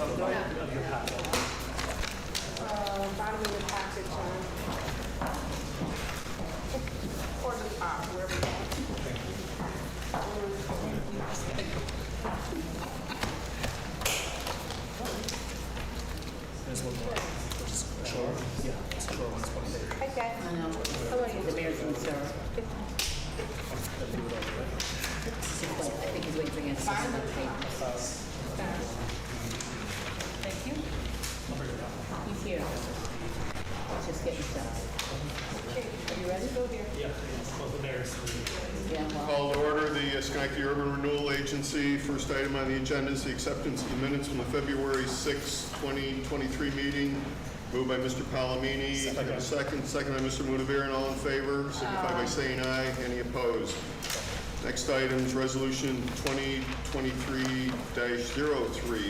on the bottom of your packet. Bottom of the package, or the top, wherever you There's one more. Yeah, it's for 120. Okay. I know. How are you? The mayor's in, sir. I think he's waiting for you. Bottom of the paper. Thank you. He's here. Just getting set. Are you ready? Go here. Yeah, it's both the mayor's. Yeah, well, Call to order the Schenectady Urban Renewal Agency. First item on the agenda is the acceptance of the minutes from the February 6, 2023 meeting. Moved by Mr. Palomini. Second. Second by Mr. Mudaviran. All in favor, signify by saying aye. Any opposed? Next item is Resolution 2023-03,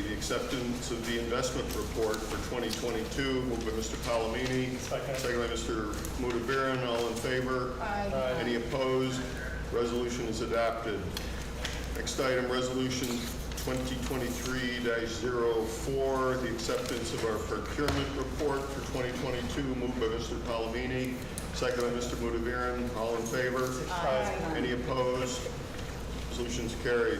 the acceptance of the investment report for 2022. Moved by Mr. Palomini. Second. By Mr. Mudaviran. All in favor? Aye. Any opposed? Resolution is adopted. Next item, Resolution 2023-04, the acceptance of our procurement report for 2022, moved by Mr. Palomini, second by Mr. Mudaviran. All in favor? Aye. Any opposed? Resolution's carried.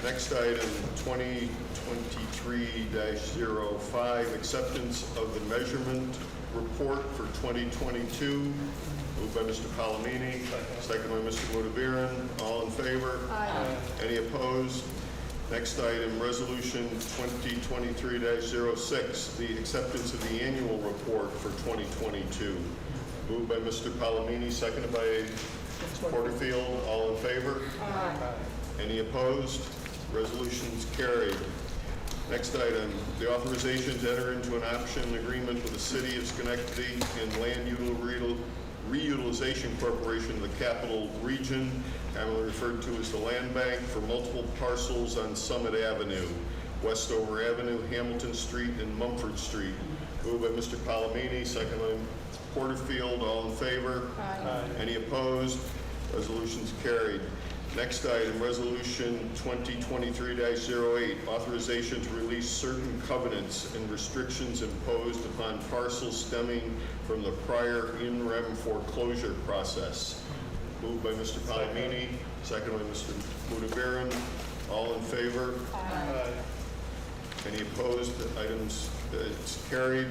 Next item, 2023-05, acceptance of the measurement report for 2022, moved by Mr. Palomini, second by Mr. Mudaviran. All in favor? Aye. Any opposed? Next item, Resolution 2023-06, the acceptance of the annual report for 2022. Moved by Mr. Palomini, seconded by Porterfield. All in favor? Aye. Any opposed? Resolution's carried. Next item, the authorization to enter into an option agreement with the City of Schenectady and Land Reutilization Corporation of the Capital Region, commonly referred to as the Land Bank, for multiple parcels on Summit Avenue, Westover Avenue, Hamilton Street, and Mumford Street. Moved by Mr. Palomini, second by Porterfield. All in favor? Aye. Any opposed? Resolution's carried. Next item, Resolution 2023-08, authorization to release certain covenants and restrictions imposed upon parcels stemming from the prior in rem foreclosure process. Moved by Mr. Palomini, second by Mr. Mudaviran. All in favor? Aye. Any opposed? Items, it's carried.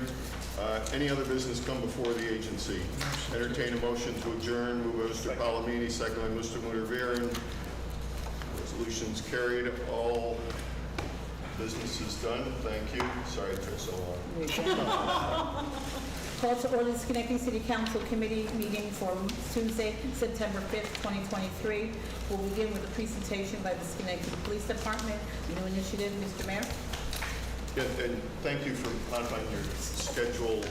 Any other business come before the agency? Entertain a motion to adjourn. Moved by Mr. Palomini, second by Mr. Mudaviran. Resolution's carried. All business is done. Thank you. Sorry it took so long. Call to order the Schenectady City Council Committee meeting for Tuesday, September 5th, 2023. We'll begin with a presentation by the Schenectady Police Department. New initiative, Mr. Mayor. Yeah, and thank you for modifying your schedule.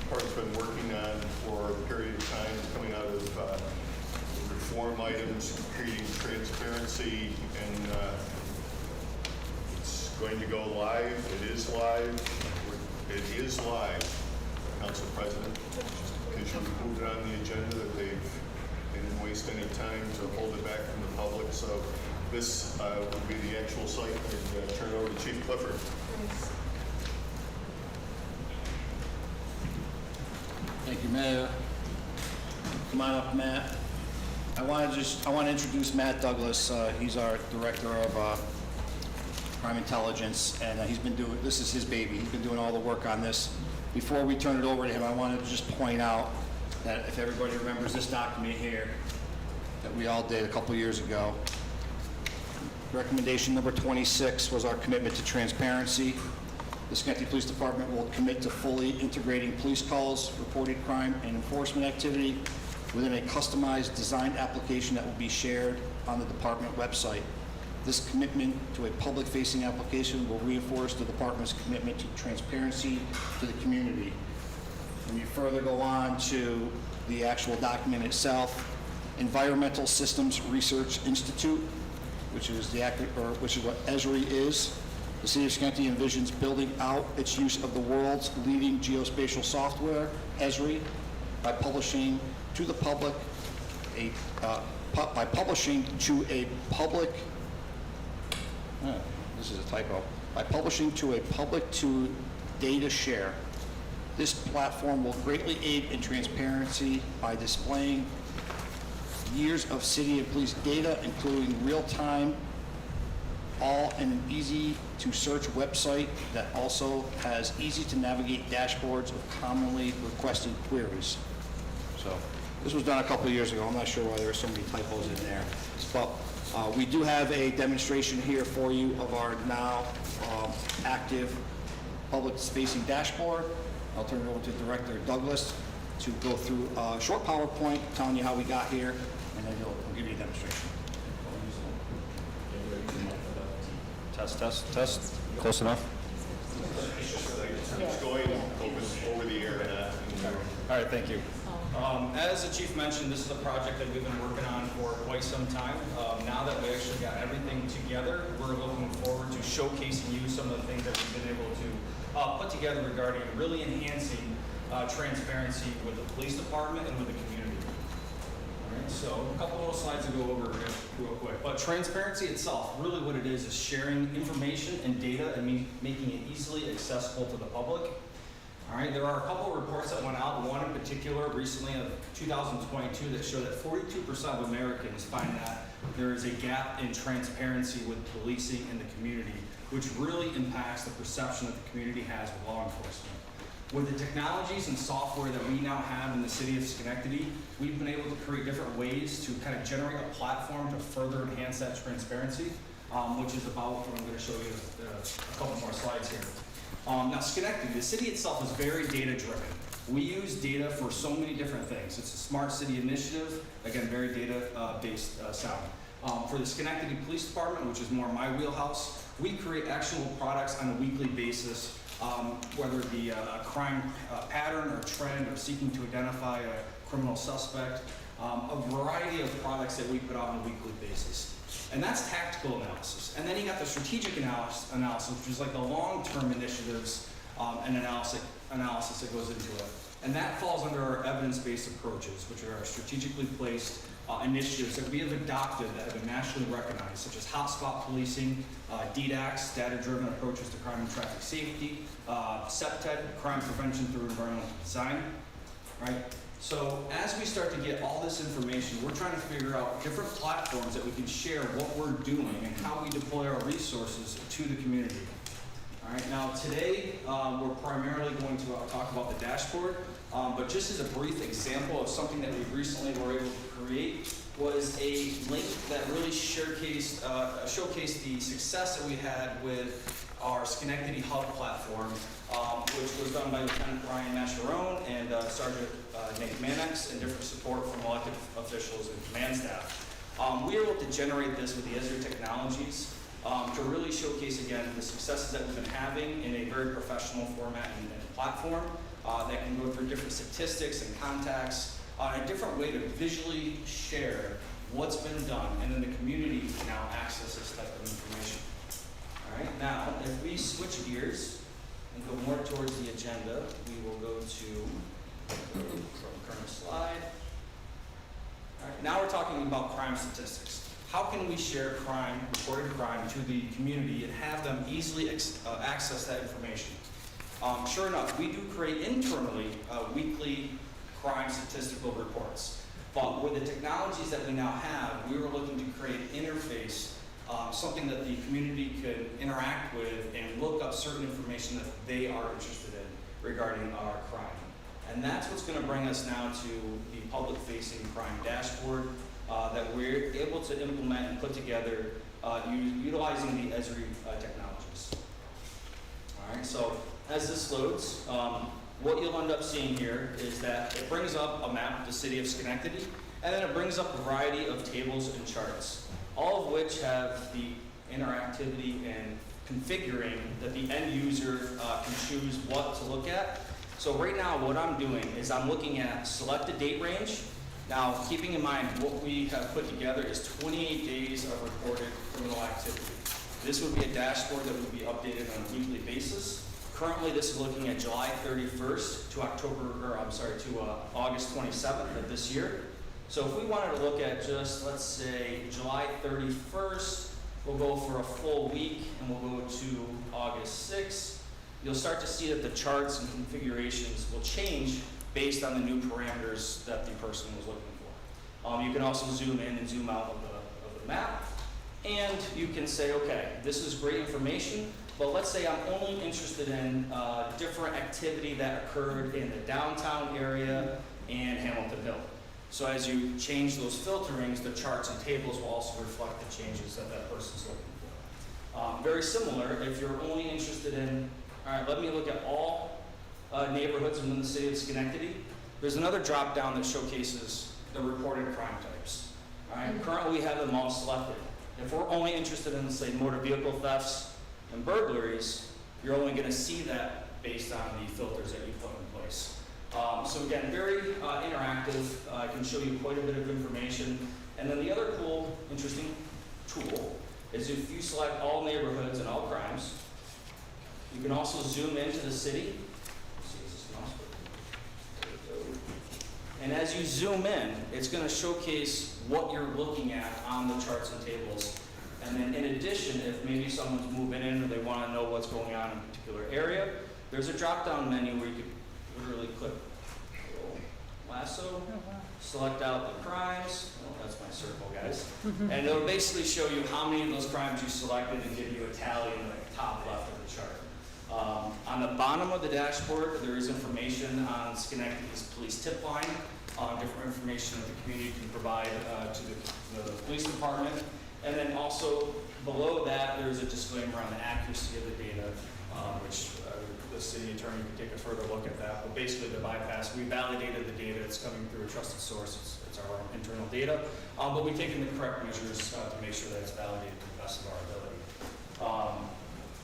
Department's been working on for a period of time, coming out of reform items, creating transparency, and it's going to go live. It is live. It is live, Council President. Just because you moved it on the agenda, that they didn't waste any time to hold it back from the public. So this will be the actual site. And turn it over to Chief Clifford. Thank you, Mayor. Come on up, Matt. I want to introduce Matt Douglas. He's our Director of Crime Intelligence, and this is his baby. He's been doing all the work on this. Before we turn it over to him, I wanted to just point out that if everybody remembers this document here that we all did a couple years ago, recommendation number 26 was our commitment to transparency. The Schenectady Police Department will commit to fully integrating police calls, reported crime, and enforcement activity within a customized designed application that will be shared on the department website. This commitment to a public-facing application will reinforce the department's commitment to transparency to the community. When you further go on to the actual document itself, Environmental Systems Research Institute, which is what ESRI is. The City of Schenectady envisions building out its use of the world's leading geospatial software, ESRI, by publishing to the public this is a typo, by publishing to a public to data share. This platform will greatly aid in transparency by displaying years of city and police data, including real-time, all in an easy-to-search website that also has easy-to-navigate dashboards of commonly requested queries. So this was done a couple of years ago. I'm not sure why there are so many typos in there. But we do have a demonstration here for you of our now active public-facing dashboard. I'll turn it over to Director Douglas to go through a short PowerPoint telling you how we got here, and then he'll give you a demonstration. Test. Close enough? It's going over the air. All right, thank you. As the chief mentioned, this is a project that we've been working on for quite some time. Now that we actually got everything together, we're looking forward to showcasing you some of the things that we've been able to put together regarding really enhancing transparency with the police department and with the community. All right, so a couple little slides to go over real quick. But transparency itself, really what it is sharing information and data and making it easily accessible to the public. All right, there are a couple of reports that went out, one in particular recently of 2022 that show that 42% of Americans find that there is a gap in transparency with policing in the community, which really impacts the perception that the community has with law enforcement. With the technologies and software that we now have in the city of Schenectady, we've been able to create different ways to kind of generate a platform to further enhance that transparency, which is about what I'm going to show you a couple more slides here. Now, Schenectady, the city itself is very data-driven. We use data for so many different things. It's a smart city initiative, again, very data-based sound. For the Schenectady Police Department, which is more my wheelhouse, we create actionable products on a weekly basis, whether it be a crime pattern or trend or seeking to identify a criminal suspect, a variety of products that we put out on a weekly basis. And that's tactical analysis. And then you got the strategic analysis, which is like the long-term initiatives and analysis that goes into it. And that falls under our evidence-based approaches, which are our strategically placed initiatives that we have adopted that have been nationally recognized, such as hotspot policing, DDACS, data-driven approaches to crime and traffic safety, CPTED, crime prevention through environmental design, right? So as we start to get all this information, we're trying to figure out different platforms that we can share what we're doing and how we deploy our resources to the community. All right, now today we're primarily going to talk about the dashboard, but just as a brief example of something that we recently were able to create was a link that really showcased the success that we had with our Schenectady Hub platform, which was done by Lieutenant Brian Mascherone and Sergeant Nate Mannix, and different support from elected officials and command staff. We were able to generate this with the Esri technologies to really showcase, again, the successes that we've been having in a very professional format and platform that can go through different statistics and contacts, a different way to visually share what's been done, and then the community can now access this type of information. All right, now, if we switch gears and go more towards the agenda, we will go to current slide. All right, now we're talking about crime statistics. How can we share crime, reported crime, to the community and have them easily access that information? Sure enough, we do create internally weekly crime statistical reports. But with the technologies that we now have, we were looking to create an interface, something that the community could interact with and look up certain information that they are interested in regarding our crime. And that's what's going to bring us now to the public-facing crime dashboard that we're able to implement and put together utilizing the Esri technologies. All right, so as this loads, what you'll end up seeing here is that it brings up a map of the city of Schenectady, and then it brings up a variety of tables and charts, all of which have the interactivity and configuring that the end user can choose what to look at. So right now what I'm doing is I'm looking at selected date range. Now, keeping in mind what we have put together is 28 days of reported criminal activity. This would be a dashboard that would be updated on a weekly basis. Currently, this is looking at July 31st to August 27th of this year. So if we wanted to look at just, let's say, July 31st We'll go for a full week, and we'll go to August 6th. You'll start to see that the charts and configurations will change based on the new parameters that the person was looking for. You can also zoom in and zoom out of the map, and you can say, okay, this is great information, but let's say I'm only interested in different activity that occurred in the downtown area and Hamilton Hill. So as you change those filterings, the charts and tables will also reflect the changes that that person's looking for. Very similar, if you're only interested in, all right, let me look at all neighborhoods within the city of Schenectady, there's another drop down that showcases the reported crime types. All right, currently we have them all selected. If we're only interested in, say, motor vehicle thefts and burglaries, you're only going to see that based on the filters that you put in place. So again, very interactive. I can show you quite a bit of information. And then the other cool, interesting tool is if you select all neighborhoods and all crimes, you can also zoom into the city. And as you zoom in, it's going to showcase what you're looking at on the charts and tables. And then in addition, if maybe someone's moving in or they want to know what's going on in a particular area, there's a drop-down menu where you could literally click lasso, select out the crimes. Oh, that's my circle, guys. And it'll basically show you how many of those crimes you selected and give you a tally in the top left of the chart. On the bottom of the dashboard, there is information on Schenectady's police tip line, different information that the community can provide to the police department. And then also below that, there's a disclaimer on the accuracy of the data, which the city attorney can take a further look at that. But basically, the bypass, we validated the data. It's coming through a trusted source. It's our internal data. But we've taken the correct measures to make sure that it's validated to the best of our ability.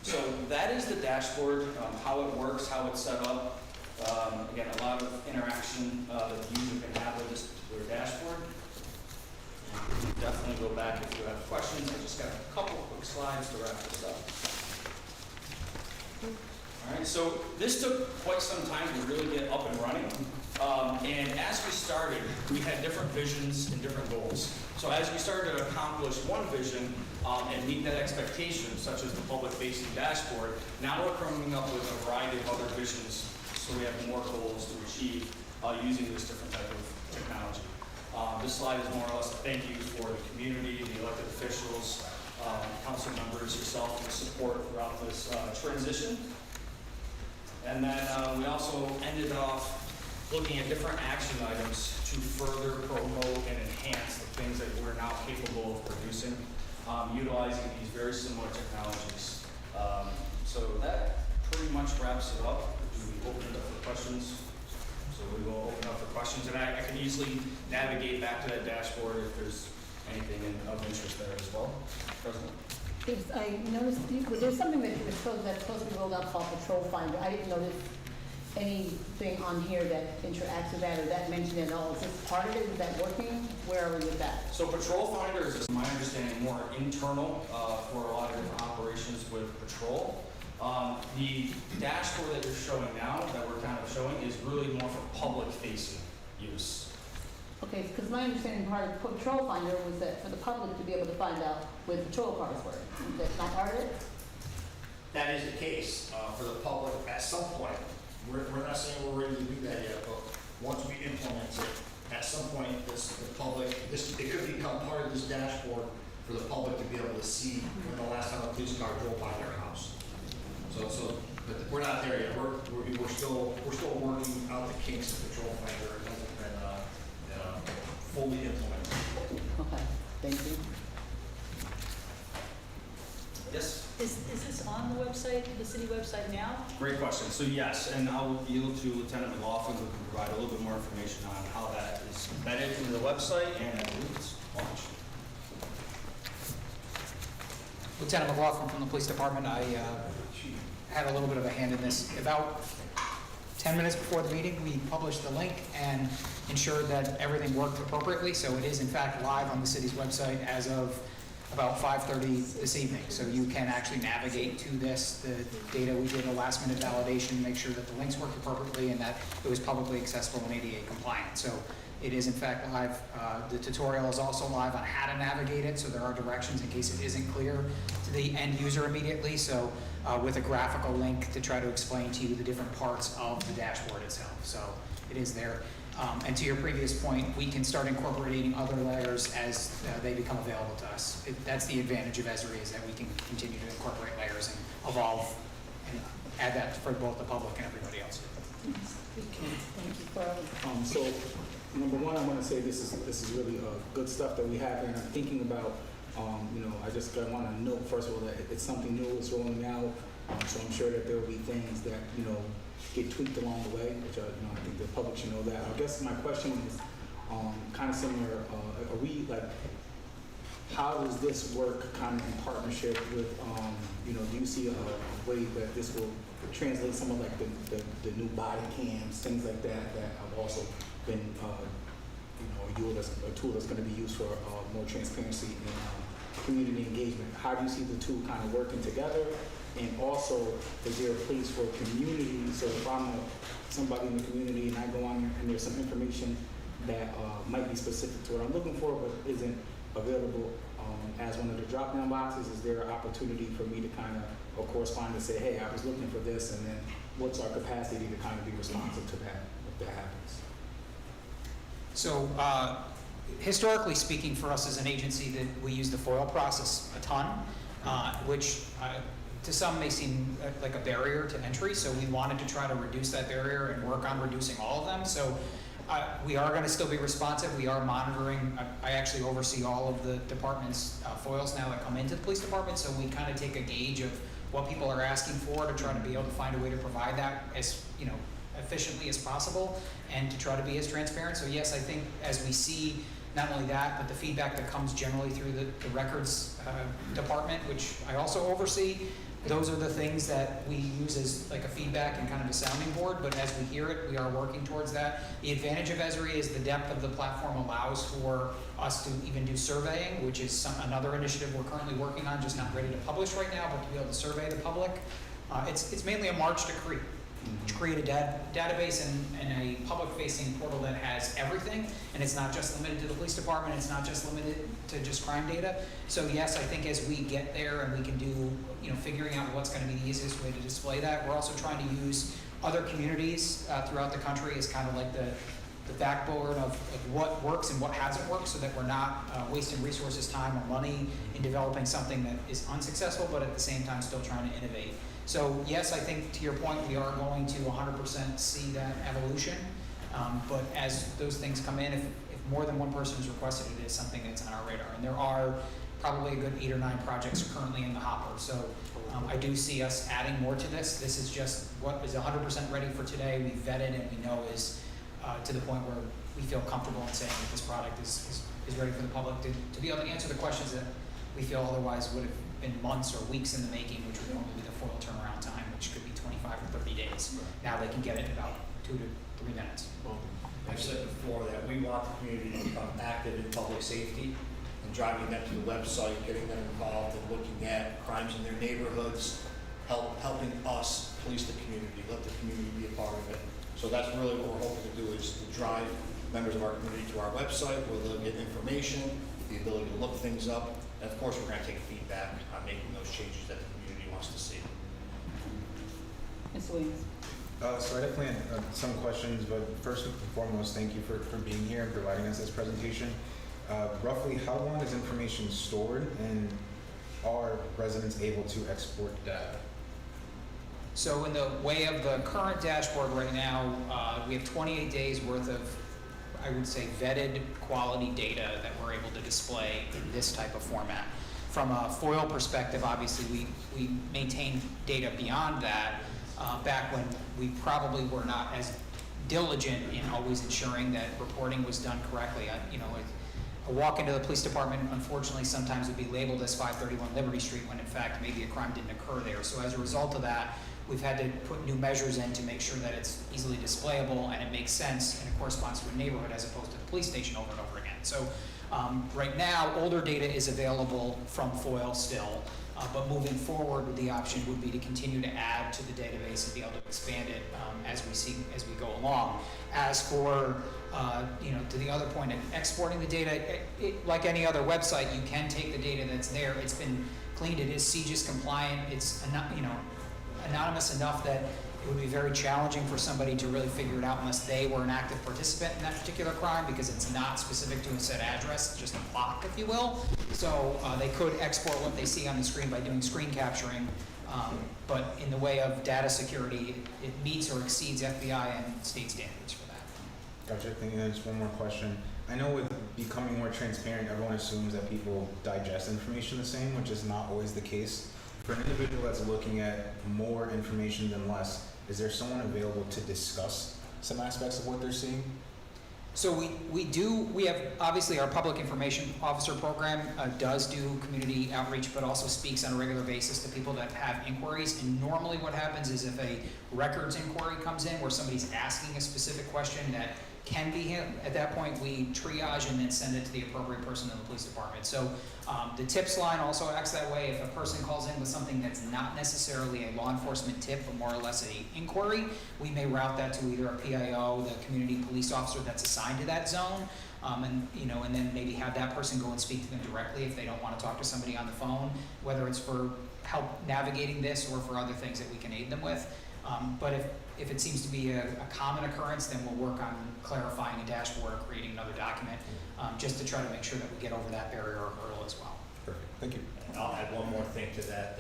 So that is the dashboard, how it works, how it's set up. Again, a lot of interaction that the user can have with this particular dashboard. And definitely go back if you have questions. I just got a couple quick slides to wrap this up. All right, so this took quite some time to really get up and running. And as we started, we had different visions and different goals. So as we started to accomplish one vision and meet that expectation, such as the public-facing dashboard, now we're coming up with a variety of other visions so we have more goals to achieve using this different type of technology. This slide is more or less a thank you for the community, the elected officials, council members, yourself, for the support throughout this transition. And then we also ended off looking at different action items to further promote and enhance the things that we're now capable of producing, utilizing these very similar technologies. So that pretty much wraps it up. We open it up for questions. So we will open up for questions, and I can easily navigate back to that dashboard if there's anything of interest there as well. President? I noticed there's something that was supposed to be rolled out called Patrol Finder. I didn't notice anything on here that interacts with that or that mentioned at all. Is this part of it? Is that working? Where are we with that? So Patrol Finder is, my understanding, more internal for a lot of different operations with patrol. The dashboard that you're showing now, that we're kind of showing, is really more for public-facing use. Okay, because my understanding part of Patrol Finder was that for the public to be able to find out where the patrol cars were. That's not part of it? That is the case for the public at some point. We're not saying we're ready to do that yet, but once we implement it, at some point, it could become part of this dashboard for the public to be able to see when the last time a police car drove by their house. But we're not there yet. We're still working out the kinks of Patrol Finder. It hasn't been fully implemented. Okay, thank you. Yes? Is this on the website, the city website now? Great question. So yes, and I'll yield to Lieutenant McLaughlin, who can provide a little bit more information on how that is embedded into the website and I believe it's launched. Lieutenant McLaughlin from the police department. I had a little bit of a hand in this. About 10 minutes before the meeting, we published the link and ensured that everything worked appropriately. So it is in fact live on the city's website as of about 5:30 this evening. So you can actually navigate to this. The data, we did a last minute validation, make sure that the links worked appropriately and that it was publicly accessible and ADA compliant. So it is in fact live. The tutorial is also live on how to navigate it, so there are directions in case it isn't clear to the end user immediately. So with a graphical link to try to explain to you the different parts of the dashboard itself. So it is there. And to your previous point, we can start incorporating other layers as they become available to us. That's the advantage of Esri, is that we can continue to incorporate layers and evolve and add that for both the public and everybody else. Thank you for, So, number one, I want to say this is really good stuff that we have, and I'm thinking about, I just want to note first of all that it's something new, it's rolling out, so I'm sure that there will be things that get tweaked along the way, which I think the public should know that. I guess my question is kind of similar. Are we like, how does this work kind of in partnership with, do you see a way that this will translate some of like the new body cams, things like that have also been, a tool that's going to be used for more transparency and community engagement? How do you see the two kind of working together? And also, is there a place for community? So if I'm somebody in the community and I go on and there's some information that might be specific to what I'm looking for but isn't available as one of the drop-down boxes, is there an opportunity for me to kind of correspond and say, hey, I was looking for this, and then what's our capacity to kind of be responsive to that if that happens? So historically speaking, for us as an agency, that we use the FOIL process a ton, which to some may seem like a barrier to entry. So we wanted to try to reduce that barrier and work on reducing all of them. So we are going to still be responsive. We are monitoring. I actually oversee all of the department's FOILs now that come into the police department. So we kind of take a gauge of what people are asking for to try to be able to find a way to provide that as efficiently as possible and to try to be as transparent. So yes, I think as we see not only that, but the feedback that comes generally through the records department, which I also oversee, those are the things that we use as like a feedback and kind of a sounding board. But as we hear it, we are working towards that. The advantage of Esri is the depth of the platform allows for us to even do surveying, which is another initiative we're currently working on, just not ready to publish right now, but to be able to survey the public. It's mainly a march to create a database and a public-facing portal that has everything, and it's not just limited to the police department, it's not just limited to just crime data. So yes, I think as we get there and we can do, figuring out what's going to be the easiest way to display that, we're also trying to use other communities throughout the country as kind of like the backbone of what works and what hasn't worked, so that we're not wasting resources, time, or money in developing something that is unsuccessful, but at the same time still trying to innovate. So yes, I think to your point, we are going to 100% see that evolution. But as those things come in, if more than one person has requested it, is something that's on our radar. And there are probably a good 8 or 9 projects currently in the hopper. So I do see us adding more to this. This is just what is 100% ready for today. We've vetted and we know is to the point where we feel comfortable in saying that this product is ready for the public to be able to answer the questions that we feel otherwise would have been months or weeks in the making, which would normally be the FOIL turnaround time, which could be 25 or 30 days. Now they can get it in about 2 to 3 minutes. I've said before that we want the community to become active in public safety and driving them to the website, getting them involved and looking at crimes in their neighborhoods, helping us police the community, let the community be a part of it. So that's really what we're hoping to do, is to drive members of our community to our website where they'll get information, the ability to look things up, and of course we're going to take feedback on making those changes that the community wants to see. Ms. Williams. So I definitely had some questions, but first and foremost, thank you for being here and providing us this presentation. Roughly, how long is information stored, and are residents able to export data? So in the way of the current dashboard right now, we have 28 days worth of, I would say, vetted quality data that we're able to display in this type of format. From a FOIL perspective, obviously, we maintain data beyond that. Back when we probably were not as diligent in always ensuring that reporting was done correctly. A walk into the police department, unfortunately, sometimes would be labeled as 531 Liberty Street when in fact maybe a crime didn't occur there. So as a result of that, we've had to put new measures in to make sure that it's easily displayable and it makes sense and it corresponds to a neighborhood as opposed to the police station over and over again. So right now, older data is available from FOIL still, but moving forward, the option would be to continue to add to the database and be able to expand it as we go along. As for to the other point, exporting the data, like any other website, you can take the data that's there. It's been cleaned. It is CGIS compliant. It's anonymous enough that it would be very challenging for somebody to really figure it out unless they were an active participant in that particular crime, because it's not specific to a set address, it's just a block, if you will. So they could export what they see on the screen by doing screen capturing, but in the way of data security, it meets or exceeds FBI and state standards for that. Gotcha. Thank you. And just one more question. I know with becoming more transparent, everyone assumes that people digest information the same, which is not always the case. For an individual that's looking at more information than less, is there someone available to discuss some aspects of what they're seeing? So we have, obviously our public information officer program does do community outreach, but also speaks on a regular basis to people that have inquiries. And normally what happens is if a records inquiry comes in where somebody's asking a specific question that can be him, at that point we triage and then send it to the appropriate person in the police department. So the tips line also acts that way. If a person calls in with something that's not necessarily a law enforcement tip, but more or less an inquiry, we may route that to either a PIO, the community police officer that's assigned to that zone, and then maybe have that person go and speak to them directly if they don't want to talk to somebody on the phone, whether it's for help navigating this or for other things that we can aid them with. But if it seems to be a common occurrence, then we'll work on clarifying a dashboard or creating another document, just to try to make sure that we get over that barrier or hurdle as well. Perfect. Thank you. And I'll add one more thing to that,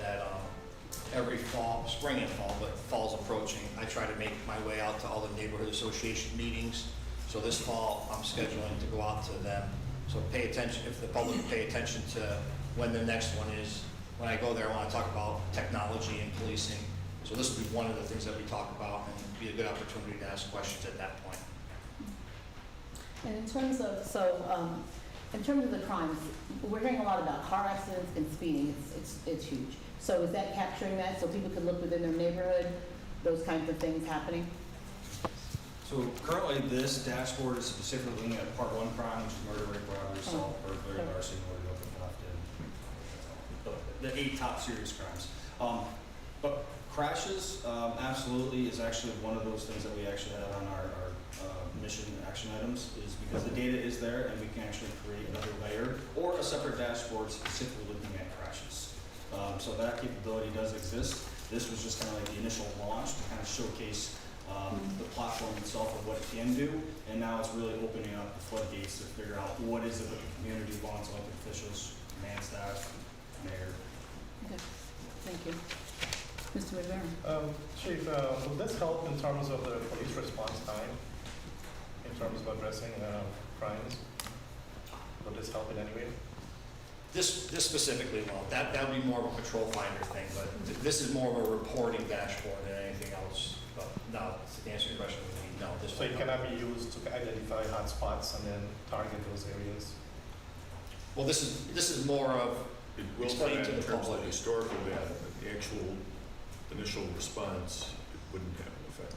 every fall, spring and fall, but fall's approaching, I try to make my way out to all the neighborhood association meetings. So this fall, I'm scheduling to go out to them. So pay attention, if the public pay attention to when the next one is. When I go there, I want to talk about technology and policing. So this will be one of the things that we talk about and be a good opportunity to ask questions at that point. And in terms of, the crimes, we're hearing a lot about car accidents and speeding. It's huge. So is that capturing that so people can look within their neighborhood, those kinds of things happening? So currently, this dashboard is specifically looking at part 1 crime, which is murder, rape, robbery, assault, burglary, larceny, murder, open theft, and the 8 top serious crimes. But crashes, absolutely, is actually one of those things that we actually have on our mission action items, is because the data is there and we can actually create another layer or a separate dashboard specifically looking at crashes. So that capability does exist. This was just kind of like the initial launch to kind of showcase the platform itself of what it can do, and now it's really opening up the floodgates to figure out what is it that the community wants, elected officials, command staff, mayor. Okay, thank you. Mr. Rivera? Chief, will this help in terms of the police response time, in terms of addressing crimes? Will this help in any way? This specifically won't. That would be more of a patrol finder thing, but this is more of a reporting dashboard than anything else. But no, to answer your question, no. This So it cannot be used to identify hot spots and then target those areas? Well, this is more of It will explaining that to in the terms of public. the historical data, but the actual initial response, it wouldn't have an effect.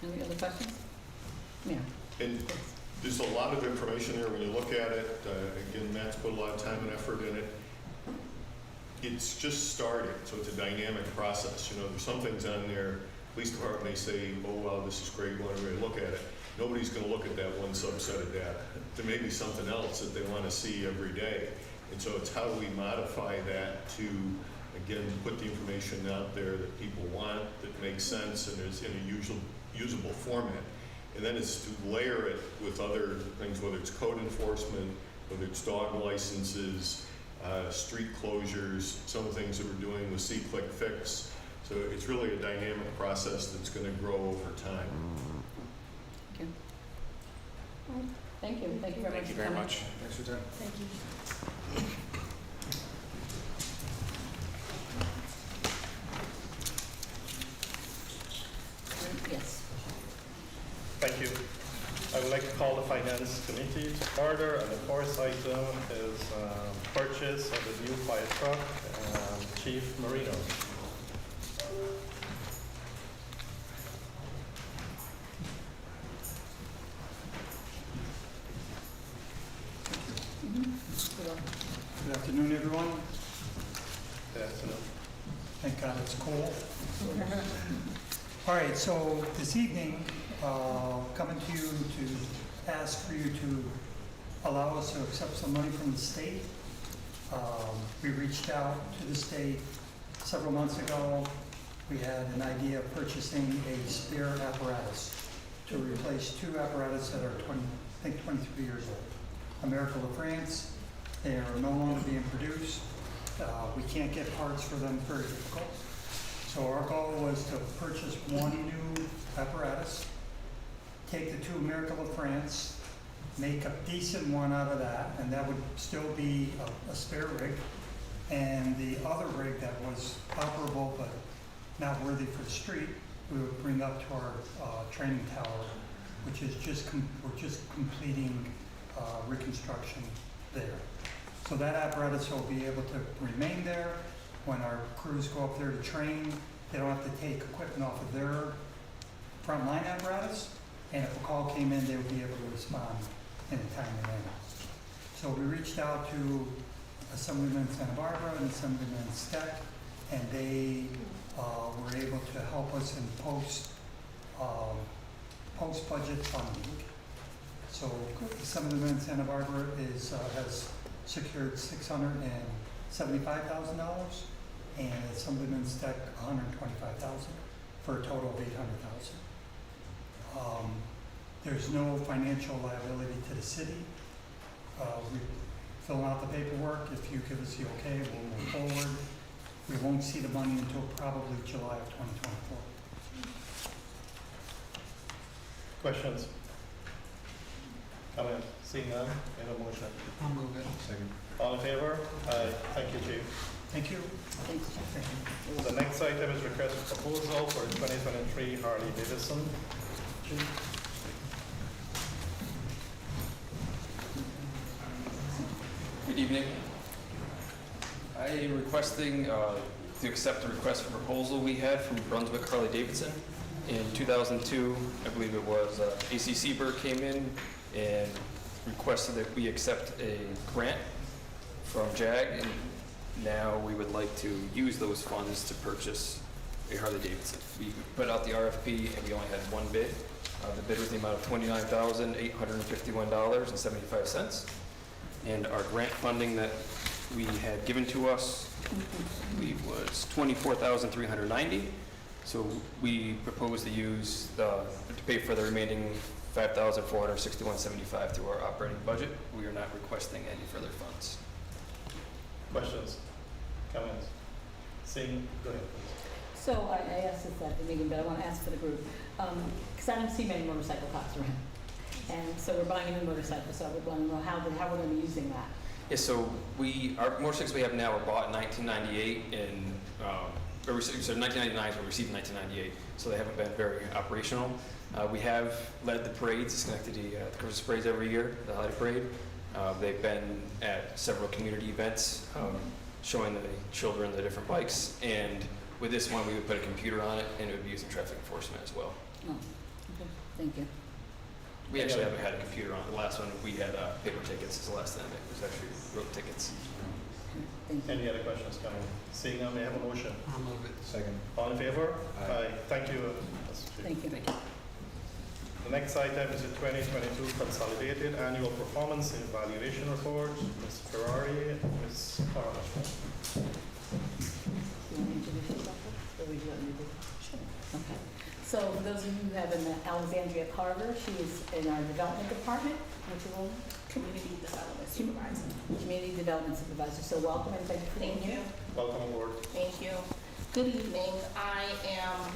Any other questions? Yeah. And there's a lot of information there when you look at it. Again, Matt's put a lot of time and effort in it. It's just starting, so it's a dynamic process. There's some things on there, police department may say, oh, wow, this is great, we want to look at it. Nobody's going to look at that one subset of data. There may be something else that they want to see every day. And so it's how do we modify that to, again, put the information out there that people want, that makes sense, and is in a usable format. And then it's to layer it with other things, whether it's code enforcement, whether it's dog licenses, street closures, some of the things that we're doing with See, Click, Fix. So it's really a dynamic process that's going to grow over time. Okay. All right. Thank you. Thank you very much. Thank you very much. Thanks for your time. Thank you. Yes. Thank you. I would like to call the Finance Committee to order, and the first item is purchase of the new fire truck. Chief Marino. Good afternoon, everyone. Good afternoon. Thank God it's cold. All right, so this evening, coming to you to ask for you to allow us to accept some money from the state. We reached out to the state several months ago. We had an idea of purchasing a spare apparatus to replace two apparatus that are 23 years old. Miracle of France, they are no longer being produced. We can't get parts for them, very difficult. So our goal was to purchase one new apparatus, take the two Miracle of France, make a decent one out of that, and that would still be a spare rig. And the other rig that was operable but not worthy for the street, we would bring up to our training tower, which is we're just completing reconstruction there. So that apparatus will be able to remain there. When our crews go up there to train, they don't have to take equipment off of their frontline apparatus. And if a call came in, they would be able to respond in a timely manner. So we reached out to Assemblyman Santa Barbara and Assemblyman Steck, and they were able to help us in post-budget funding. So Assemblyman Santa Barbara has secured $675,000, and Assemblyman Steck $125,000 for a total of $800,000. There's no financial liability to the city. We fill out the paperwork. If you give us the okay, we'll move forward. We won't see the money until probably July of 2024. Questions? Comments? Seeing none, we have a motion. I'll move it. Second. All in favor? Aye. Thank you, Chief. Thank you. Thanks, Jeff. The next item is request for proposal for 2023 Harley Davidson. Good evening. I am requesting to accept the request for proposal we had from Brunswick Harley Davidson. In 2002, I believe it was, AC Seberg came in and requested that we accept a grant from JAG, and now we would like to use those funds to purchase a Harley Davidson. We put out the RFP and we only had one bid. The bid was the amount of $29,851.75. And our grant funding that we had given to us, I believe, was $24,390. So we propose to use to pay for the remaining $5,461.75 through our operating budget. We are not requesting any further funds. Questions? Comments? Seeing, go ahead, please. So I asked this at the meeting, but I want to ask for the group, because I don't see many motorcycle cops around. And so we're buying a new motorcycle, so we want to know how we're going to be using that. Yeah, so our motorcycles we have now were bought in 1998 and, so 1999 were received in 1998, so they haven't been very operational. We have led the parades, Schenectady, the Christmas parades every year, the holiday parade. They've been at several community events, showing the children the different bikes, and with this one we would put a computer on it and it would be used in traffic enforcement as well. Oh, okay, thank you. We actually haven't had a computer on it. The last one we had paper tickets. Is the last time it was actually road tickets. Thank you. Any other questions coming? Seeing none, may I have a motion? I'll move it. Second. All in favor? Aye. Thank you, Mr. Chief. Thank you. Thank you. The next item is the 2022 Consolidated Annual Performance Evaluation Report. Ms. Ferrari and Ms. Carter. You want to introduce yourself first, or would you want me to do it? Sure. Okay. So for those of you who have Alexandria Carver, she is in our development department. What's your role? Community Development Supervisor. Community Development Supervisor. So welcome and thank you for being here. Welcome aboard. Thank you. Good evening. I am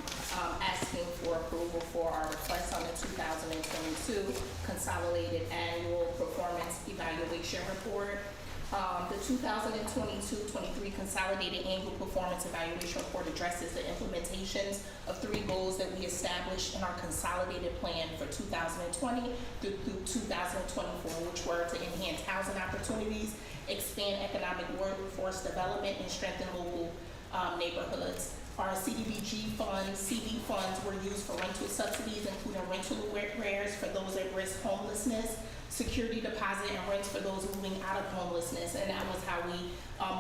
asking for approval for our request on the 2022 Consolidated Annual Performance Evaluation Report. The 2022-23 Consolidated Annual Performance Evaluation Report addresses the implementations of 3 goals that we established in our consolidated plan for 2020 through 2024, which were to enhance housing opportunities, expand economic workforce development, and strengthen local neighborhoods. Our CDBG funds, CD funds were used for rental subsidies, including rental wares for those at risk homelessness, security deposit and rents for those moving out of homelessness, and that was how we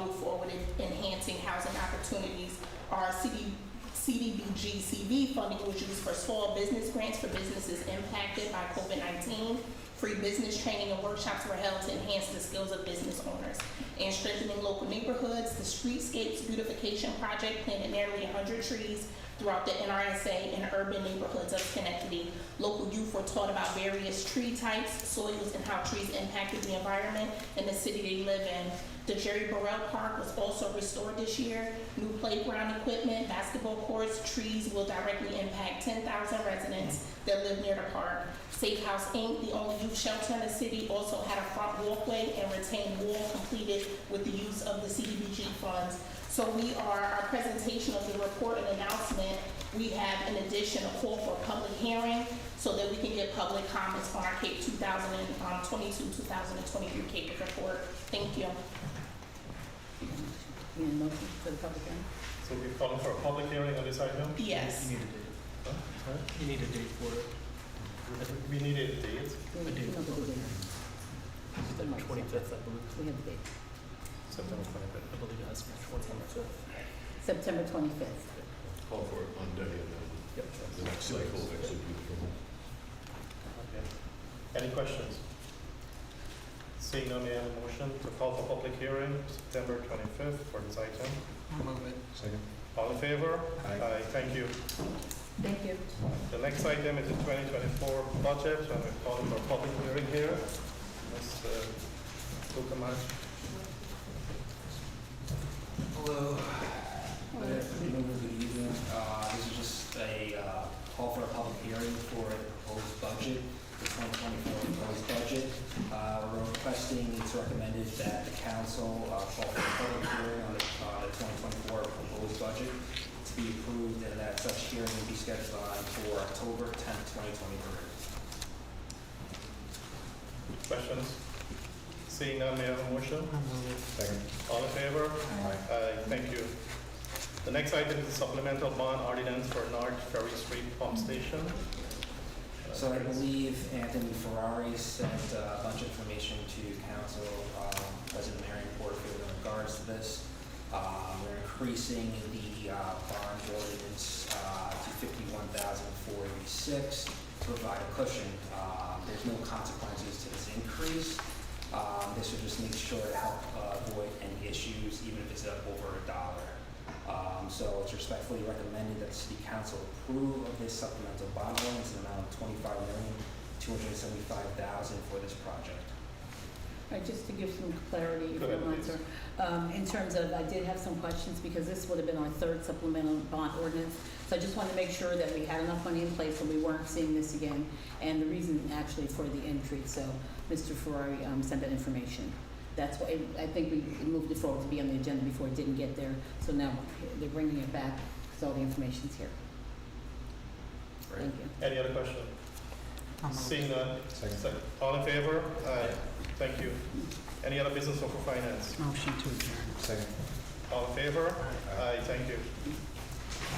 moved forward in enhancing housing opportunities. Our CDBG CV funding was used for small business grants for businesses impacted by COVID-19. Free business training and workshops were held to enhance the skills of business owners. And strengthening local neighborhoods, the Streetscapes Beautification Project planted nearly 100 trees throughout the NRSA and urban neighborhoods of Schenectady. Local youth were taught about various tree types, soils, and how trees impacted the environment in the city they live in. The Jerry Burrell Park was also restored this year. New playground equipment, basketball courts, trees will directly impact 10,000 residents that live near the park. Safe House Inc., the only youth shelter in the city, also had a front walkway and retaining wall completed with the use of the CDBG funds. So our presentation of the report and announcement, we have in addition a call for a public hearing so that we can get public comments on our CAPE 2022-2023 CAPE report. Thank you. You need a motion for the public hearing? So we're calling for a public hearing on this item? Yes. You need a date for it. We need a date. September 25th, I believe. We have the date. September 25th. I believe it has to be 25th. September 25th. Call for it Monday and then the next cycle execute from home. Okay. Any questions? Seeing none, may I have a motion to call for public hearing September 25th for this item? I'll move it. Second. All in favor? Aye. Thank you. Thank you. The next item is the 2024 budget, and we're calling for a public hearing here. Ms. Lukamak. Hello. Good afternoon, good evening. This is just a call for a public hearing for the proposed budget, the 2024 proposed budget. We're requesting, it's recommended that the council call for a public hearing on the 2024 proposed budget to be approved, and that such hearing will be scheduled for October 10th, 2023. Questions? Seeing none, may I have a motion? Second. All in favor? Aye. Thank you. The next item is the supplemental bond ordinance for North Ferry Street Pump Station. So I believe Anthony Ferrari sent a bunch of information to council, President Marion Porterfield, in regards to this. We're increasing the bond ordinance to $51,486 to provide a cushion. There's no consequences to this increase. This will just make sure to help avoid any issues, even if it's over $1. So it's respectfully recommended that the City Council approve of this supplemental bond ordinance in an amount of $25,275,000 for this project. All right, just to give some clarity, if Go you ahead, don't mind, please. sir. In terms of, I did have some questions because this would have been our third supplemental bond ordinance. So I just wanted to make sure that we had enough money in place and we weren't seeing this again. And the reason actually for the increase, so Mr. Ferrari sent that information. That's why I think we moved it forward to be on the agenda before it didn't get there. So now they're bringing it back, so all the information's here. Thank you. Any other question? Seeing none. Second. All in favor? Aye. Thank you. Any other business or for finance? Motion to adjourn. Second. All in favor? Aye. Thank you.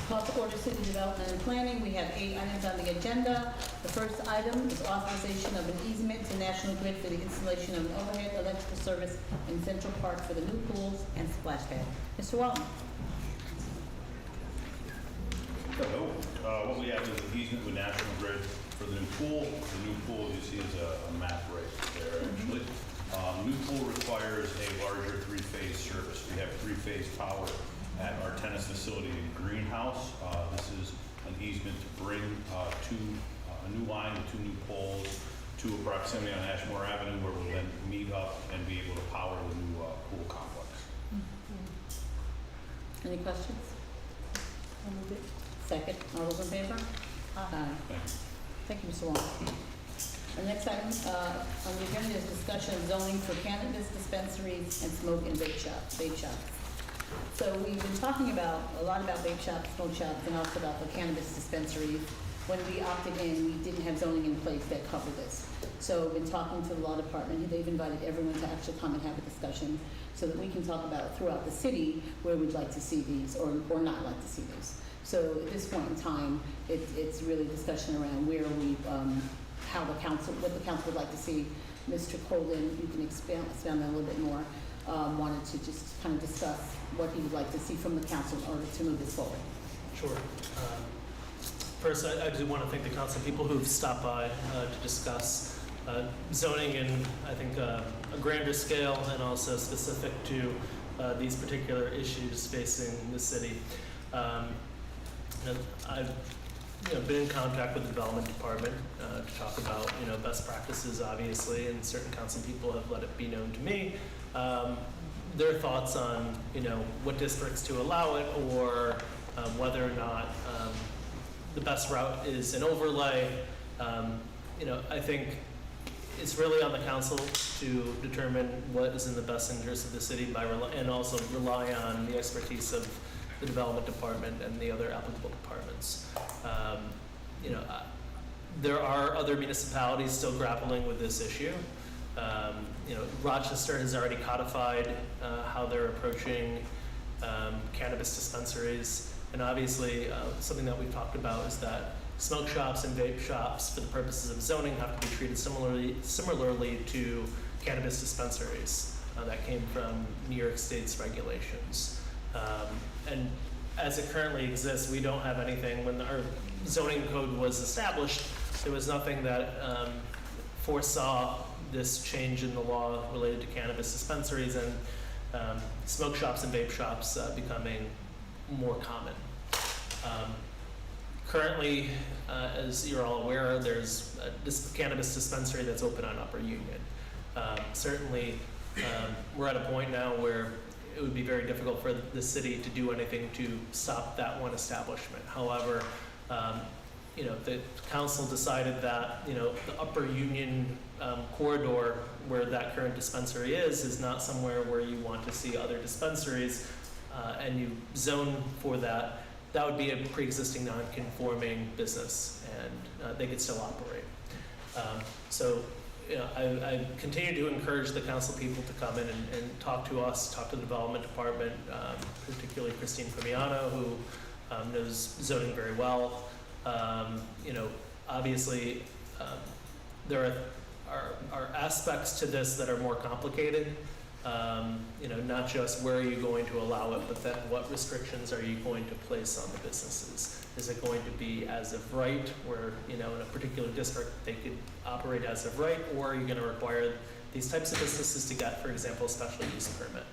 Call to order city development and planning. We have 8 items on the agenda. The first item is authorization of an easement to National Grid for the installation of an overhead electrical service in Central Park for the new pools and splash pad. Mr. Walton. Hello. What we have is an easement with National Grid for the new pool. The new pool, you see, is a map right there, actually. New pool requires a larger 3-phase service. We have 3-phase power at our tennis facility in Greenhouse. This is an easement to bring a new line with 2 new poles to a proximity on Ashmore Avenue where we'll then meet up and be able to power the new pool complex. Any questions? I'll move it. Second. All those in favor? Aye. Thank you, Mr. Walton. The next item on the agenda is discussion of zoning for cannabis dispensaries and smoke and vape shops. So we've been talking a lot about vape shops, smoke shops, and also about the cannabis dispensaries. When we opted in, we didn't have zoning in place that covered this. So I've been talking to the law department, they've invited everyone to actually come and have a discussion so that we can talk about throughout the city where we'd like to see these or not like to see these. So at this point in time, it's really discussion around where we, how the council, what the council would like to see. Mr. Colden, you can expand on that a little bit more, wanted to just kind of discuss what he would like to see from the council in order to move this forward. Sure. First, I do want to thank the council people who've stopped by to discuss zoning in, I think, a grander scale and also specific to these particular issues facing the city. I've been in contact with the development department to talk about best practices, obviously, and certain council people have let it be known to me their thoughts on what districts to allow it or whether or not the best route is an overlay. I think it's really on the council to determine what is in the best interest of the city and also rely on the expertise of the development department and the other applicable departments. There are other municipalities still grappling with this issue. Rochester has already codified how they're approaching cannabis dispensaries. And obviously, something that we've talked about is that smoke shops and vape shops, for the purposes of zoning, have to be treated similarly to cannabis dispensaries. That came from New York State's regulations. And as it currently exists, we don't have anything. When our zoning code was established, there was nothing that foresaw this change in the law related to cannabis dispensaries and smoke shops and vape shops becoming more common. Currently, as you're all aware, there's this cannabis dispensary that's open on Upper Union. Certainly, we're at a point now where it would be very difficult for the city to do anything to stop that one establishment. However, the council decided that the Upper Union corridor where that current dispensary is not somewhere where you want to see other dispensaries, and you zone for that. That would be a pre-existing non-conforming business, and they could still operate. I continue to encourage the council people to come in and talk to us, talk to the development department, particularly Christine Premiano, who knows zoning very well. Obviously, there are aspects to this that are more complicated. Not just where are you going to allow it, but then what restrictions are you going to place on the businesses? Is it going to be as of right, where in a particular district they could operate as of right, or are you going to require these types of businesses to get, for example, a special use permit?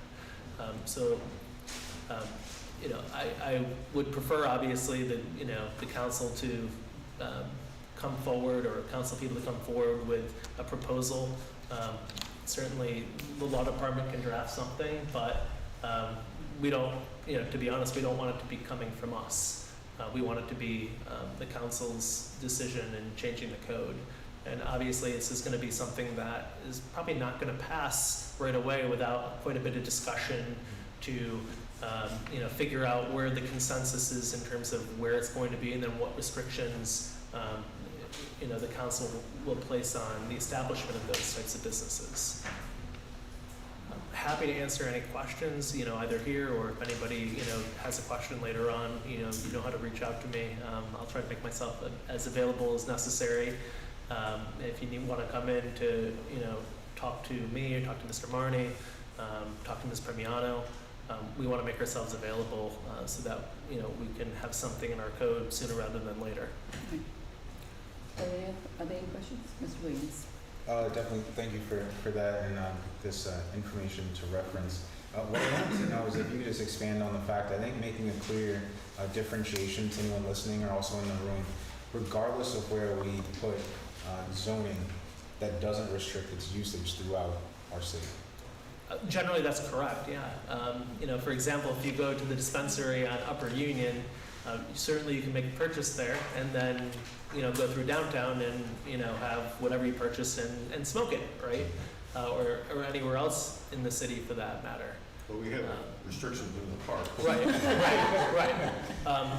I would prefer, obviously, that the council to come forward, or council people to come forward with a proposal. Certainly, the law department can draft something, but we don't, to be honest, we don't want it to be coming from us. We want it to be the council's decision in changing the code. And obviously, this is going to be something that is probably not going to pass right away without quite a bit of discussion to figure out where the consensus is in terms of where it's going to be, and then what restrictions the council will place on the establishment of those types of businesses. I'm happy to answer any questions, either here, or if anybody, has a question later on, you know how to reach out to me. I'll try to make myself as available as necessary. If you want to come in to, talk to me, or talk to Mr. Marney, talk to Ms. Premiano, we want to make ourselves available so that, we can have something in our code sooner rather than later. Are there any questions? Mr. Williams? Definitely, thank you for that and this information to reference. What I wanted to know is if you could just expand on the fact, I think making a clear differentiation to anyone listening or also in the room, regardless of where we put zoning that doesn't restrict its usage throughout our city. Generally, that's correct, yeah. For example, if you go to the dispensary on Upper Union, certainly you can make a purchase there and then, go through downtown and, have whatever you purchase and smoke it, right? Or anywhere else in the city for that matter. Well, we have restrictions in the park. Right,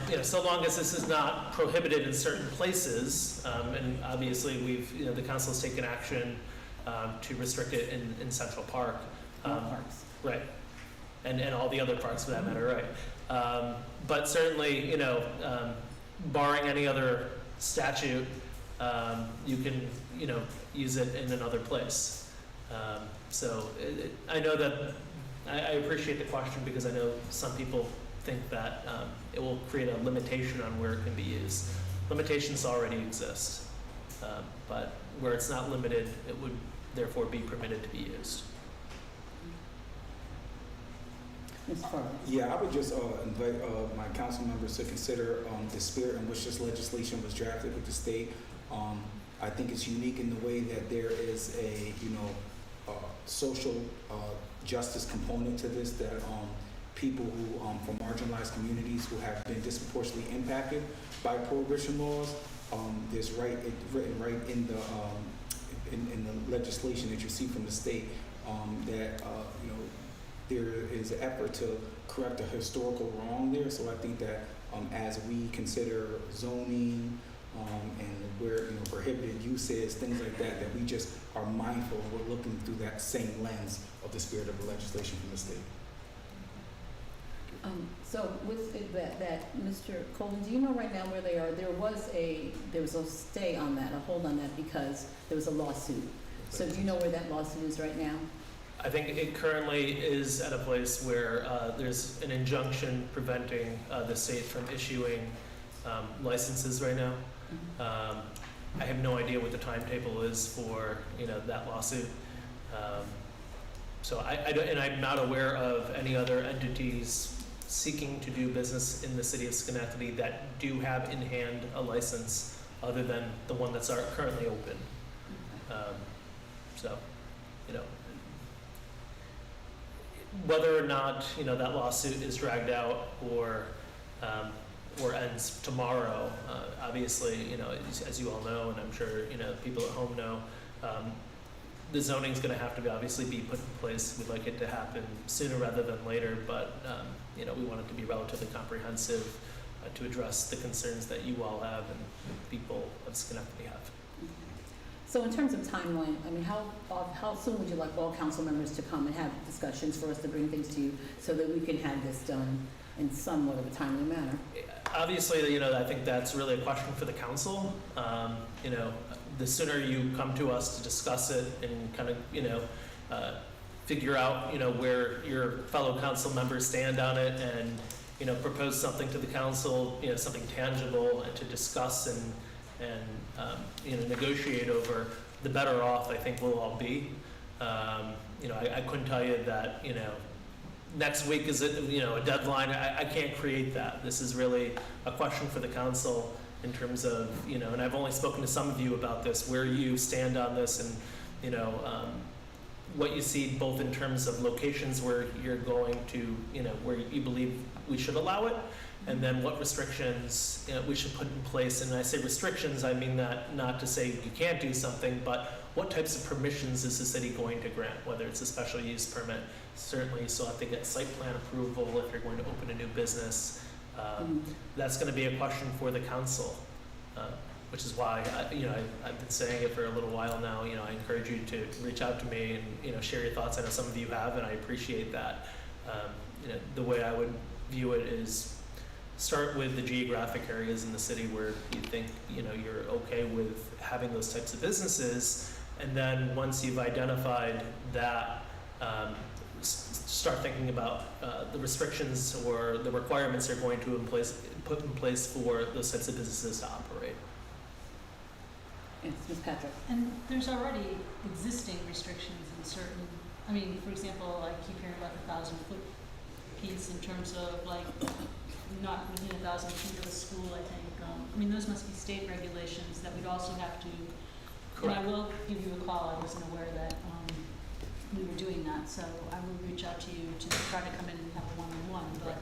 right. So long as this is not prohibited in certain places, and obviously we've, the council has taken action to restrict it in Central Park. All parks. Right, and all the other parks for that matter, right. But certainly, barring any other statute, you can, use it in another place. So I know that, I appreciate the question because I know some people think that it will create a limitation on where it can be used. Limitations already exist, but where it's not limited, it would therefore be permitted to be used. Ms. Farley? Yeah, I would just invite my council members to consider the spirit in which this legislation was drafted with the state. I think it's unique in the way that there is a, social justice component to this, that people who from marginalized communities who have been disproportionately impacted by prohibition laws, there's written right in the legislation that you see from the state that there is an effort to correct a historical wrong there. So I think that as we consider zoning and where prohibited uses, things like that, that we just are mindful and we're looking through that same lens of the spirit of the legislation from the state. So with that, Mr. Colvin, do you know right now where they are? There was a stay on that, a hold on that, because there was a lawsuit. So do you know where that lawsuit is right now? I think it currently is at a place where there's an injunction preventing the state from issuing licenses right now. I have no idea what the timetable is for that lawsuit. So I don't, and I'm not aware of any other entities seeking to do business in the city of Schenectady that do have in hand a license other than the one that's currently open. So, whether or not that lawsuit is dragged out or ends tomorrow, obviously, as you all know, and I'm sure people at home know, the zoning's going to have to obviously be put in place. We'd like it to happen sooner rather than later, but we want it to be relatively comprehensive to address the concerns that you all have and people of Schenectady have. So in terms of timeline, I mean, how soon would you like all council members to come and have discussions for us to bring things to you so that we can have this done in somewhat of a timely manner? Obviously, I think that's really a question for the council. The sooner you come to us to discuss it and kind of, figure out, where your fellow council members stand on it and, propose something to the council, something tangible and to discuss and negotiate over, the better off I think we'll all be. I couldn't tell you that, next week is a deadline. I can't create that. This is really a question for the council in terms of, and I've only spoken to some of you about this, where you stand on this and, what you see both in terms of locations where you're going to, where you believe we should allow it, and then what restrictions we should put in place. And when I say restrictions, I mean that not to say you can't do something, but what types of permissions is the city going to grant, whether it's a special use permit. Certainly you still have to get site plan approval if you're going to open a new business. That's going to be a question for the council, which is why I've been saying it for a little while now. I encourage you to reach out to me and share your thoughts. I know some of you have, and I appreciate that. The way I would view it is start with the geographic areas in the city where you think you're okay with having those types of businesses, and then once you've identified that, start thinking about the restrictions or the requirements you're going to put in place for those types of businesses to operate. Yes, Ms. Patrick. And there's already existing restrictions in certain, for example, I keep hearing about the 1,000-foot piece in terms of not within 1,000 feet of a school, I think. Those must be state regulations that we'd also have to, Correct. And I will give you a call. I wasn't aware that we were doing that, so I will reach out to you to try to come in and have a one-on-one. But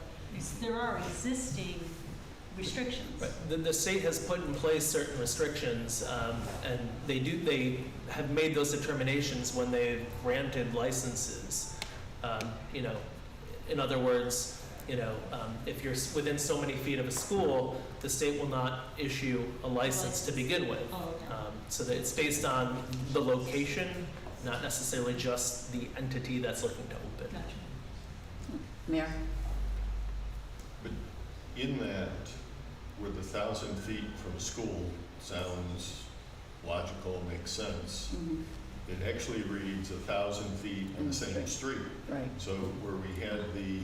there are existing restrictions. Right. The state has put in place certain restrictions, and they have made those determinations when they've granted licenses. In other words, if you're within so many feet of a school, the state will not issue a license to begin with. Oh, okay. So that it's based on the location, not necessarily just the entity that's looking to open. Gotcha. Mayor? But in that, where the 1,000 feet from a school sounds logical, makes sense, Mhm. it actually reads 1,000 feet on the same street. Right. So where we had the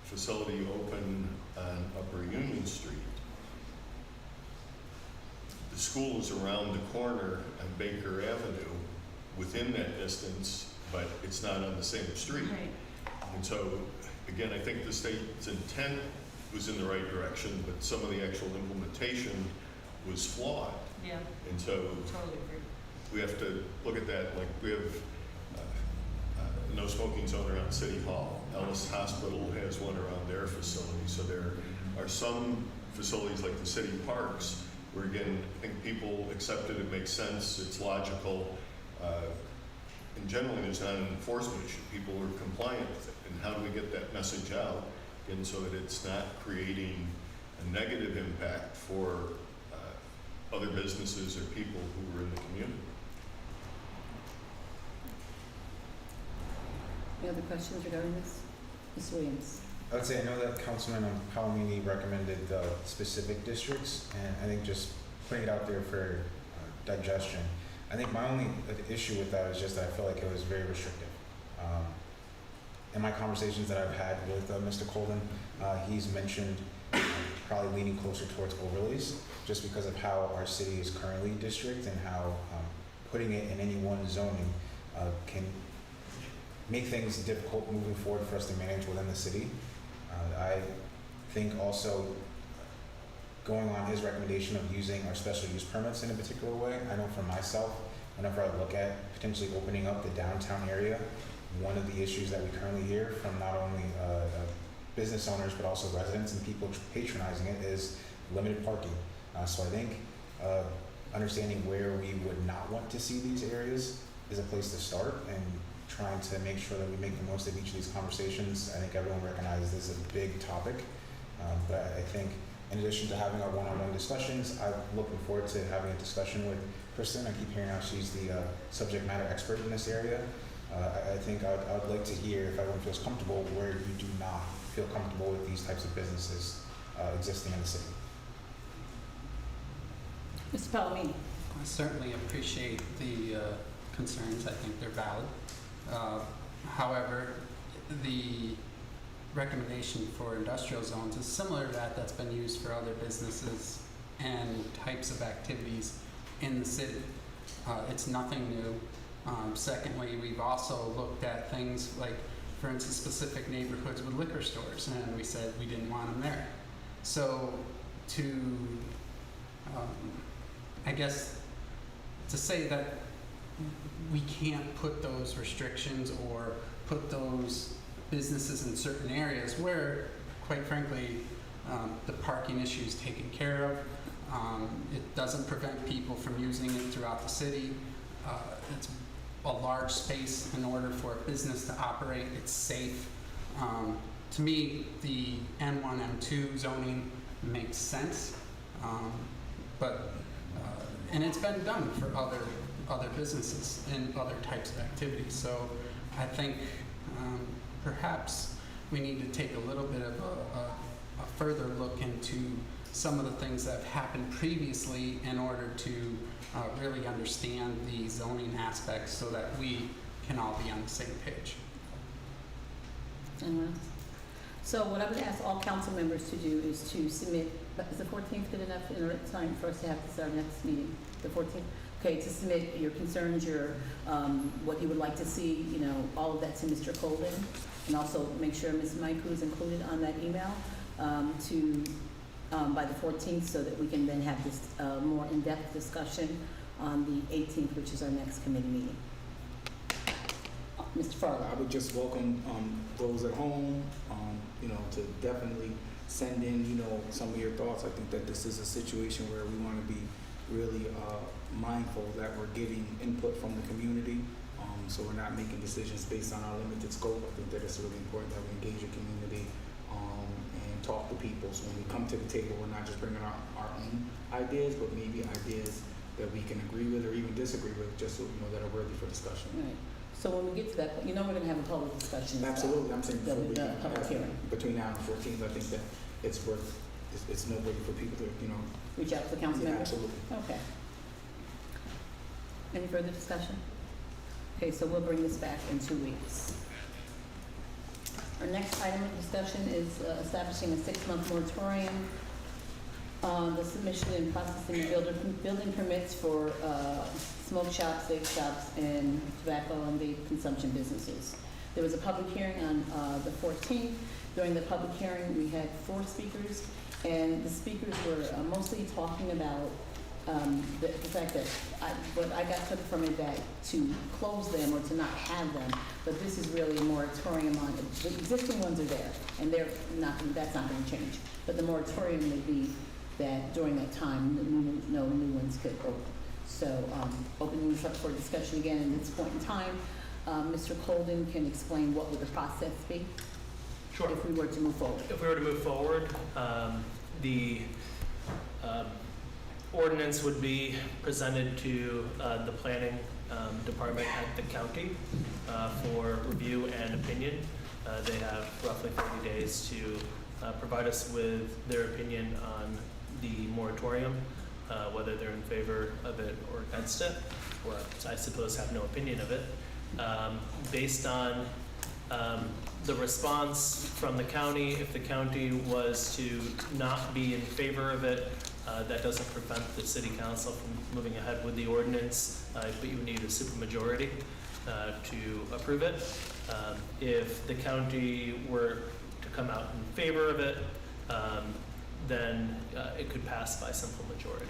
facility open on Upper Union Street, the school is around the corner on Baker Avenue, within that distance, but it's not on the same street. Right. And so, again, I think the state's intent was in the right direction, but some of the actual implementation was flawed. Yeah, And so totally agree. we have to look at that, like we have no smoking zone around City Hall. Ellis Hospital has one around their facility. So there are some facilities like the city parks where, again, I think people accept it, it makes sense, it's logical. And generally, there's not an enforcement issue. People are compliant with it. And how do we get that message out? And so that it's not creating a negative impact for other businesses or people who are in the community. Any other questions regarding this? Ms. Williams? I would say I know that Councilman Palomini recommended the specific districts, and I think just putting it out there for digestion. I think my only issue with that is just that I feel like it was very restrictive. In my conversations that I've had with Mr. Colden, he's mentioned probably leaning closer towards overlays, just because of how our city is currently district and how putting it in any one zoning can make things difficult moving forward for us to manage within the city. I think also going on his recommendation of using our special use permits in a particular way. I know for myself, whenever I look at potentially opening up the downtown area, one of the issues that we currently hear from not only business owners but also residents and people patronizing it is limited parking. So I think understanding where we would not want to see these areas is a place to start, and trying to make sure that we make the most of each of these conversations. I think everyone recognizes this is a big topic, but I think in addition to having our one-on-one discussions, I'm looking forward to having a discussion with Kristen. I keep hearing how she's the subject matter expert in this area. I think I would like to hear, if everyone feels comfortable, where you do not feel comfortable with these types of businesses existing in the city. Mr. Palomini? I certainly appreciate the concerns. I think they're valid. However, the recommendation for industrial zones is similar to that that's been used for other businesses and types of activities in the city. It's nothing new. Secondly, we've also looked at things like, for instance, specific neighborhoods with liquor stores, and we said we didn't want them there. So I guess to say that we can't put those restrictions or put those businesses in certain areas where, quite frankly, the parking issue is taken care of. It doesn't prevent people from using it throughout the city. It's a large space in order for a business to operate. It's safe. To me, the N1, M2 zoning makes sense, and it's been done for other businesses and other types of activities. So I think perhaps we need to take a little bit of a further look into some of the things that have happened previously in order to really understand the zoning aspects so that we can all be on the same page. Anyone else? So what I would ask all council members to do is to submit, is the 14th good enough in time for us to have this our next meeting? The 14th? Okay, to submit your concerns, your what you would like to see, all of that to Mr. Colden, and also make sure Ms. Mike is included on that email by the 14th, so that we can then have this more in-depth discussion on the 18th, which is our next committee meeting. Mr. Farley. I would just welcome those at home, to definitely send in, some of your thoughts. I think that this is a situation where we want to be really mindful that we're getting input from the community So we're not making decisions based on our limited scope. I think that it's really important that we engage the community and talk to people. So when we come to the table, we're not just bringing our own ideas, but maybe ideas that we can agree with or even disagree with, just so that are worthy for discussion. Right. So when we get to that, we're gonna have a public discussion. Absolutely, I'm saying before we The public hearing. between now and the 14th, I think that it's noteworthy for people to, Reach out to the council yeah, members? absolutely. Okay. Any further discussion? Okay, so we'll bring this back in 2 weeks. Our next item of discussion is establishing a 6-month moratorium on the submission and processing of building permits for smoke shops, vape shops, and tobacco and vape consumption businesses. There was a public hearing on the 14th. During the public hearing, we had 4 speakers, and the speakers were mostly talking about the fact that what I got took from it that to close them or to not have them, but this is really a moratorium on it. The existing ones are there, and that's not going to change. But the moratorium would be that during that time, no new ones could open. So opening this up for discussion again at this point in time, Mr. Colden can explain what would the process be? Sure. If we were to move forward. If we were to move forward, the ordinance would be presented to the planning department at the county for review and opinion. They have roughly 30 days to provide us with their opinion on the moratorium, whether they're in favor of it or against it, or I suppose have no opinion of it. Based on the response from the county, if the county was to not be in favor of it, that doesn't prevent the city council from moving ahead with the ordinance, but you would need a supermajority to approve it. If the county were to come out in favor of it, then it could pass by simple majority.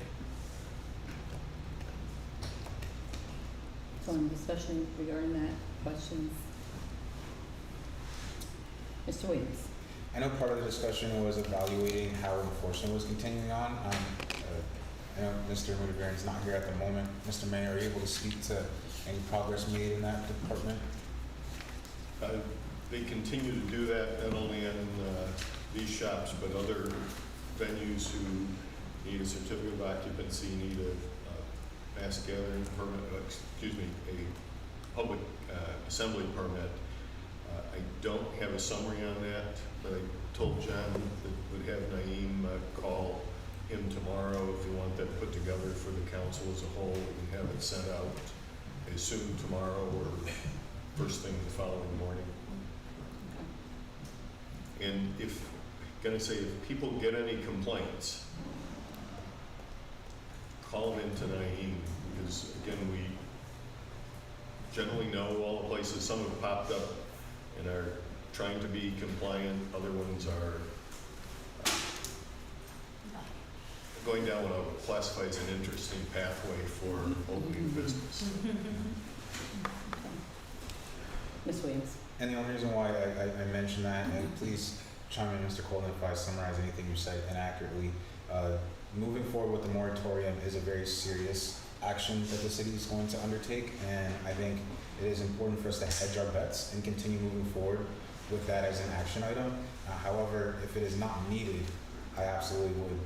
So any discussion regarding that? Questions? Mr. Williams? I know part of the discussion was evaluating how enforcement was continuing on. I know Mr. Mudaviran is not here at the moment. Mr. Mayor, are you able to speak to any progress made in that department? They continue to do that, not only in these shops, but other venues who need a certificate of occupancy, need a mass gathering permit, a public assembly permit. I don't have a summary on that, but I told John that would have Naeem call him tomorrow if you want that put together for the council as a whole. We can have it sent out as soon tomorrow or first thing the following morning. And if people get any complaints, call them into Naeem, because again, we generally know all the places. Some have popped up and are trying to be compliant. Other ones are going down what I would classify as an interesting pathway for opening business. Ms. Williams? And the only reason why I mentioned that, and please chime in, Mr. Colden, if I summarize anything you said inaccurately, moving forward with the moratorium is a very serious action that the city is going to undertake, and I think it is important for us to hedge our bets and continue moving forward with that as an action item. However, if it is not needed, I absolutely would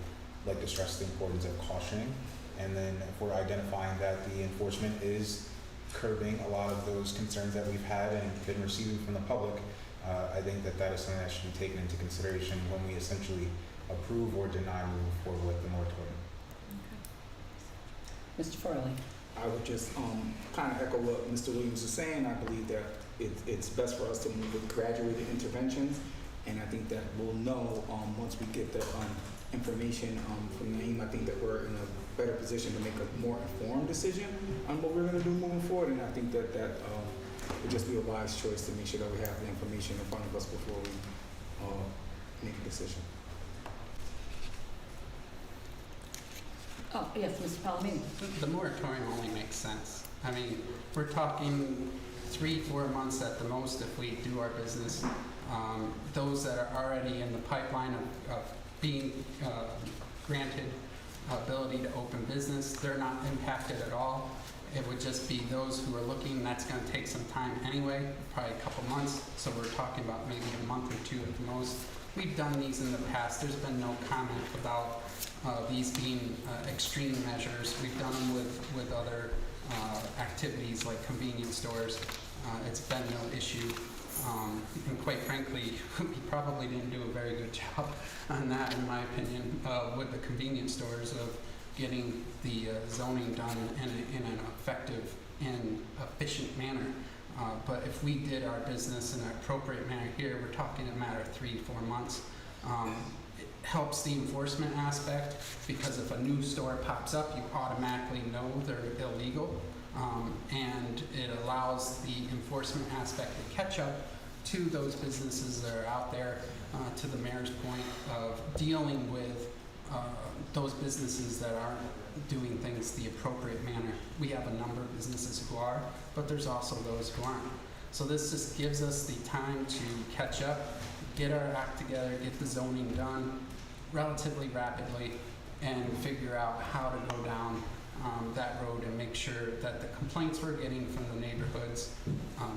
like to stress the importance of cautioning, and then if we're identifying that the enforcement is curbing a lot of those concerns that we've had and been receiving from the public, I think that is something that should be taken into consideration when we essentially approve or deny moving forward with the moratorium. Mr. Farley? I would just kind of echo what Mr. Williams is saying. I believe that it's best for us to move with graduated interventions, and I think that we'll know once we get the information from Naeem. I think that we're in a better position to make a more informed decision on what we're going to do moving forward, and I think that would just be a wise choice to make sure that we have the information in front of us before we make a decision. Oh, yes, Mr. Palomino. The moratorium only makes sense. I mean, we're talking 3-4 months at the most if we do our business. Those that are already in the pipeline of being granted ability to open business. They're not impacted at all. It would just be those who are looking. That's going to take some time anyway, probably a couple months. So we're talking about maybe a month or two at the most. We've done these in the past. There's been no comment about these being extreme measures. We've done them with other activities like convenience stores. It's been no issue. And quite frankly, we probably didn't do a very good job on that, in my opinion, with the convenience stores of getting the zoning done in an effective and efficient manner. But if we did our business in an appropriate manner here, we're talking a matter of 3-4 months. It helps the enforcement aspect because if a new store pops up, you automatically know they're illegal. And it allows the enforcement aspect to catch up to those businesses that are out there, to the mayor's point of dealing with those businesses that aren't doing things the appropriate manner. We have a number of businesses who are, but there's also those who aren't. So this just gives us the time to catch up, get our act together, get the zoning done relatively rapidly, and figure out how to go down that road and make sure that the complaints we're getting from the neighborhoods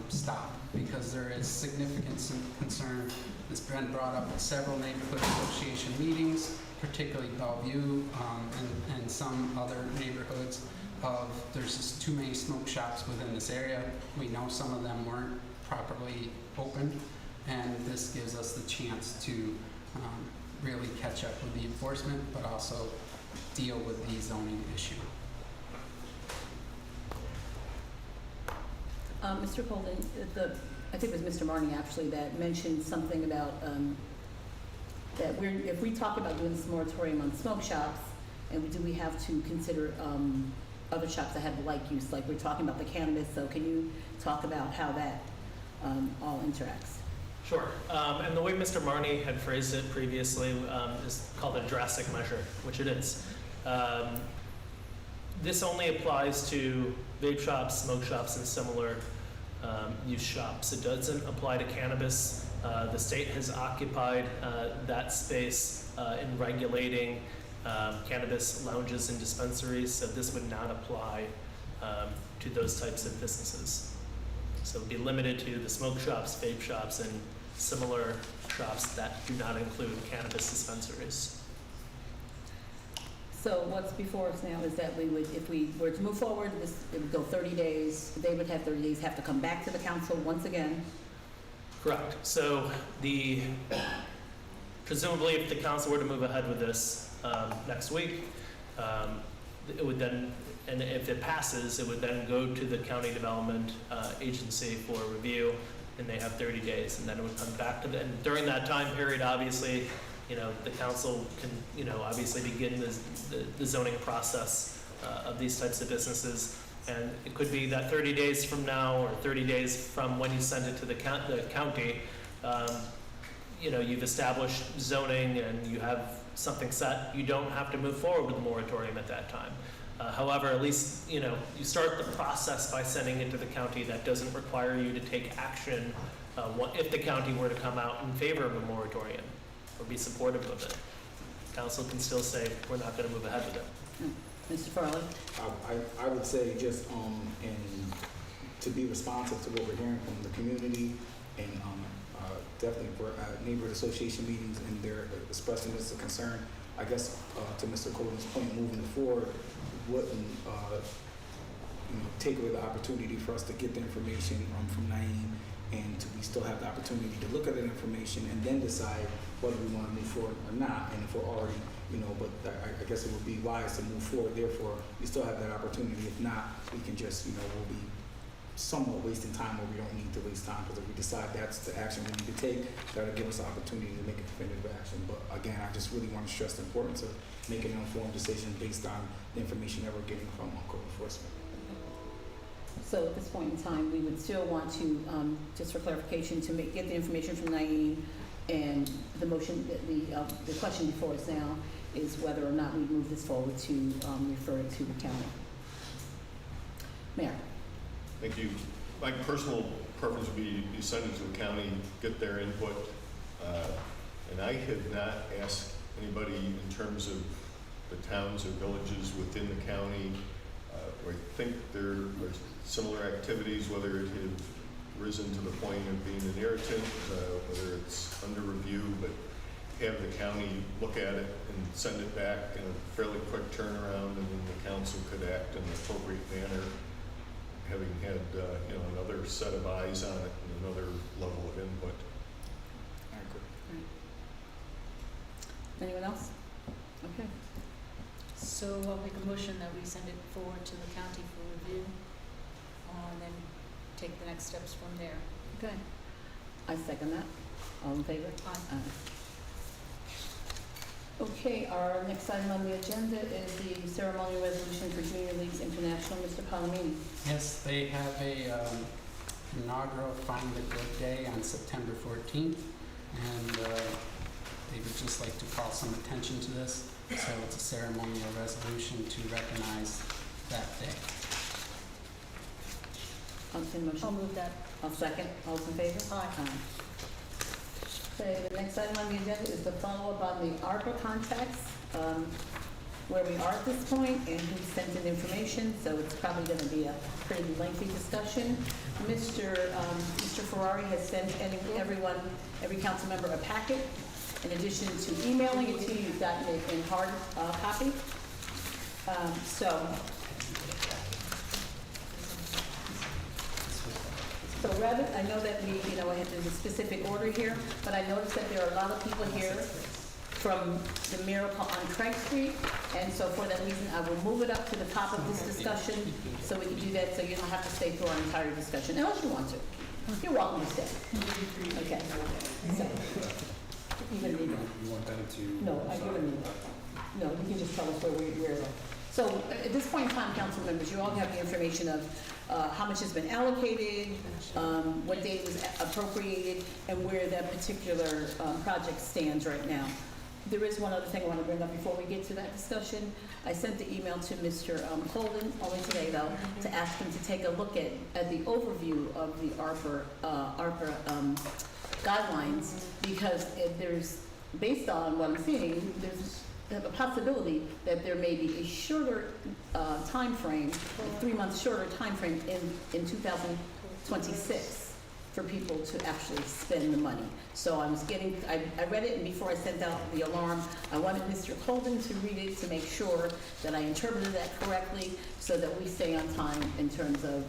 stop, because there is significant concern that's been brought up at several neighborhood association meetings, particularly Bellevue and some other neighborhoods, of there's just too many smoke shops within this area. We know some of them weren't properly opened, and this gives us the chance to really catch up with the enforcement, but also deal with the zoning issue. Mr. Colden, I think it was Mr. Marnie actually that mentioned something about that if we talk about doing this moratorium on smoke shops, and do we have to consider other shops that have like use, like we're talking about the cannabis, so can you talk about how that all interacts? Sure. And the way Mr. Marnie had phrased it previously is called a drastic measure, which it is. This only applies to vape shops, smoke shops, and similar use shops. It doesn't apply to cannabis. The state has occupied that space in regulating cannabis lounges and dispensaries, so this would not apply to those types of businesses. So it would be limited to the smoke shops, vape shops, and similar shops that do not include cannabis dispensaries. So what's before us now is that we would, if we were to move forward, it would go 30 days. They would have 30 days, have to come back to the council once again. Correct. So presumably if the council were to move ahead with this next week, it would then, and if it passes, it would then go to the county development agency for review, and they have 30 days, and then it would come back to them. And during that time period, obviously, the council can, obviously begin the zoning process of these types of businesses. And it could be that 30 days from now or 30 days from when you send it to the county, you've established zoning and you have something set. You don't have to move forward with the moratorium at that time. However, at least, you start the process by sending it to the county. That doesn't require you to take action if the county were to come out in favor of a moratorium or be supportive of it. Council can still say, we're not going to move ahead with it. Mr. Farley? I would say just and to be responsive to what we're hearing from the community, and definitely for neighborhood association meetings, and they're expressing this as a concern. I guess to Mr. Colden's point, moving forward wouldn't take away the opportunity for us to get the information from Naeem, and we still have the opportunity to look at that information and then decide whether we want to move forward or not. And if we're already, but I guess it would be wise to move forward. Therefore, we still have that opportunity. If not, we can just, we'll be somewhat wasting time where we don't need to waste time, because if we decide that's the action we need to take, that'll give us the opportunity to make a definitive action. But again, I just really want to stress the importance of making an informed decision based on the information that we're getting from code enforcement. So at this point in time, we would still want to, just for clarification, to get the information from Naeem, and the motion, the question before us now is whether or not we move this forward to refer it to the county. Mayor. Thank you. My personal preference would be to send it to the county, get their input. And I have not asked anybody in terms of the towns or villages within the county. I think there are similar activities, whether it had risen to the point of being an irritant, whether it's under review, but have the county look at it and send it back in a fairly quick turnaround, and then the council could act in an appropriate manner, having had another set of eyes on it and another level of input. Anyone else? Okay. So I'll make a motion that we send it forward to the county for review, and then take the next steps from there. Okay. I second that. All in favor? Aye. Okay, our next item on the agenda is the ceremonial resolution for Junior Leagues International. Mr. Palomini. Yes, they have a inaugural Find a Good Day on September 14th, and they would just like to call some attention to this. So it's a ceremonial resolution to recognize that day. I'll move that. I'll second. All in favor? Aye. Okay, the next item on the agenda is the follow-up on the ARPA contracts, where we are at this point and who sent in information, so it's probably going to be a pretty lengthy discussion. Mr. Ferrari has sent every council member a packet. In addition to emailing it to you, you've gotten it in hard copy. So rather, I know that there's a specific order here, but I noticed that there are a lot of people here from the Miracle on Craig Street, and so for that reason, I will move it up to the top of this discussion, so we can do that, so you don't have to stay through our entire discussion, unless you want to. You're welcome to stay. Okay. So, even me. You want them to? No, I give them. No, you can just tell us where we're. So at this point in time, council members, you all have the information of how much has been allocated, what date was appropriated, and where that particular project stands right now. There is one other thing I want to bring up before we get to that discussion. I sent the email to Mr. Holden, only today though, to ask him to take a look at the overview of the ARPA guidelines, because there's, based on what I'm seeing, there's a possibility that there may be a shorter time frame, a 3 month shorter time frame in 2026 for people to actually spend the money. So I read it, and before I sent out the alarm, I wanted Mr. Holden to read it to make sure that I interpreted that correctly, so that we stay on time in terms of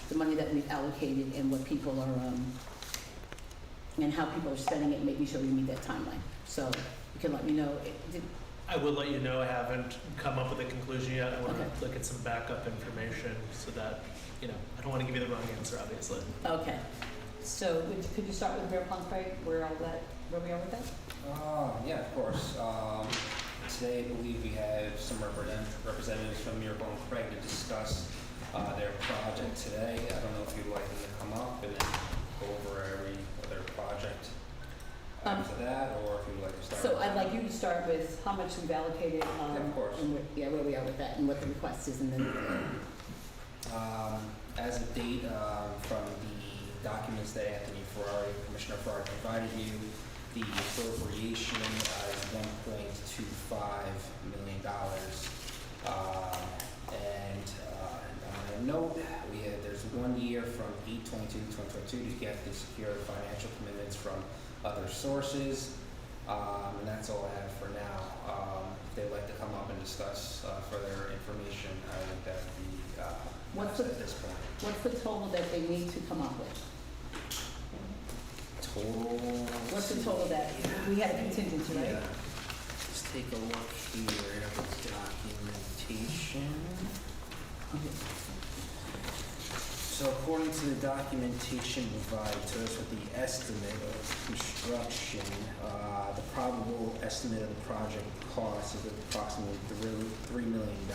the money that we've allocated and what people are, and how people are spending it, making sure we meet that timeline. So you can let me know. I will let you know. I haven't come up with a conclusion yet. I want Okay. to look at some backup information so that, I don't want to give you the wrong answer, obviously. Okay. So could you start with Miracle on Craig, where we are with that? Yeah, of course. Today, I believe we have some representatives from Miracle on Craig to discuss their project today. I don't know if you'd like them to come up and then go over every other project after that, or if you'd like to start. So I'd like you to start with how much we've allocated. Yeah, of course. And where we are with that, and what the request is, and then. As a date from the documents that Anthony Ferrari, Commissioner Ferrari provided you, the appropriation is $1.25 million. And on a note, there's 1 year from 8/22/2022 to get the secure financial commitments from other sources. And that's all I have for now. If they'd like to come up and discuss further information, I think that would be at this point. What's the total that they need to come up with? Total. What's the total that, we had a contingency, right? Yeah. Let's take a look here at the documentation. So according to the documentation provided to us with the estimate of construction, the probable estimate of the project cost is approximately $3 million.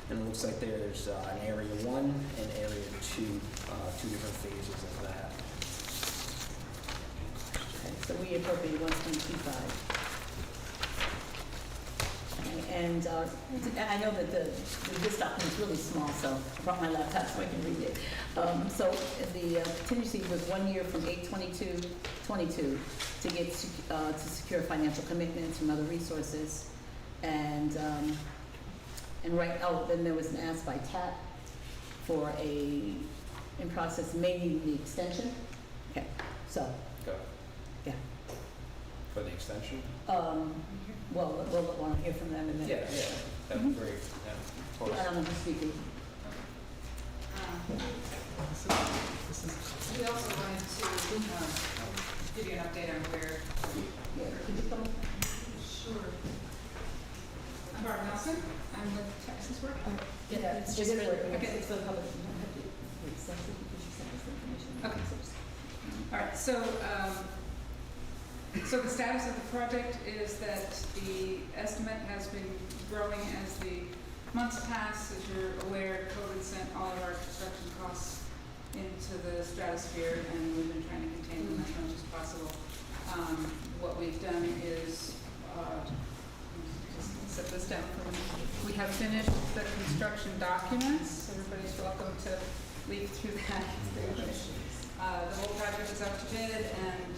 And it looks like there's an area 1 and area 2, two different phases of that. Okay, so we appropriated 1.25. And I know that this document is really small, so I brought my laptop so I can read it. So the contingency was 1 year from 8/22/22 to get to secure financial commitments from other resources. Then there was an ask by TAP for in process, may need the extension. Okay, so, Go. yeah. For the extension? Well, we'll want to hear from them and then. Yeah, that'd be great. Yeah, of course. I don't know who's speaking. We also wanted to give you an update on where. Yeah, could you come? Sure. I'm Barb Nelson. I'm with Texas Work. Yeah, it's just working. Okay. It's for the public. You don't have to be extensive because you sent us the information. Okay. All right, so the status of the project is that the estimate has been growing as the months pass. As you're aware, COVID sent all of our construction costs into the stratosphere, and we've been trying to contain them as much as possible. What we've done is, just set this down for a minute. We have finished the construction documents. Everybody's welcome to leaf through that. The whole project is up to bid, and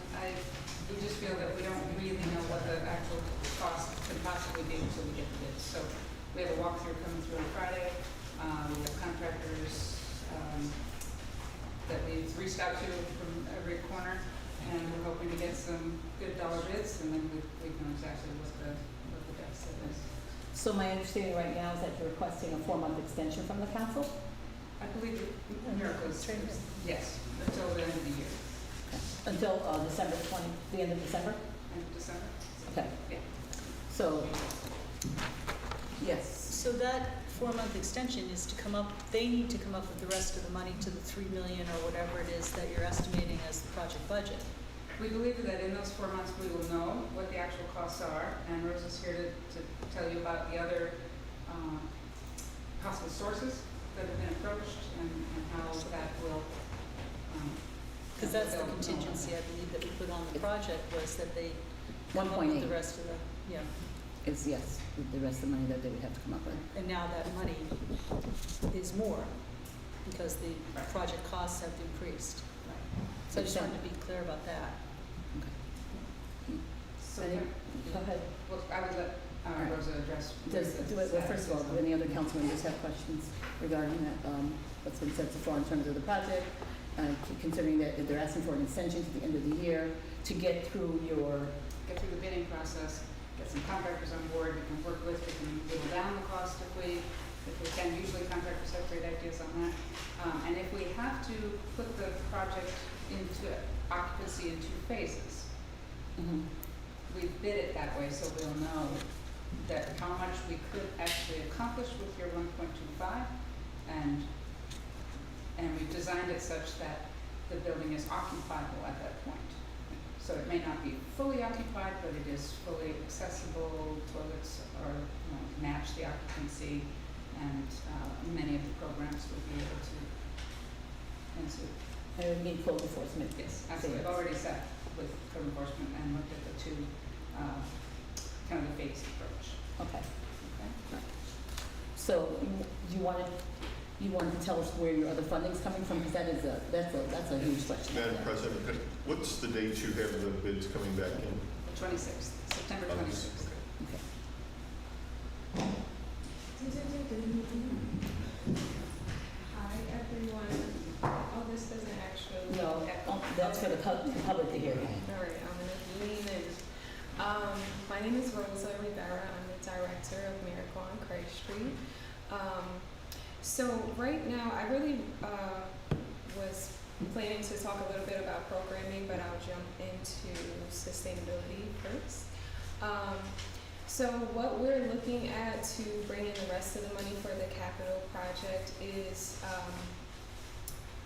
we just feel that we don't really know what the actual cost could possibly be until we get the bids. So we have a walkthrough coming through on Friday. We have contractors that we've reached out to from every corner, and we're hoping to get some good dollar bids, and then we know exactly what the deficit is. So my understanding right now is that you're requesting a 4-month extension from the council? I believe the miracle is, yes, until the end of the year, Until December 20, the end of December? end of December. Okay. Yeah. So, yes. So that 4-month extension is to come up, they need to come up with the rest of the money to the 3 million or whatever it is that you're estimating as the project budget. We believe that in those 4 months, we will know what the actual costs are, and Rose is here to tell you about the other possible sources that have been approached and how that will. Because that's the contingency, I believe, that we put on the project was that they come up with 1.8. the rest of the, yeah. It's yes, the rest of the money that they would have to come up with. And now that money is more because the project costs have increased. So I just wanted to be clear about that. So, Any- Go ahead. well, I would let Rosa address. Well, first of all, do any other council members have questions regarding that, what's been said so far in terms of the project? Considering that they're asking for an extension to the end of the year to get through Get through the bidding process, get some contractors on board we can work with, we can whittle down the cost if we can. Usually contractors have great ideas on that. And if we have to put the project into occupancy in 2 phases, we bid it that way so we'll know that how much we could actually accomplish with your 1.25, and we've designed it such that the building is occupiable at that point. So it may not be fully occupied, but it is fully accessible. Toilets are, match the occupancy, and many of the programs will be able to ensue. And it would meet code enforcement. Yes, absolutely. I've already sat with code enforcement and looked at the 2, kind of the phased approach. Okay. Okay. So you wanted to tell us where your other funding's coming from, because that's a huge question. Madam President, what's the date you have the bids coming back in? The 26th, September 26th. Okay. Hi, everyone. Oh, this doesn't actually. No, that's for the public to hear. All right, I'm gonna lean in. My name is Rosa Rivera. I'm the director of Miracle on Cray Street. So right now, I really was planning to talk a little bit about programming, but I'll jump into sustainability first. So what we're looking at to bring in the rest of the money for the capital project is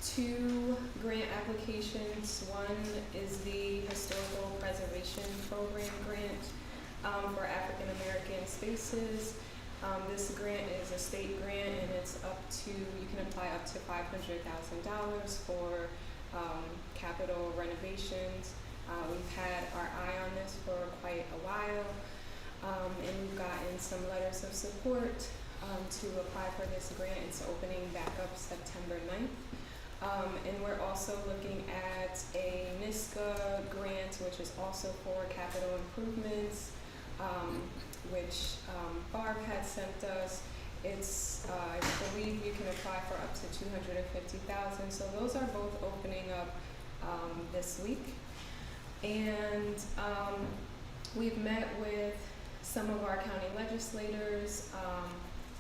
2 grant applications. One is the Historical Preservation Program grant for African American spaces. This grant is a state grant, and it's you can apply up to $500,000 for capital renovations. We've had our eye on this for quite a while, and we've gotten some letters of support to apply for this grant. It's opening back up September 9th. And we're also looking at a NISCA grant, which is also for capital improvements. which Barb had sent us. It's, I believe you can apply for up to $250,000. So those are both opening up this week. And we've met with some of our county legislators,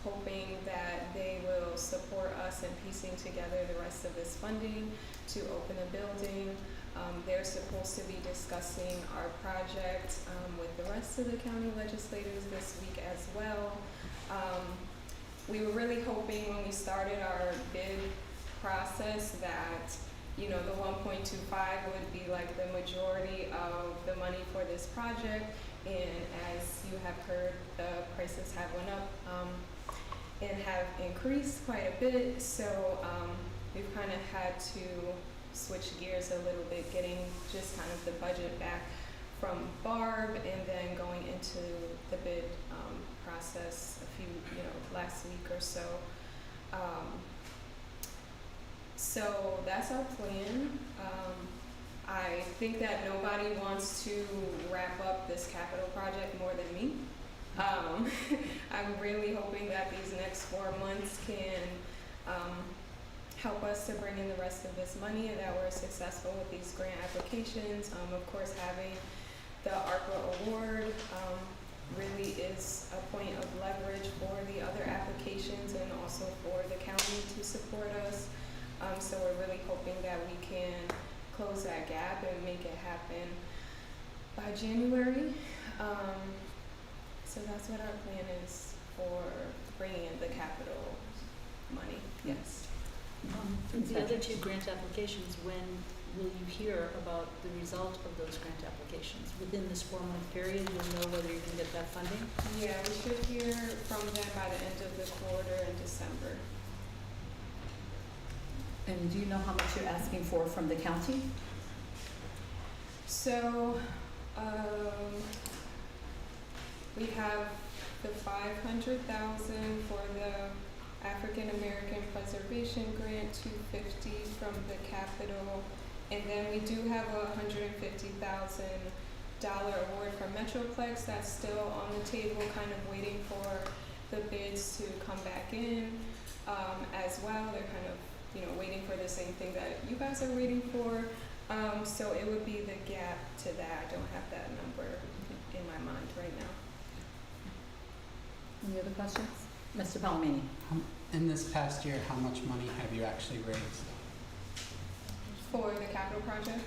hoping that they will support us in piecing together the rest of this funding to open a building. They're supposed to be discussing our project with the rest of the county legislators this week as well. We were really hoping when we started our bid process that, you know, the 1.25 would be like the majority of the money for this project. And as you have heard, the prices have went up and have increased quite a bit. So we've kind of had to switch gears a little bit, getting just kind of the budget back from Barb and then going into the bid process last week or so. So that's our plan. I think that nobody wants to wrap up this capital project more than me. I'm really hoping that these next 4 months can help us to bring in the rest of this money and that we're successful with these grant applications. Of course, having the ARPA award really is a point of leverage for the other applications and also for the county to support us. So we're really hoping that we can close that gap and make it happen by January. So that's what our plan is for bringing in the capital money. Yes. The other two grant applications, when will you hear about the result of those grant applications? Within this 4-month period, you'll know whether you can get that funding? Yeah, we should hear from them by the end of the quarter in December. And do you know how much you're asking for from the county? So, we have the $500,000 for the African American Preservation Grant, $250,000 from the Capitol, and then we do have a $150,000 award from Metroplex that's still on the table, kind of waiting for the bids to come back in as well. They're kind of, waiting for the same thing that you guys are waiting for. So it would be the gap to that. I don't have that number in my mind right now. Any other questions? Mr. Palomini? In this past year, how much money have you actually raised? For the capital project?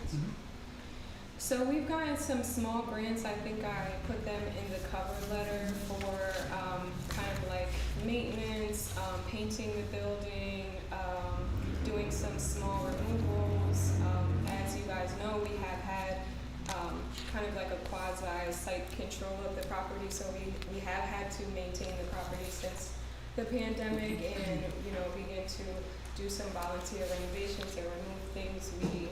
So we've gotten some small grants. I think I put them in the cover letter for kind of like maintenance, painting the building, doing some small removals. As you guys know, we have had kind of like a quasi-site control of the property, so we have had to maintain the property since the pandemic and, begin to do some volunteer renovations and remove things. We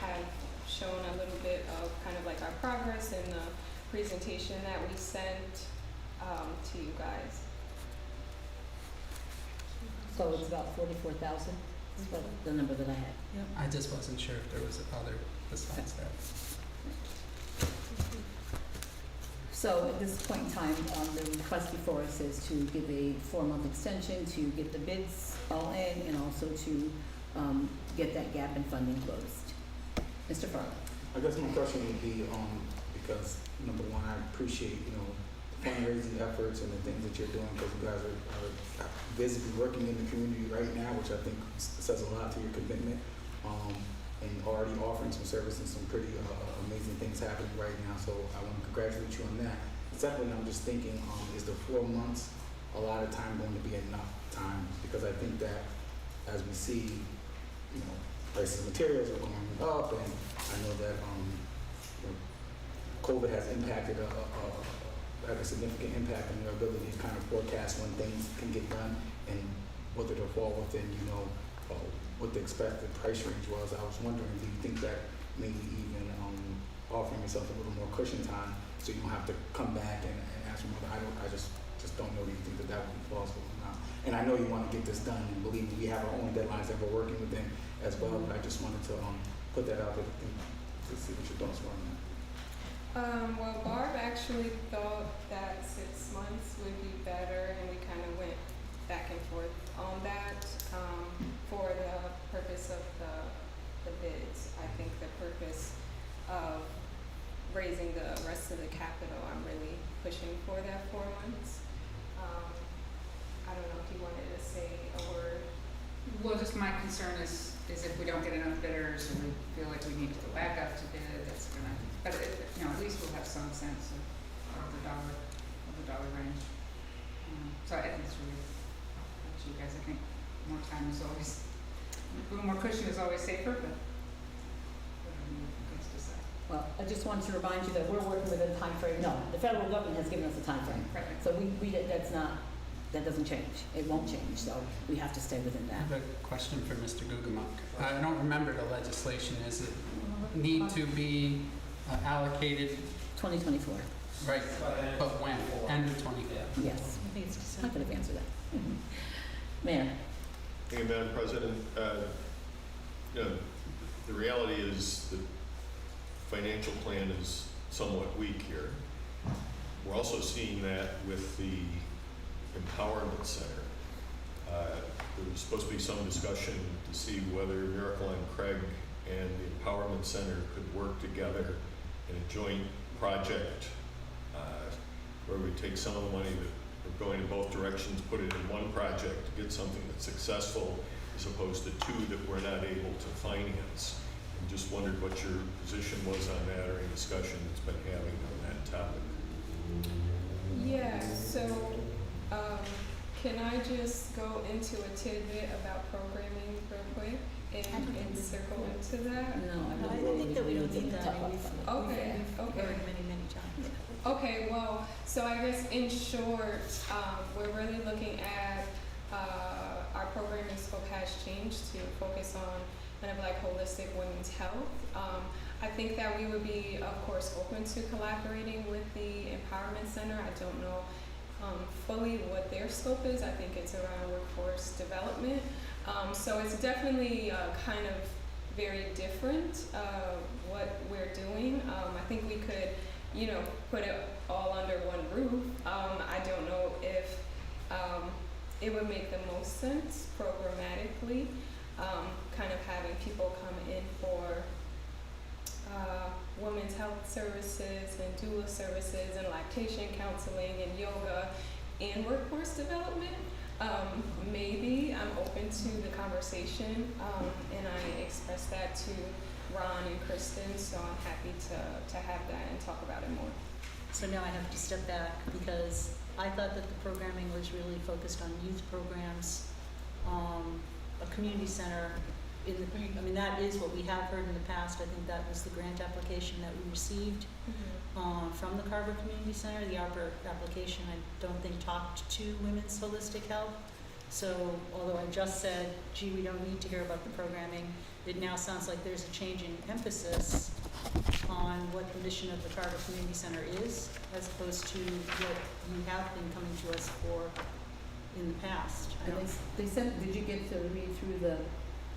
have shown a little bit of kind of like our progress in the presentation that we sent to you guys. So it's about 44,000, is what the number that I had. Yep. I just wasn't sure if there was other besides that. So at this point in time, the request before us is to give a 4-month extension to get the bids all in and also to get that gap in funding closed. Mr. Farley. I guess my question would be, because number one, I appreciate, the fundraising efforts and the things that you're doing, because you guys are visibly working in the community right now, which I think says a lot to your commitment, and already offering some service and some pretty amazing things happening right now. So I want to congratulate you on that. Secondly, I'm just thinking, is the 4 months a lot of time going to be enough time? Because I think that as we see, prices of materials are going up, and I know that COVID has impacted had a significant impact on your ability to kind of forecast when things can get done and whether to fall within, what the expected price range was. I was wondering, do you think that maybe even offering yourself a little more cushion time so you don't have to come back and ask for more? I just don't know. Do you think that would be plausible or not? And I know you want to get this done, and believe me, we have our own deadlines that we're working within as well, but I just wanted to put that out there to see what your thoughts were on that. Well, Barb actually thought that 6 months would be better, and we kind of went back and forth on that for the purpose of the bids. I think the purpose of raising the rest of the capital, I'm really pushing for that 4 months. I don't know if you wanted to say a word. Well, just my concern is if we don't get enough bidders and we feel like we need to go back up to bid, that's gonna, but at least we'll have some sense of the dollar range. So I think it's really up to you guys. I think more time is always, a little more cushion is always safer, but whatever you guys decide. Well, I just wanted to remind you that we're working within a time frame. No, the federal government has given us a time frame. Right. So that doesn't change. It won't change, so we have to stay within I that. have a question for Mr. Gugamuk. I don't remember the legislation. Is it need to be allocated? 2024. Right, but when? End of 24. Yes. I think it's I December. could have answered that. Mayor? Thank you, Madam President. The reality is the financial plan is somewhat weak here. We're also seeing that with the Empowerment Center. There was supposed to be some discussion to see whether Miracle on Craig and the Empowerment Center could work together in a joint project where we take some of the money that we're going in both directions, put it in one project to get something that's successful, as opposed to two that we're not able to finance. And just wondered what your position was on that, or any discussion that's been having on that topic. Yeah, so can I just go into a tidbit about programming real quick and circle into that? No, I think that we don't need that. Okay, okay. Heard many times. Okay, well, so I guess in short, we're really looking at our programming scope has changed to focus on kind of like holistic women's health. I think that we would be, of course, open to collaborating with the Empowerment Center. I don't know fully what their scope is. I think it's around workforce development. So it's definitely kind of very different what we're doing. I think we could, put it all under one roof. I don't know if it would make the most sense programmatically, kind of having people come in for women's health services and doula services and lactation counseling and yoga and workforce development. Maybe I'm open to the conversation, and I expressed that to Ron and Kristen, so I'm happy to have that and talk about it more. So now I have to step back because I thought that the programming was really focused on youth programs, a community center. That is what we have heard in the past. I think that was the grant application that we received from the Carver Community Center. The ARPA application, I don't think, talked to women's holistic health. So although I just said, gee, we don't need to hear about the programming, it now sounds like there's a change in emphasis on what the mission of the Carver Community Center is, as opposed to what you have been coming to us for in the past. They sent, did you get to read through the?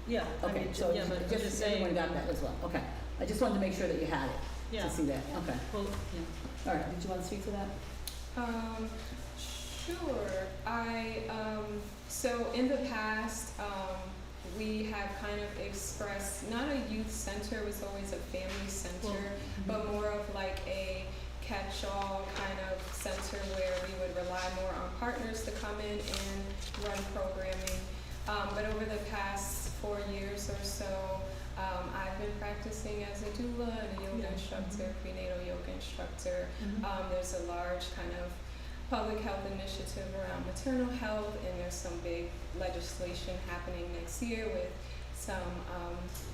Yeah. Okay, so yeah, but just just saying. everyone got that as well. Okay. I just wanted to make sure that you had it Yeah. to see that. Okay. Well, yeah. All right. Did you want to speak to that? Sure. So in the past, we have kind of expressed, not a youth center, it was always a family center, but more of like a catch-all kind of center where we would rely more on partners to come in and run programming. But over the past 4 years or so, I've been practicing as a doula and a yoga instructor, prenatal yoga instructor. There's a large kind of public health initiative around maternal health, and there's some big legislation happening next year with some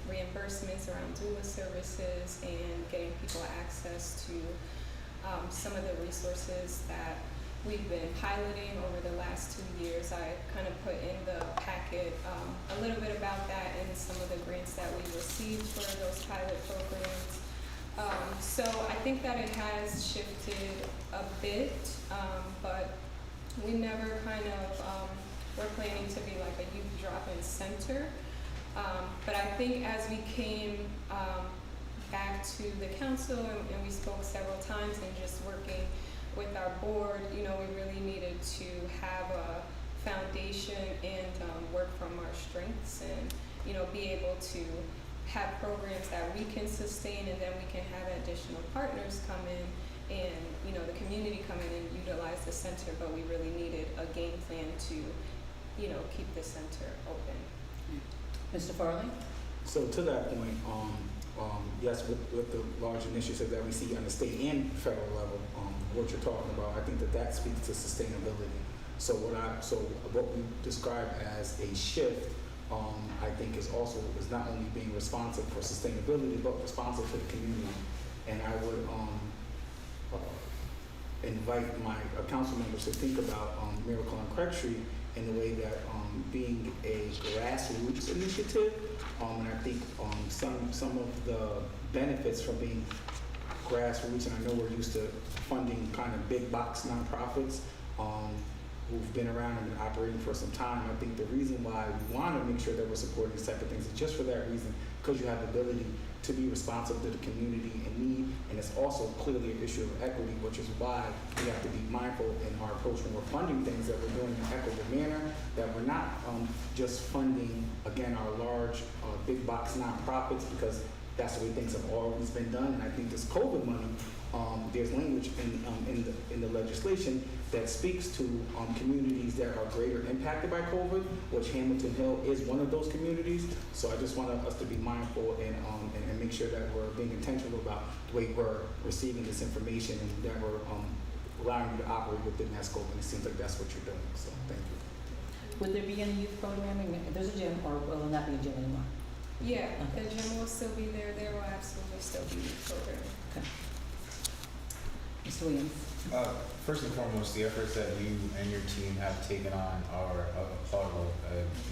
reimbursements around doula services and getting people access to some of the resources that we've been piloting over the last 2 years. I kind of put in the packet a little bit about that and some of the grants that we received for those pilot programs. So I think that it has shifted a bit, but we never kind of were planning to be like a youth drop-in center. But I think as we came back to the council, and we spoke several times, and just working with our board, we really needed to have a foundation and work from our strengths, and be able to have programs that we can sustain, and then we can have additional partners come in and the community come in and utilize the center. But we really needed a game plan to keep the center open. Mr. Farley? So to that point, yes, with the large initiatives that we see on the state and federal level, what you're talking about, I think that speaks to sustainability. So what we describe as a shift, I think is not only being responsive for sustainability, but responsive for the community. And I would invite my council members to think about Miracle on Craig Street in the way that being a grassroots initiative, and I think some of the benefits from being grassroots, and I know we're used to funding kind of big box nonprofits who've been around and been operating for some time. I think the reason why we want to make sure that we're supporting these type of things is just for that reason, because you have the ability to be responsive to the community in need, and it's also clearly an issue of equity, which is why we have to be mindful in our approach when we're funding things that we're doing in an equitable manner, that we're not just funding, again, our large big box nonprofits, because that's the way things have always been done. And I think this COVID money, there's language in the legislation that speaks to communities that are greater impacted by COVID, which Hamilton Hill is one of those communities. So I just want us to be mindful and make sure that we're being intentional about the way we're receiving this information, and that we're allowing you to operate within that scope. And it seems like that's what you're doing. So thank you. Would there be any youth programming? If there's a gym, or will it not be a gym anymore? Yeah, the gym will still be there. There will absolutely still be programming. Okay. Mr. Williams? First and foremost, the efforts that you and your team have taken on are applaudable.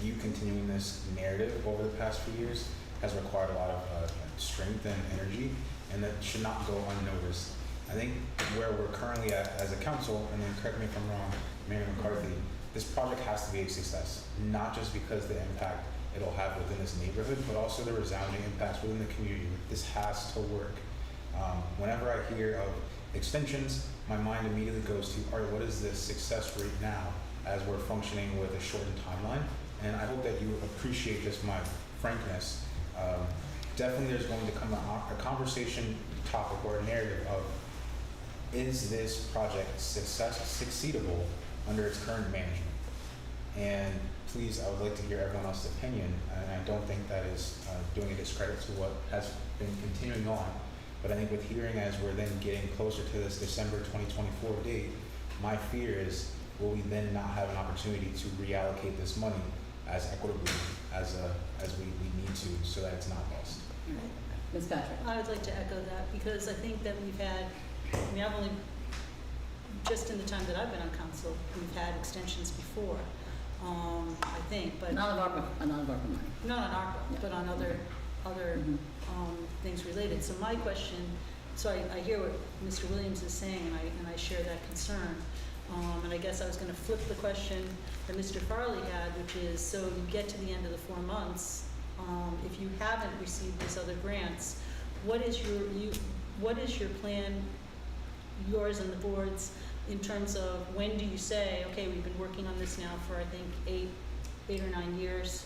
You continuing this narrative over the past few years has required a lot of strength and energy, and that should not go unnoticed. I think where we're currently at as a council, and then correct me if I'm wrong, Mayor McCarthy, this project has to be a success, not just because the impact it'll have within this neighborhood, but also the resounding impacts within the community. This has to work. Whenever I hear of extensions, my mind immediately goes to, all right, what is the success rate now as we're functioning with a shortened timeline? And I hope that you appreciate just my frankness. Definitely there's going to come a conversation topic or a narrative of, is this project succeedable under its current management? And please, I would like to hear everyone else's opinion, and I don't think that is doing a discredit to what has been continuing on. But I think with hearing as we're then getting closer to this December 2024 date, my fear is, will we then not have an opportunity to reallocate this money as equitably as we need to, so that it's not lost? Ms. Patrick? I would like to echo that, because I think that we've had, I've only, just in the time that I've been on council, we've had extensions before, I think, but. Not on ARPA money. Not on ARPA, Yeah. but on other things related. So my question, so I hear what Mr. Williams is saying, and I share that concern. And I guess I was going to flip the question that Mr. Farley had, which is, so you get to the end of the 4 months, if you haven't received these other grants, what is your plan, yours and the board's, in terms of when do you say, okay, we've been working on this now for I think 8 or 9 years.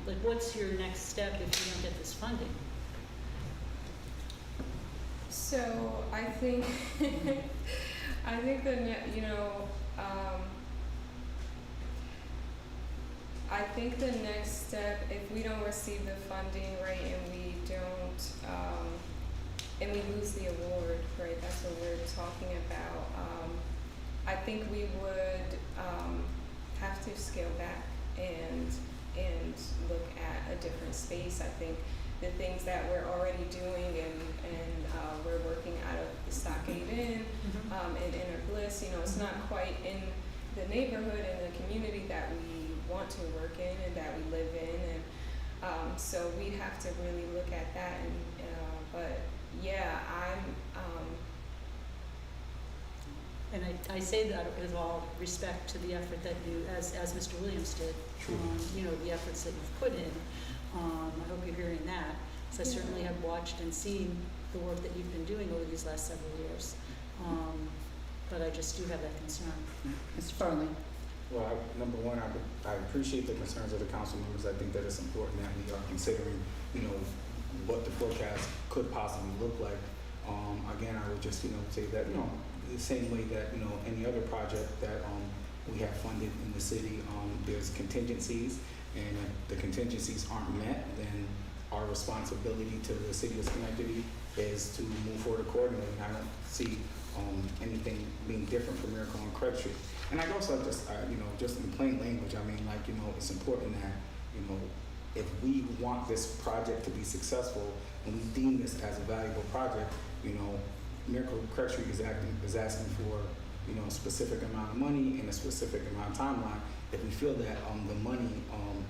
Like, what's your next step if you don't get this funding? So I think, I think I think the next step, if we don't receive the funding, right, and we don't, and we lose the award, right, that's what we're talking about. I think we would have to scale back and look at a different space. I think the things that we're already doing and we're working out of the Stockade Inn and Inner Bliss, it's not quite in the neighborhood and the community that we want to work in and that we live in, and so we have to really look at that. And but yeah, And I say that with all respect to the effort that you, as Mr. Williams did, the efforts that you've put in. I hope you're hearing that. So I certainly have watched and seen the work that you've been doing over these last several years. But I just do have that concern. Mr. Farley? Well, number one, I appreciate the concerns of the council members. I think that it's important that we are considering, what the forecast could possibly look like. Again, I would just, say that, the same way that, any other project that we have funded in the city, there's contingencies, and if the contingencies aren't met, then our responsibility to the city of Schenectady is to move forward accordingly. And I don't see anything being different for Miracle on Craig Street. And I also just, just in plain language, it's important that, if we want this project to be successful and we deem this as a valuable project, Miracle on Craig Street is asking for, a specific amount of money and a specific amount of timeline. If we feel that the money,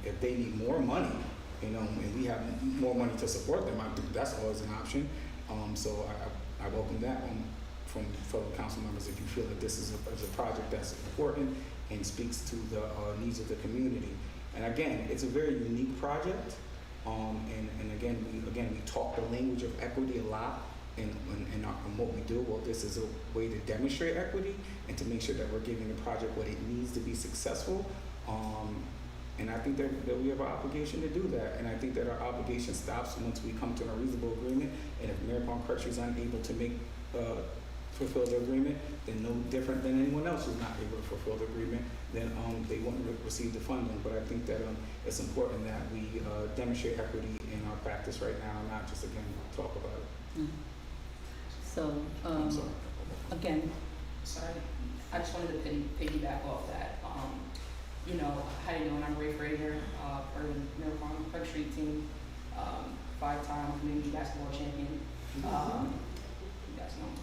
if they need more money, and we have more money to support them, I think that's always an option. So I welcome that from fellow council members if you feel that this is a project that's important and speaks to the needs of the community. And again, it's a very unique project. And again, we talk the language of equity a lot in what we do. Well, this is a way to demonstrate equity and to make sure that we're giving the project what it needs to be successful. And I think that we have an obligation to do that. And I think that our obligation stops once we come to a reasonable agreement. And if Miracle on Craig Street is unable to fulfill the agreement, then no different than anyone else who's not able to fulfill the agreement, then they won't receive the funding. But I think that it's important that we demonstrate equity in our practice right now, and not just, again, talk about it. Mm. So, I'm sorry. again, Sorry, I just wanted to piggyback off that. How you doing? I'm Ray Frazier, part of the Miracle on Craig Street team, 5-time community basketball champion. You guys know me.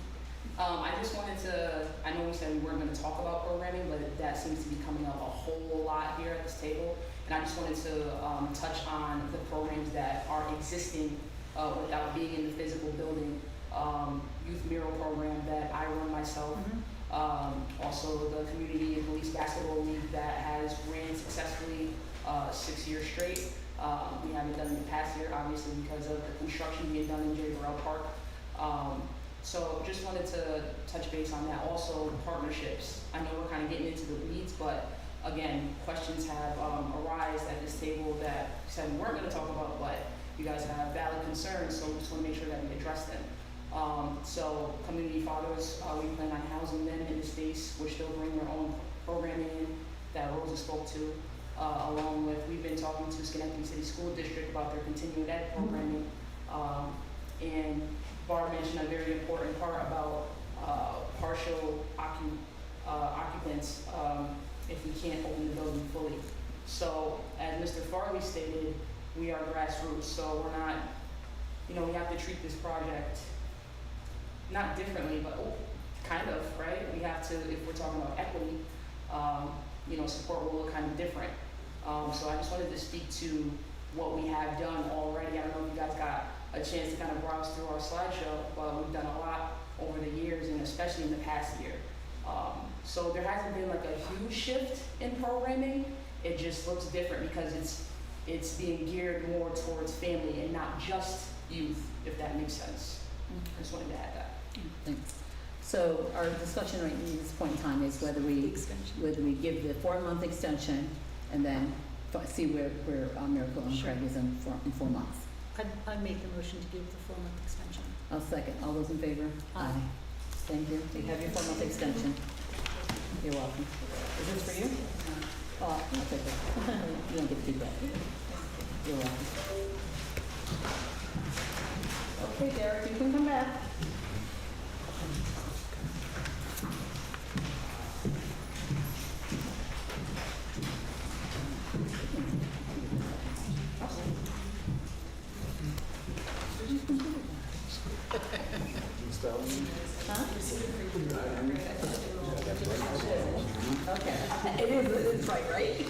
I just wanted to, I know we said we weren't going to talk about programming, but that seems to be coming up a whole lot here at this table. And I just wanted to touch on the programs that are existing without being in the physical building. Youth mural program that I run myself. Also the Community and Police Basketball League that has ran successfully 6 years straight. We haven't done it in the past year, obviously, because of the construction being done in J. Burrell Park. So just wanted to touch base on that. Also, partnerships. I know we're kind of getting into the weeds, but again, questions have arisen at this table that we said we weren't going to talk about, but you guys have valid concerns, so we just want to make sure that we address them. So community fathers, we plan on housing them in the space, which they'll bring their own programming in that Rosa spoke to, along with, we've been talking to Schenectady City School District about their continuing ed programming. And Barb mentioned a very important part about partial occupants if we can't open the building fully. So as Mr. Farley stated, we are grassroots, so we're not, we have to treat this project not differently, but kind of, right? We have to, if we're talking about equity, support will look kind of different. So I just wanted to speak to what we have done already. I don't know if you guys got a chance to kind of browse through our slideshow, but we've done a lot over the years, and especially in the past year. So there hasn't been like a huge shift in programming. It just looks different because it's being geared more towards family and not just youth, if that makes sense. I just wanted to add that. thanks. So our discussion right at this point in time is whether we give the 4-month extension and then see where Miracle on Craig is in 4 months. I'd make the motion to give the 4-month extension. I'll second. All those in favor? Aye. Thank you. You have your 4-month extension. You're welcome. Is this for you? Oh, I'll take it. You don't get feedback. You're welcome. Okay, Derek, you can come back. Huh? Okay, it's right?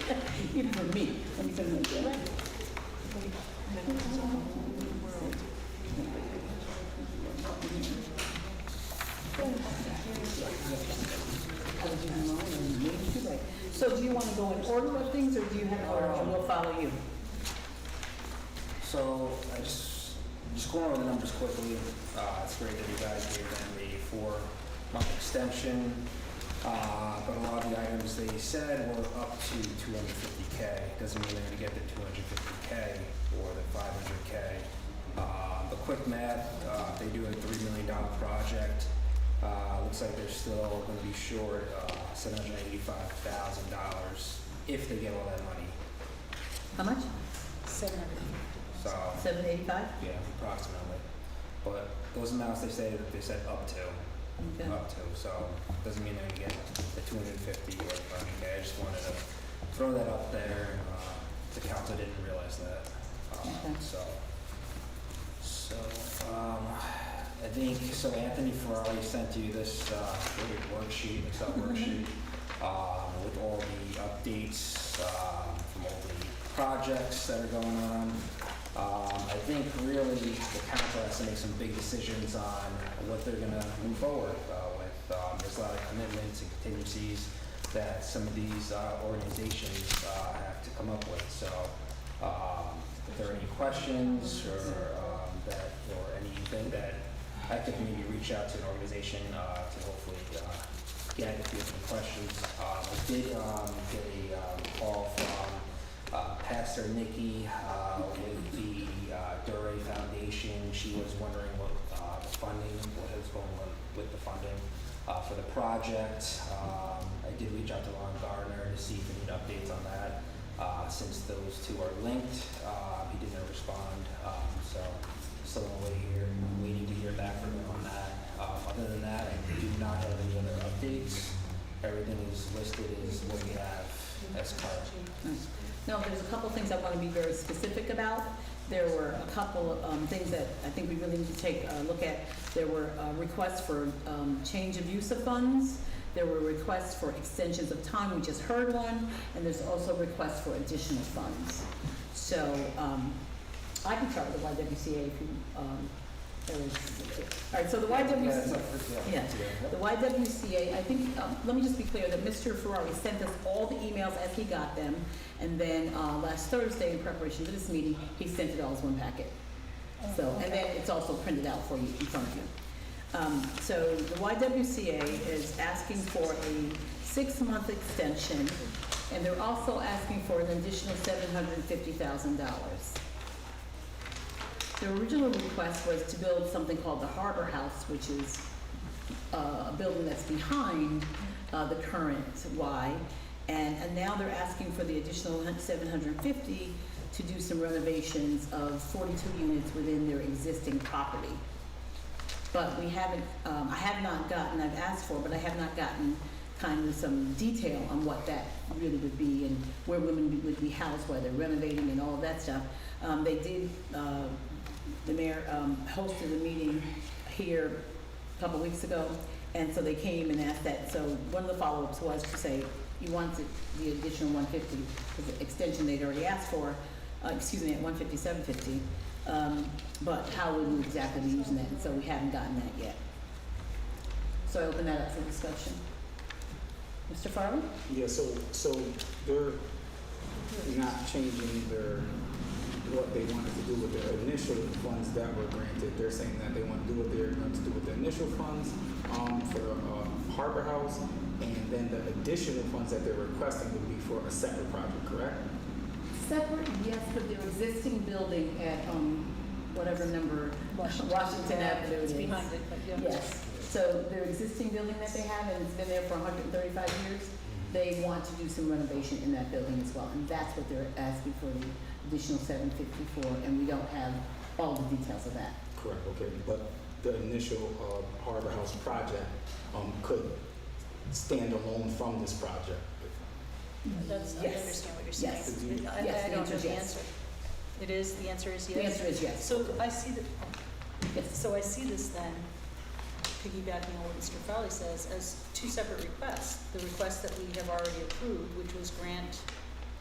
Even for me. Let me put it in there. So do you want to go in order of things, or do you have an order and we'll follow you? So Just going over the numbers quickly, it's great that you guys gave them a 4-month extension, but a lot of the items they said were up to 250K. Doesn't mean they're gonna get the 250K or the 500K. The quick math, they do a $3 million project. Looks like they're still gonna be short $785,000 if they get all that money. How much? 700. So 785? yeah, approximately. But those amounts they said up to. Okay. Up to. So doesn't mean they're gonna get the 250 or 500K. I just wanted to throw that up there. The council didn't realize that. Okay. I think so. Anthony Ferrari sent you this worksheet, Excel worksheet, with all the updates from all the projects that are going on. I think really the council has to make some big decisions on what they're going to move forward with. There's a lot of commitments and contingencies that some of these organizations have to come up with. So if there are any questions or anything that I could maybe reach out to an organization to hopefully get if you have any questions. I did get a call from Pastor Nikki with the Duray Foundation. She was wondering what the funding, what is going on with the funding for the project. I did reach out to Lon Gardner to see if we need updates on that. Since those two are linked, he didn't respond. So still waiting to hear back from him on that. Other than that, I do not have any other updates. Everything is listed as what we have as current. No, there's a couple things I want to be very specific about. There were a couple of things that I think we really need to take a look at. There were requests for change of use of funds. There were requests for extensions of time. We just heard one. And there's also requests for additional funds. So I can start with the YWCA if you, all right, so the YWCA, the YWCA, I think, let me just be clear that Mr. Ferrari sent us all the emails as he got them, and then last Thursday, in preparation for this meeting, he sent it all as one packet. So, and then it's also printed out for you in front of you. So the YWCA is asking for a 6-month extension, and they're also asking for an additional $750,000. The original request was to build something called the Harbor House, which is a building that's behind the current Y, and now they're asking for the additional $750 to do some renovations of 42 units within their existing property. But we haven't, I have not gotten, I've asked for, but I have not gotten kind of some detail on what that really would be and where women would be housed, while they're renovating and all of that stuff. They did, the mayor hosted a meeting here a couple weeks ago, and so they came and asked that. So one of the follow-ups was to say, you wanted the additional 150, because the extension they'd already asked for, at 157.50. But how would we exactly be using that? And so we haven't gotten that yet. So I open that up for discussion. Mr. Farley? Yeah, so they're not changing what they wanted to do with their initial funds that were granted. They're saying that they want to do what they're going to do with the initial funds for Harbor House, and then the additional funds that they're requesting would be for a separate project, correct? Separate, yes, but their existing building at whatever number Washington Avenue is. It's behind it, but yeah. Yes. So their existing building that they have, and it's been there for 135 years, they want to do some renovation in that building as well, and that's what they're asking for the additional $754, and we don't have all the details of that. Correct, okay. But the initial Harbor House project could stand alone from this project. That's, I Yes. understand what you're saying. Yes. I Yes, the don't know answer is the yes. answer. It is, the answer is yes? The answer is yes. So I see that, Yes. so I see this then, piggybacking on what Mr. Fowley says, as two separate requests. The request that we have already approved, which was grant,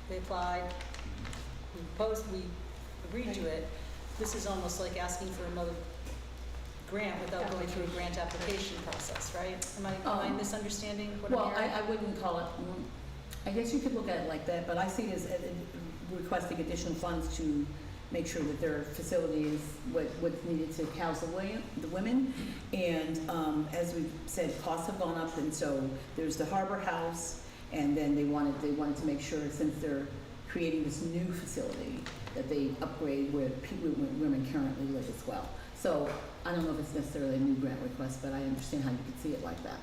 they applied, we proposed, we agreed to it. This is almost like asking for another grant without going through a grant application process, right? Am I misunderstanding what Well, I'm hearing? I wouldn't call it, I guess you could look at it like that, but I see it as requesting additional funds to make sure that their facility is what's needed to house the women. And as we said, costs have gone up, and so there's the Harbor House, and then they wanted to make sure, since they're creating this new facility, that they upgrade where women currently live as well. So I don't know if it's necessarily a new grant request, but I understand how you could see it like that.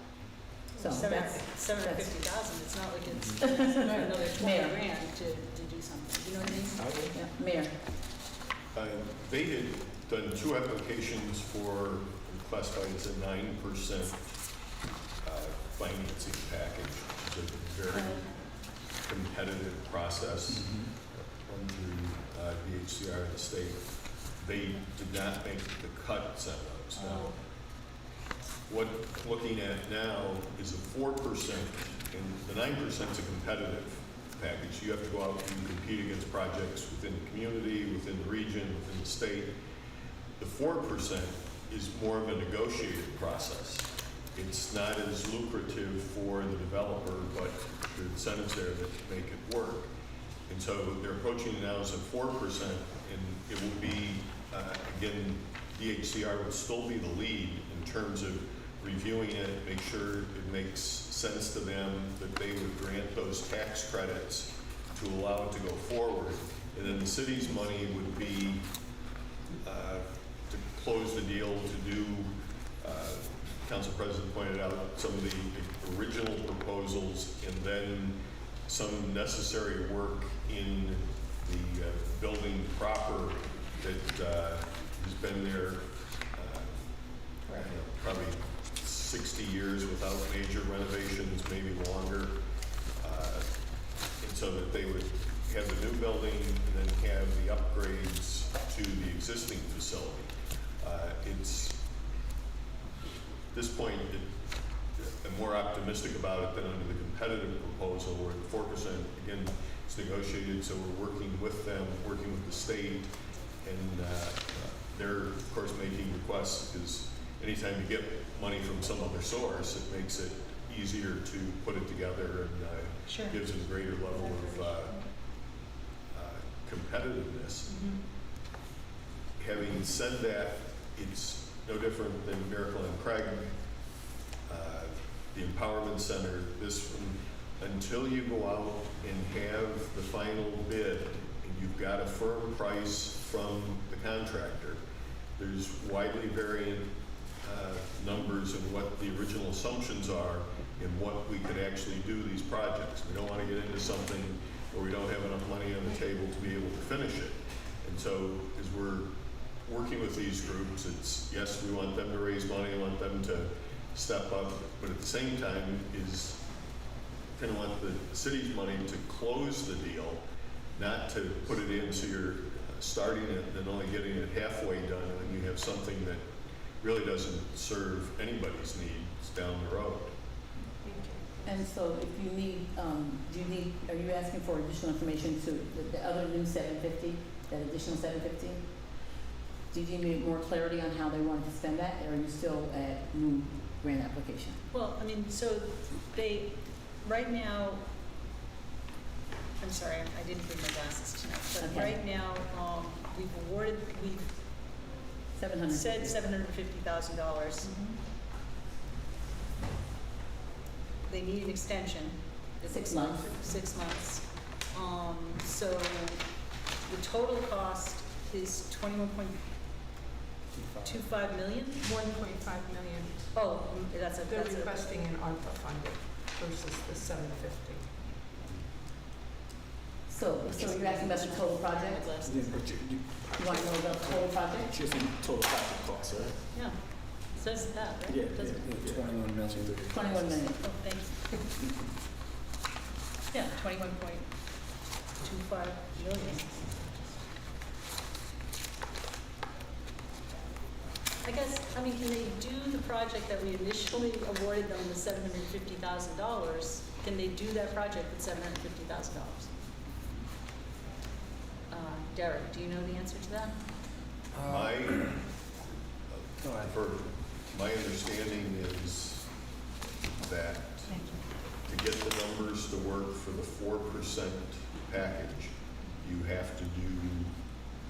So that's $750,000, it's not like it's another 20 Mayor. grand to do something, you know what I mean? Yeah, Mayor. They had done 2 applications for, classified as a 9% financing package. It's a very competitive process run through DHCR and the state. They did not make the cuts on those. Now, what looking at now is a 4%, and the 9% is a competitive package. You have to go out and compete against projects within the community, within the region, within the state. The 4% is more of a negotiated process. It's not as lucrative for the developer, but there are incentives there that make it work. And so they're approaching it now as a 4%, and it will be, again, DHCR would still be the lead in terms of reviewing it, make sure it makes sense to them, that they would grant those tax credits to allow it to go forward. And then the city's money would be to close the deal, to do, Council President pointed out, some of the original proposals, and then some necessary work in the building proper that has been there probably 60 years without major renovations, maybe longer, and so that they would have the new building and then have the upgrades to the existing facility. It's, at this point, I'm more optimistic about it than under the competitive proposal where the 4%, again, is negotiated, so we're working with them, working with the state, and they're, of course, making requests because anytime you get money from some other source, it makes it easier to put it together and gives it a greater level of competitiveness. Having said that, it's no different than Miracle and Craig, the Empowerment Center. This one, until you go out and have the final bid and you've got a firm price from the contractor, there's widely varying numbers of what the original assumptions are and what we could actually do these projects. We don't want to get into something where we don't have enough money on the table to be able to finish it. And so as we're working with these groups, it's, yes, we want them to raise money, we want them to step up, but at the same time is kind of want the city's money to close the deal, not to put it in so you're starting it and only getting it halfway done, and then you have something that really doesn't serve anybody's needs down the road. And so if you need, are you asking for additional information to the other new 750, that additional 750? Do you need more clarity on how they wanted to spend that, or are you still at new grant application? Well, I mean, so they, right now, I'm sorry, I didn't bring my glasses tonight, but Okay. right now, we've said $750,000. They need an extension. 6 months. 6 months. So the total cost is 21.25 million? 1.5 million. Oh, that's a. They're that's a- requesting an ARPA funded versus the 750. So you're asking about the total project? You want to know about the total project? Just the total project cost, right? Yeah, it says that, right? Yeah, Doesn't it? 21 million. 21 million. Oh, thanks. Yeah, 21.25 million. I guess, I mean, can they do the project that we initially awarded them the $750,000? Can they do that project with $750,000? Derek, do you know the answer to that? My understanding is that to get the numbers to work for the 4% package, you have to do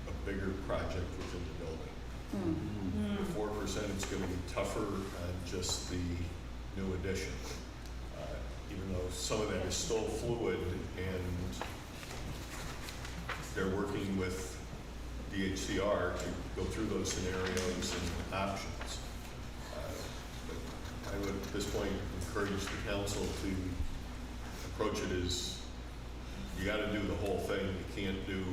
a bigger project within the building. 4%, it's going to be tougher on just the new addition. Even though some of that is still fluid and they're working with DHCR to go through those scenarios and options. But I would at this point encourage the council to approach it as you got to do the whole thing. You can't do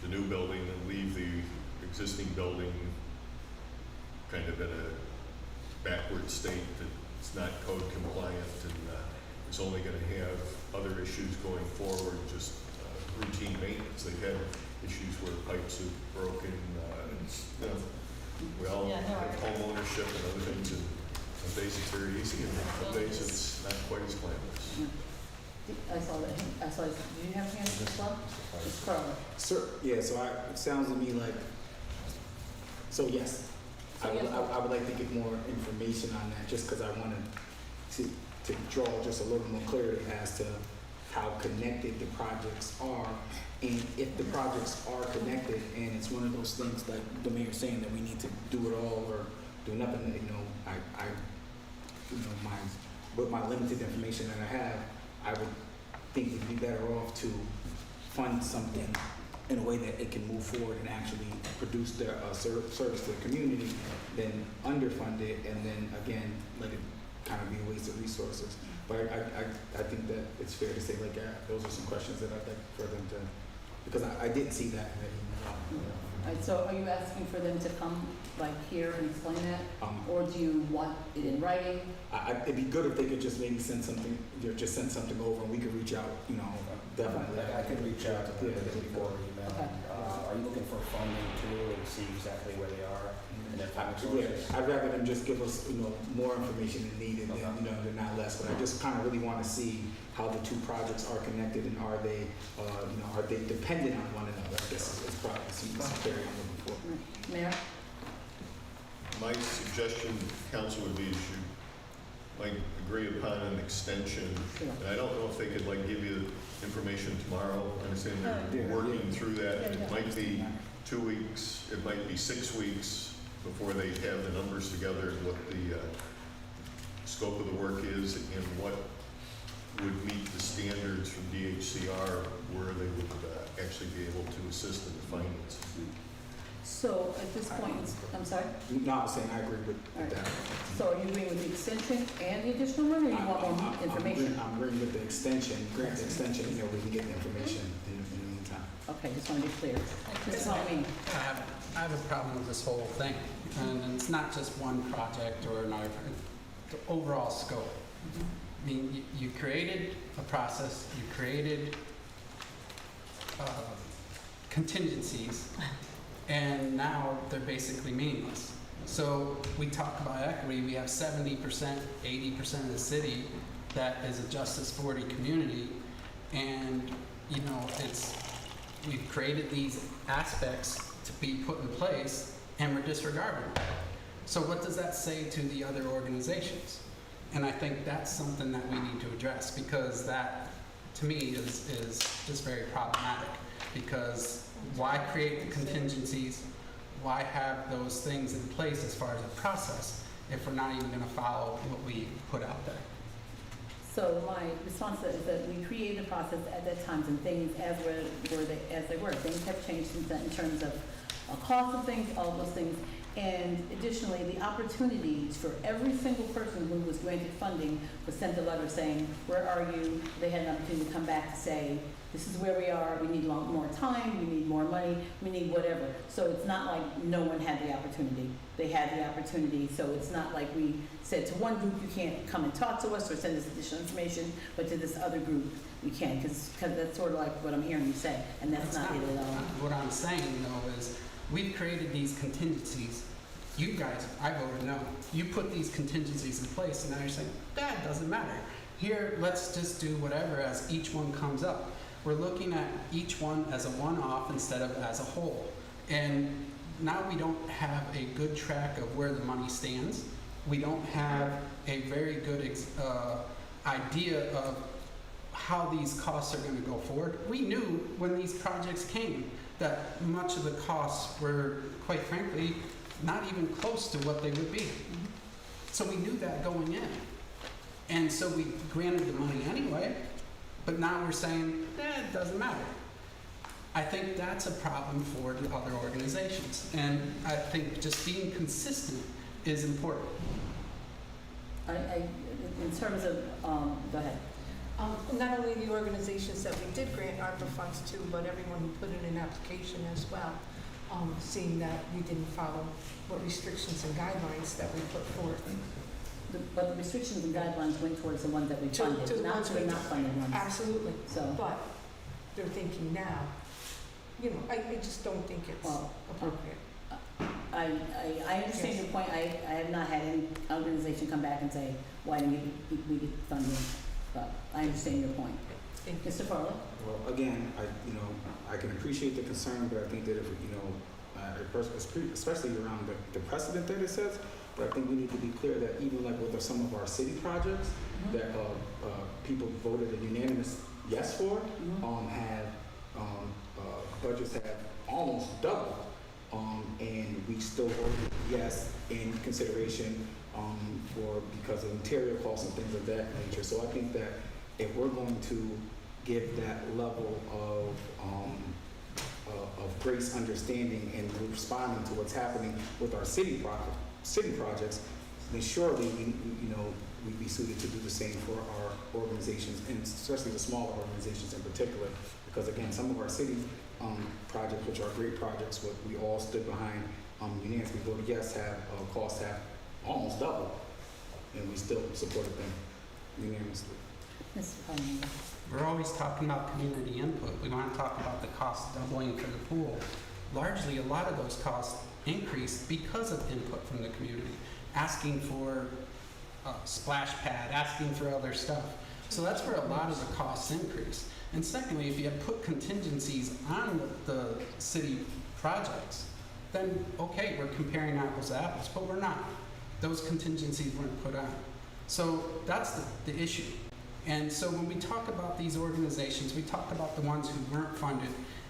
the new building and leave the existing building kind of in a backward state that it's not code compliant and it's only going to have other issues going forward, just routine maintenance. They've had issues where pipes have broken. You know, we all have home ownership and other things, and some days it's very easy, and some days it's not quite as glamorous. I saw that. Do you have hands as well? It's Carla. Sir, yeah, so it sounds to me like, so yes, I would like to get more information on that, just because I wanted to draw just a little more clarity as to how connected the projects are, and if the projects are connected, and it's one of those things like the mayor's saying that we need to do it all or do nothing. You know, with my limited information that I have, I would think it'd be better off to fund something in a way that it can move forward and actually produce their service to the community than underfund it and then again let it kind of be a waste of resources. But I think that it's fair to say, like, those are some questions that I'd like for them to, because I didn't see that in the email. Right, so are you asking for them to come like here and explain that? Or do you want it in writing? It'd be good if they could just maybe send something over and we could reach out, you know, definitely. I could reach out to them before email. Okay. Are you looking for funding too, and see exactly where they are? And then funding sources? I'd rather them just give us, you know, more information than needed, than, you know, than not less. But I just kind of really want to see how the two projects are connected and are they, you know, are they dependent on one another? I guess is probably the criteria I'm looking for. Mayor? My suggestion, council, would be is you might agree upon an extension. Sure. And I don't know if they could like give you information tomorrow. I understand they're working through that. It might be 2 weeks, it might be 6 weeks before they have the numbers together and what the scope of the work is and what would meet the standards from DHCR where they would actually be able to assist in the finance. So at this point, I'm sorry? No, I'm saying I agree with that. So are you agreeing with the extension and the additional money, or you want more information? I'm agreeing with the extension, grant the extension, you know, we can get the information in the meantime. Okay, just want to be clear. This is what I mean. I have a problem with this whole thing, and it's not just one project or another, the overall scope. I mean, you created a process, you created contingencies, and now they're basically meaningless. So we talk about equity, we have 70%, 80% of the city that is a Justice 40 community, and you know, we've created these aspects to be put in place, and we're disregarding them. So what does that say to the other organizations? And I think that's something that we need to address, because that, to me, is just very problematic. Because why create the contingencies? Why have those things in place as far as a process if we're not even going to follow what we put out there? So my response is that we created the process at that time, and things as they were. Things have changed since then in terms of cost of things, all of those things. And additionally, the opportunities for every single person who was granted funding was sent a letter saying, where are you? They had an opportunity to come back to say, this is where we are, we need more time, we need more money, we need whatever. So it's not like no one had the opportunity. They had the opportunity, so it's not like we said to one group, you can't come and talk to us or send us additional information, but to this other group, we can, because that's sort of like what I'm hearing you say, and that's not it at all. What I'm saying, though, is we've created these contingencies. You guys, I voted no. You put these contingencies in place, and now you're saying, that doesn't matter. Here, let's just do whatever as each one comes up. We're looking at each one as a one-off instead of as a whole. And now we don't have a good track of where the money stands. We don't have a very good idea of how these costs are going to go forward. We knew when these projects came that much of the costs were, quite frankly, not even close to what they would be. So we knew that going in. And so we granted the money anyway, but now we're saying, it doesn't matter. I think that's a problem for the other organizations. And I think just being consistent is important. In terms of, go ahead. Not only the organizations that we did grant ARPA funds to, but everyone who put in an application as well, seeing that we didn't follow what restrictions and guidelines that we put forth. But the restrictions and guidelines went towards the ones that we To funded, the not ones to the we- not funded ones. Absolutely. So- But they're thinking now, I just don't think it's appropriate. I understand your point. I have not had any organization come back and say, why didn't we get funding? But I understand your point. Mr. Farley? Well, again, I can appreciate the concern, but I think that if, especially around the precedent that it sets, but I think we need to be clear that even like with some of our city projects that people voted a unanimous yes for, have budgets have almost doubled, and we still voted yes in consideration because of material costs and things of that nature. So I think that if we're going to give that level of grace, understanding, and responding to what's happening with our city projects, then surely we'd be suited to do the same for our organizations, and especially the smaller organizations in particular. Because again, some of our city projects, which are great projects, what we all stood behind unanimously voted yes, have costs have almost doubled, and we still supported them unanimously. We're always talking about community input. We want to talk about the cost doubling for the pool. Largely, a lot of those costs increased because of input from the community, asking for a splash pad, asking for other stuff. So that's where a lot of the costs increase. And secondly, if you have put contingencies on the city projects, then okay, we're comparing apples to apples, but we're not. Those contingencies weren't put on. So that's the issue. And so when we talk about these organizations, we talk about the ones who weren't funded,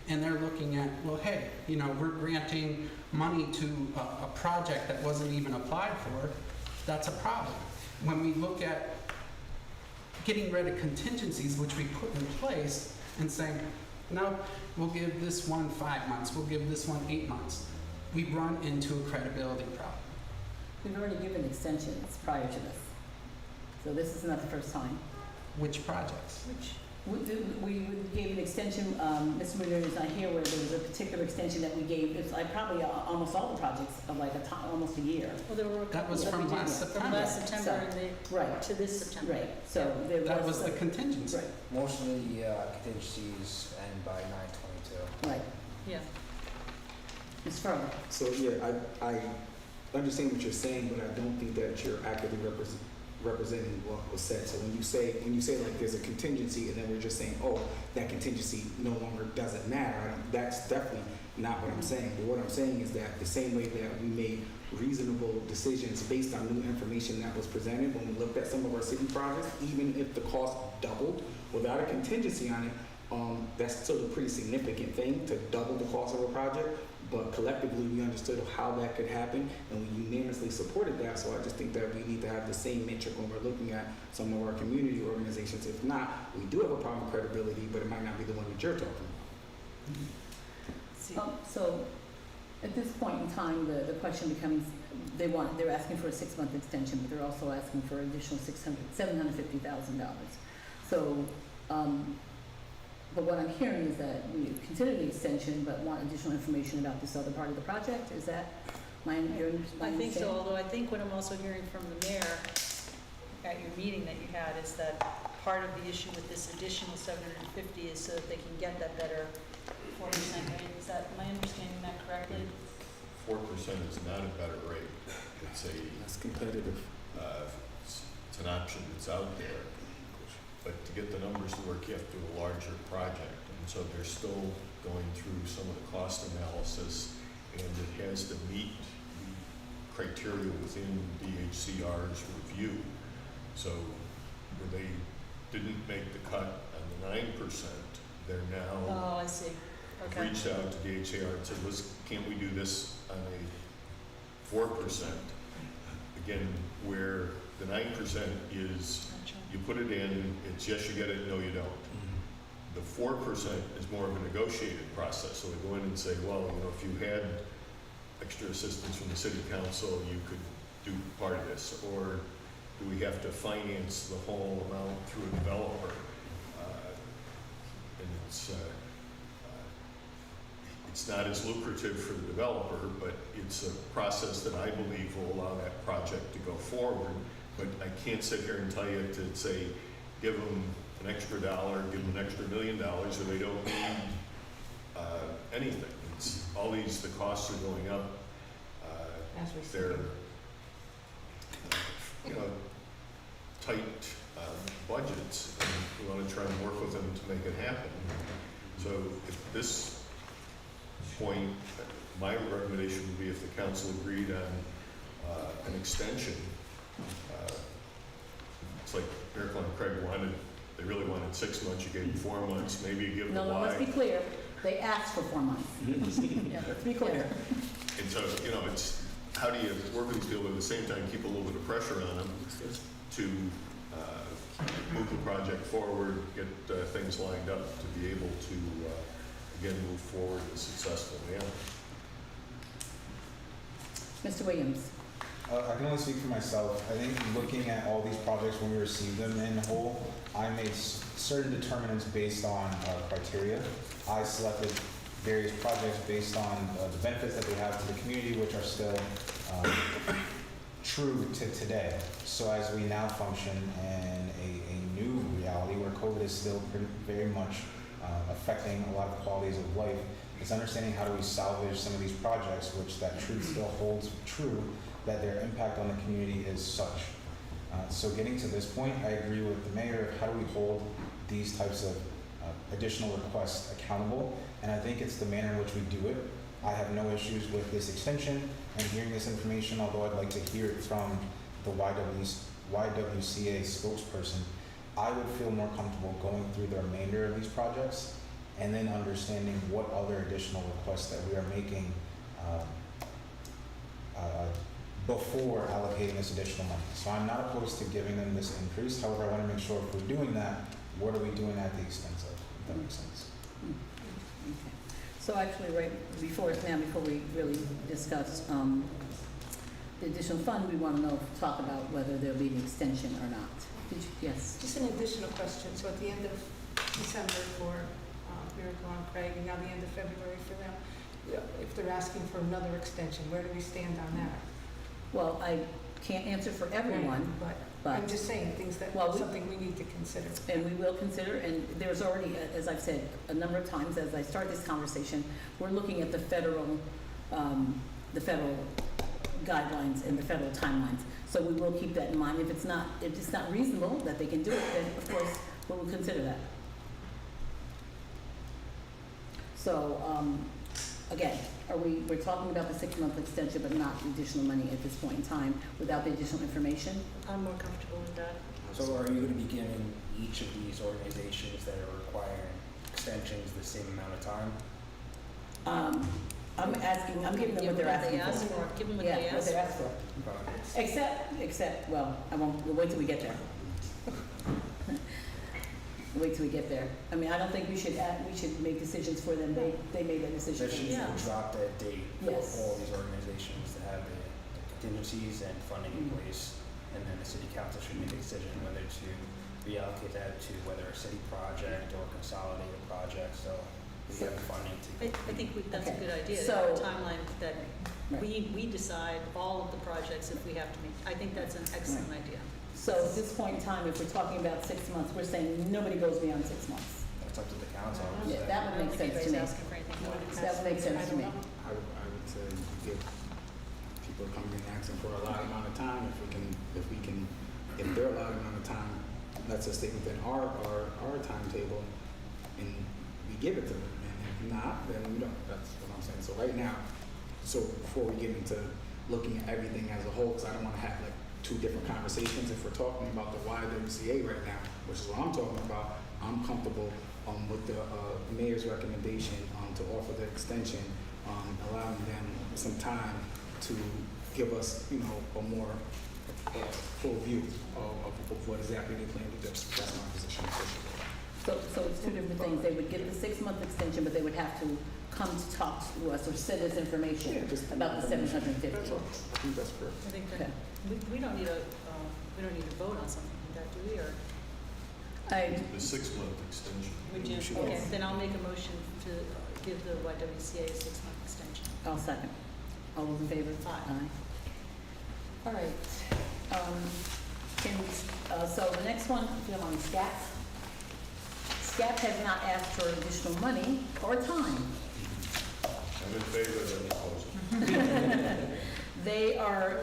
and they're looking at, well, hey, we're granting money to a project that wasn't even applied for. That's a problem. When we look at getting rid of contingencies, which we put in place, and saying, no, we'll give this one 5 months, we'll give this one 8 months, we run into a credibility problem. We've already given extensions prior to this. So this is not the first time. Which projects? We gave an extension, Mr. Mueller is not here, where there was a particular extension that we gave. It's like probably almost all the projects of like almost a year. Well, there were a That couple was that from we did last from last September Right. to this September. Right, so there was. That was the contingency. Right, Most of the contingencies end by 9/22. right. Yeah. Ms. Furley? So yeah, I understand what you're saying, but I don't think that you're accurately representing what was said. So when you say like there's a contingency, and then we're just saying, oh, that contingency no longer doesn't matter, that's definitely not what I'm saying. But what I'm saying is that the same way that we made reasonable decisions based on new information that was presented when we looked at some of our city projects, even if the cost doubled without a contingency on it, that's still a pretty significant thing to double the cost of a project. But collectively, we understood how that could happen, and we unanimously supported that. So I just think that we need to have the same metric when we're looking at some of our community organizations. If not, we do have a problem with credibility, but it might not be the one that you're talking about. So at this point in time, the question becomes, they're asking for a 6-month extension, but they're also asking for an additional $750,000. So, but what I'm hearing is that we consider the extension, but want additional information about this other part of the project. Is that my understanding? I think so, although I think what I'm also hearing from the mayor at your meeting that you had is that part of the issue with this additional 750 is so that they can get that better 4% rate. Am I understanding that correctly? 4% is not a better rate. That's competitive. It's an option that's out there. But to get the numbers to work, you have to do a larger project. And so they're still going through some of the cost analysis, and it has to meet the criteria within DHCR's review. So where they didn't make the cut on the 9%, they're now Oh, I see. Okay. reached out to DHCR and said, can't we do this on a 4%? Again, where the 9% is, you put it in, it's yes, you get it, no, you don't. The 4% is more of a negotiated process. So we go in and say, well, if you had extra assistance from the city council, you could do part of this, or do we have to finance the whole amount through a developer? And it's not as lucrative for the developer, but it's a process that I believe will allow that project to go forward. But I can't sit here and tell you to say, give them an extra dollar, give them an extra $1 million, or they don't need anything. It's all the costs are going up. They're, tight budgets, and we want to try and work with them to make it happen. So at this point, my recommendation would be if the council agreed on an extension. It's like Miracle and Craig they really wanted 6 months, you gave them 4 months, maybe you give them No, why. let's be clear, they asked for 4 months. Yeah, let's be clear. And so, it's how do you work with these people, but at the same time keep a little bit of pressure on them to move the project forward, get things lined up to be able to, again, move forward as successfully. Mr. Williams. I can only speak for myself. I think looking at all these projects when we receive them in whole, I made certain determinants based on criteria. I selected various projects based on the benefits that they have to the community, which are still true to today. So as we now function in a new reality where COVID is still very much affecting a lot of qualities of life, it's understanding how do we salvage some of these projects, which that truth still holds true, that their impact on the community is such. So getting to this point, I agree with the mayor of how do we hold these types of additional requests accountable, and I think it's the manner in which we do it. I have no issues with this extension and hearing this information, although I'd like to hear it from the YWCA spokesperson. I would feel more comfortable going through the remainder of these projects and then understanding what other additional requests that we are making before allocating this additional money. So I'm not opposed to giving them this increase. However, I want to make sure if we're doing that, what are we doing at the expense of, if that makes sense. Okay. So actually, right before we really discuss the additional fund, we want to talk about whether there'll be an extension or not. Yes? Just an additional question. So at the end of December for Miracle on Craig, and now the end of February for them, if they're asking for another extension, where do we stand on that? Well, I can't answer for everyone, Right, but I'm just saying things that, something we need to consider. and we will consider, and there's already, as I've said a number of times as I start this conversation, we're looking at the federal guidelines and the federal timelines. So we will keep that in mind. If it's not reasonable that they can do it, then of course we will consider that. So again, we're talking about the 6-month extension, but not additional money at this point in time without the additional information? I'm more comfortable with that. So are you going to be giving each of these organizations that are requiring extensions the same amount of time? I'm giving them what they're asking for. Give them what Yeah, they what ask they for. ask for. Except, well, we'll wait till we get there. Wait till we get there. I mean, I don't think we should make decisions for them. They made that decision. So should you drop that date for Yes. all these organizations to have the contingencies and funding in place, and then the city council should make a decision whether to reallocate that to whether a city project or consolidate a project, so we have funding to. I think that's a good idea. So- To have a timeline that we decide all of the projects if we have to make. I think that's an excellent idea. So at this point in time, if we're talking about 6 months, we're saying nobody goes beyond 6 months. That's up to the council. Yeah, that would make sense to me. Asking for anything more. That would make sense to me. I would say you give people coming in asking for a lot amount of time, if they're a lot amount of time, let's just stay within our timetable and we give it to them. And if not, then we don't. That's what I'm saying. So right now, before we get into looking at everything as a whole, because I don't want to have like 2 different conversations. If we're talking about the YWCA right now, which is what I'm talking about, I'm comfortable with the mayor's recommendation to offer the extension, allowing them some time to give us, you know, a more full view of what exactly they plan to do. That's my position. So it's two different things. They would get the 6-month extension, but they would have to come to talk to us or send us information about the 750. That's all. I think that's correct. I think Okay. that, we don't need a vote on something like that, do we, or? The 6-month extension. Would you? Okay, then I'll make a motion to give the YWCA a 6-month extension. I'll second. All those in favor? Aye. All right. So the next one, if you don't mind, SCAP. SCAP has not asked for additional money or time. I'm in favor of the proposal. They are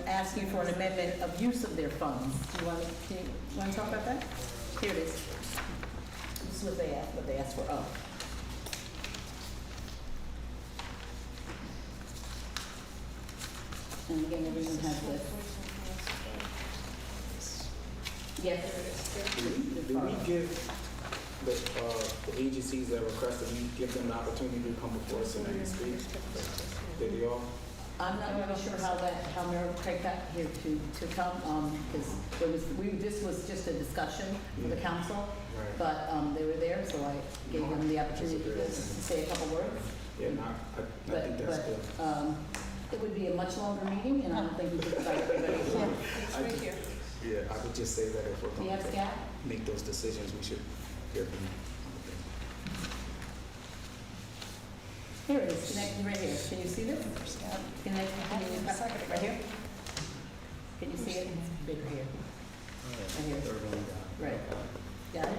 asking for an amendment of use of their funds. Do you want to talk about that? Here it is. This is what they asked for. Oh. And again, everyone has this. Yes. Do we give the agencies that request that we give them the opportunity to come before us and speak? Did they all? I'm not really sure how Mayor Craig got here to come, because this was just a discussion for the council, Right. but they were there, so I gave them the opportunity to say a couple words. Yeah, no, I think that's good. It would be a much longer meeting, and I don't think we could invite everybody to come. Yeah, I would just say that if we're Do you going have to SCAP? make those decisions, we should hear from them. Here it is, Schenectady, right here. Can you see this? Schenectady, right here? Can you see it? It's bigger here. Right here. Right. Got it?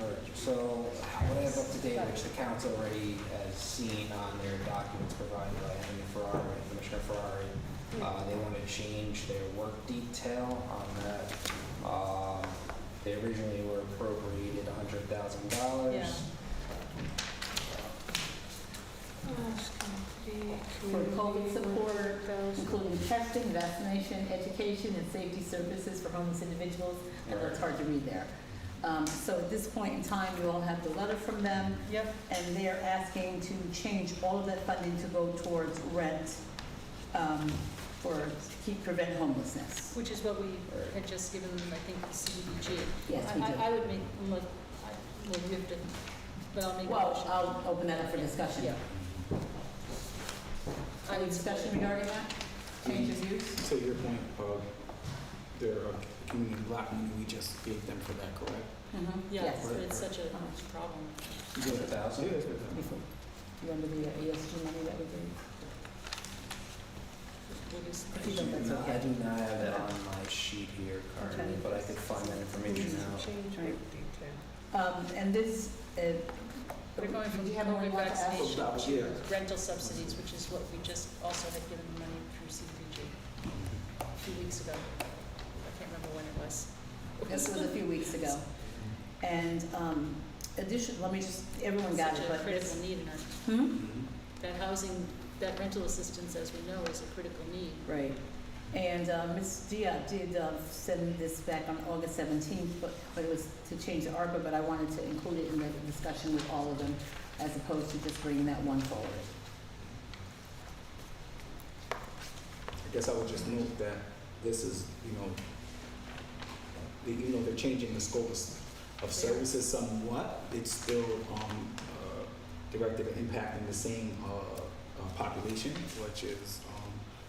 All right, so what I have up to date, which the council already has seen on their documents provided by Commissioner Ferrari, they want to change their work detail on that. They originally were appropriated $100,000. Yeah. For COVID support, including testing, vaccination, education, and safety services for homeless individuals. I know it's hard to read there. So at this point in time, you all have the letter from them. Yep. And they're asking to change all of that funding to go towards rent prevent homelessness. Which is what we had just given them, I think, the CDBG. Yes, we did. I would make, well, we have to, but I'll make a Well, motion. I'll open that up for discussion. Yeah. Any discussion regarding that? Change of use? To your point, their community block money, we just gave them for that, correct? Yeah, Yes. but it's such a problem. $100,000? Yeah, that's good. Before. Remember the ESG money that we gave? If you don't, that's I okay. do not have that on my sheet here currently, Okay. but I could find that information out. And this, We're going from did you have more you COVID want to ask? vaccination Yeah. to rental subsidies, which is what we just also had given money through CDBG a few weeks ago. I can't remember when it was. This was a few weeks ago. And let me just, everyone got it, Such a but critical this. need in our, that housing, that rental assistance, as we know, is a critical need. Right. And Ms. Diaz did send this back on August 17th, but it was to change the ARPA, but I wanted to include it in the discussion with all of them, as opposed to just bringing that one forward. I guess I would just note that this is, even though they're changing the scope of services somewhat, it's still directed at impacting the same population, which is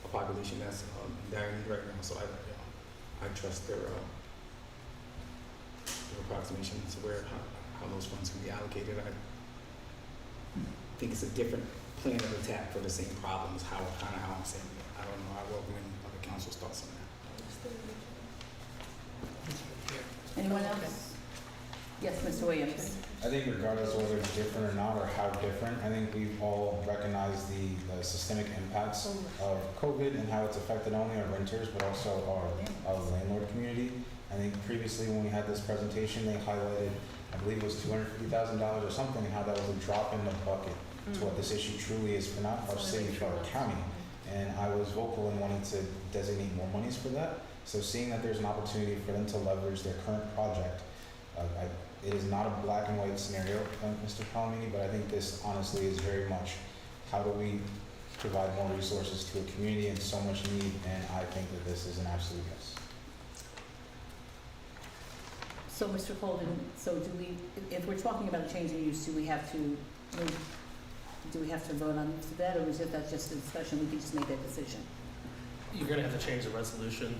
a population that's in dire need right now. So I trust their approximation to where how those funds can be allocated. I think it's a different plan of attack for the same problems. How I'm saying it. I don't know. I welcome any other council's thoughts on that. Anyone else? Yes, Mr. Williams. I think regardless of whether it's different or not, or how different, I think we've all recognized the systemic impacts of COVID and how it's affected not only our renters, but also our landlord community. I think previously when we had this presentation, they highlighted, I believe it was $250,000 or something, and how that was a drop in the bucket to what this issue truly is for not our city, for our county. And I was vocal in wanting to designate more monies for that. So seeing that there's an opportunity for them to leverage their current project, it is not a black and white scenario, Mr. Palomini, but I think this honestly is very much how do we provide more resources to a community in so much need, and I think that this is an absolute yes. So, Mr. Colden, so do we, if we're talking about a change in use, do we have to vote on that, or is it that's just a discussion, we can just make that decision? You're gonna have to change the resolution,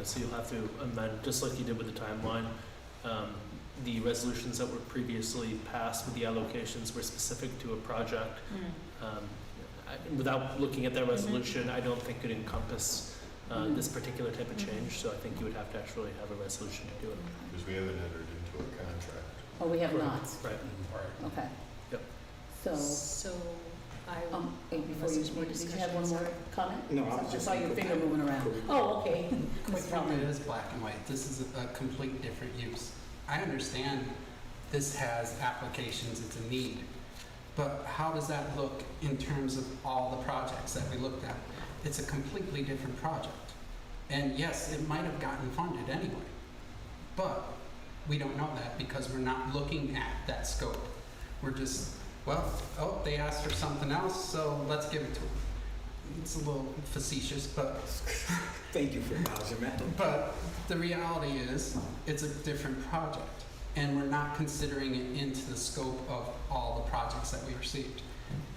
so you'll have to amend, just like you did with the timeline. The resolutions that were previously passed with the allocations were specific to a project. Without looking at that resolution, I don't think it encompass this particular type of change, so I think you would have to actually have a resolution to do it. Because we haven't entered into a contract. Oh, we have not? Right. Okay. Yep. So I will. Before you, did you have one more comment? No, I was just. I saw your finger moving around. Oh, okay. Quick comment, it is black and white. This is a complete different use. I understand this has applications, it's a need. But how does that look in terms of all the projects that we looked at? It's a completely different project. And yes, it might have gotten funded anyway. But we don't know that because we're not looking at that scope. We're just, they asked for something else, so let's give it to them. It's a little facetious, but Thank you for acknowledging that. but the reality is, it's a different project, and we're not considering it into the scope of all the projects that we received.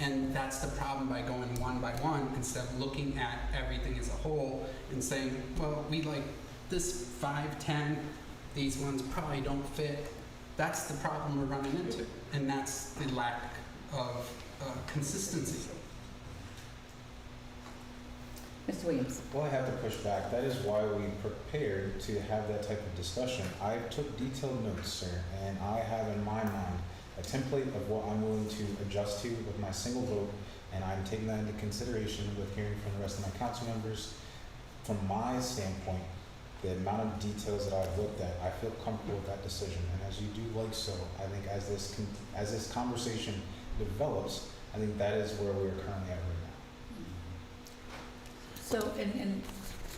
And that's the problem by going one by one, instead of looking at everything as a whole and saying, well, we like this 5, 10, these ones probably don't fit. That's the problem we're running into, and that's the lack of consistency. Mr. Williams? Well, I have to push back. That is why we prepared to have that type of discussion. I took detailed notes, sir, and I have in my mind a template of what I'm willing to adjust to with my single vote, and I'm taking that into consideration with hearing from the rest of my council members. From my standpoint, the amount of details that I've looked at, I feel comfortable with that decision. And as you do like so, I think as this conversation develops, I think that is where we're currently at right now. So,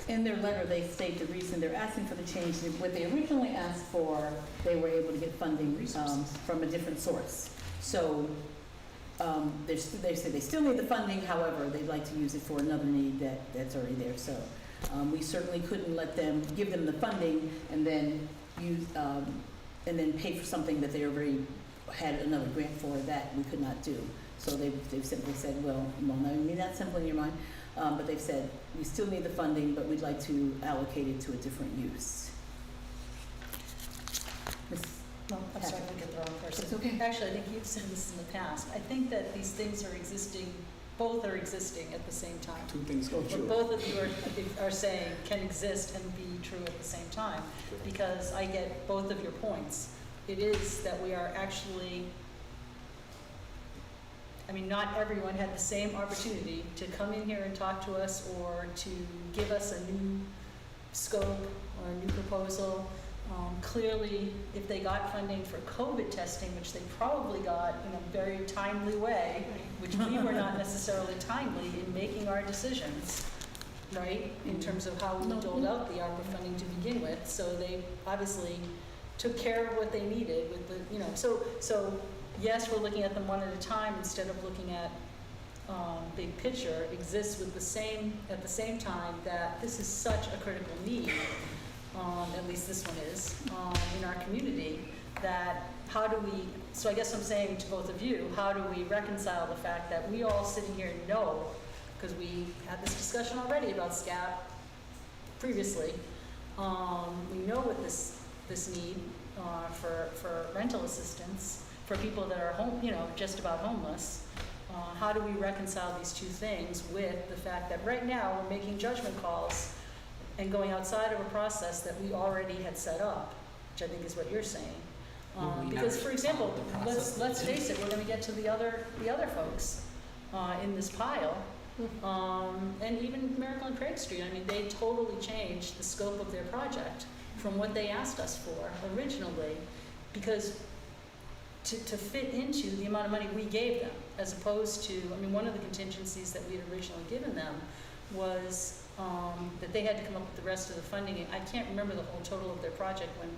in their letter, they state the reason they're asking for the change, what they originally asked for, they were able to get funding from a different source. So, they say they still need the funding, however, they'd like to use it for another need that's already there. So, we certainly couldn't let them, give them the funding and then use, and then pay for something that they already had another grant for that we could not do. So they've simply said, well, no, I mean, that's simple in your mind. But they've said, we still need the funding, but we'd like to allocate it to a different use. No, I'm sorry, I get the wrong person. It's okay. Actually, I think you've said this in the past. I think that these things are existing, both are existing at the same time. Two things go What true. both of you are saying can exist and be true at the same time, because I get both of your points. It is that we are actually, not everyone had the same opportunity to come in here and talk to us or to give us a new scope or a new proposal. Clearly, if they got funding for COVID testing, which they probably got in a very timely way, which we were not necessarily timely in making our decisions, right, in terms of how we doled out the ARPA funding to begin with. So they obviously took care of what they needed with the, so yes, we're looking at them one at a time instead of looking at big picture. Exists with at the same time that this is such a critical need, at least this one is, in our community, that so I guess I'm saying to both of you, how do we reconcile the fact that we all sitting here know, because we had this discussion already about SCAP previously, we know what this need for rental assistance for people that are home, just about homeless. How do we reconcile these two things with the fact that right now we're making judgment calls and going outside of a process that we already had set up, which I think is what you're saying. Because, for example, let's face it, we're going to get to the other folks in this pile, and even Miracle and Craig Street. They totally changed the scope of their project from what they asked us for originally, because to fit into the amount of money we gave them, as opposed to, one of the contingencies that we had originally given them was that they had to come up with the rest of the funding. I can't remember the whole total of their project when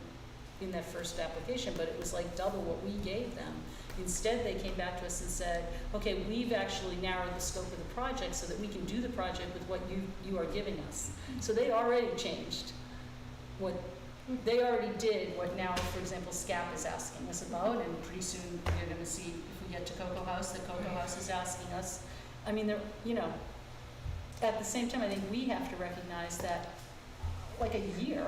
in that first application, but it was like double what we gave them. Instead, they came back to us and said, okay, we've actually narrowed the scope of the project so that we can do the project with what you are giving us. So they already changed what, they already did what now, for example, SCAP is asking us about, and pretty soon you're gonna see, if we get to Cocoa House, that Cocoa House is asking us. I mean, they're, you know, at the same time, I think we have to recognize that like a year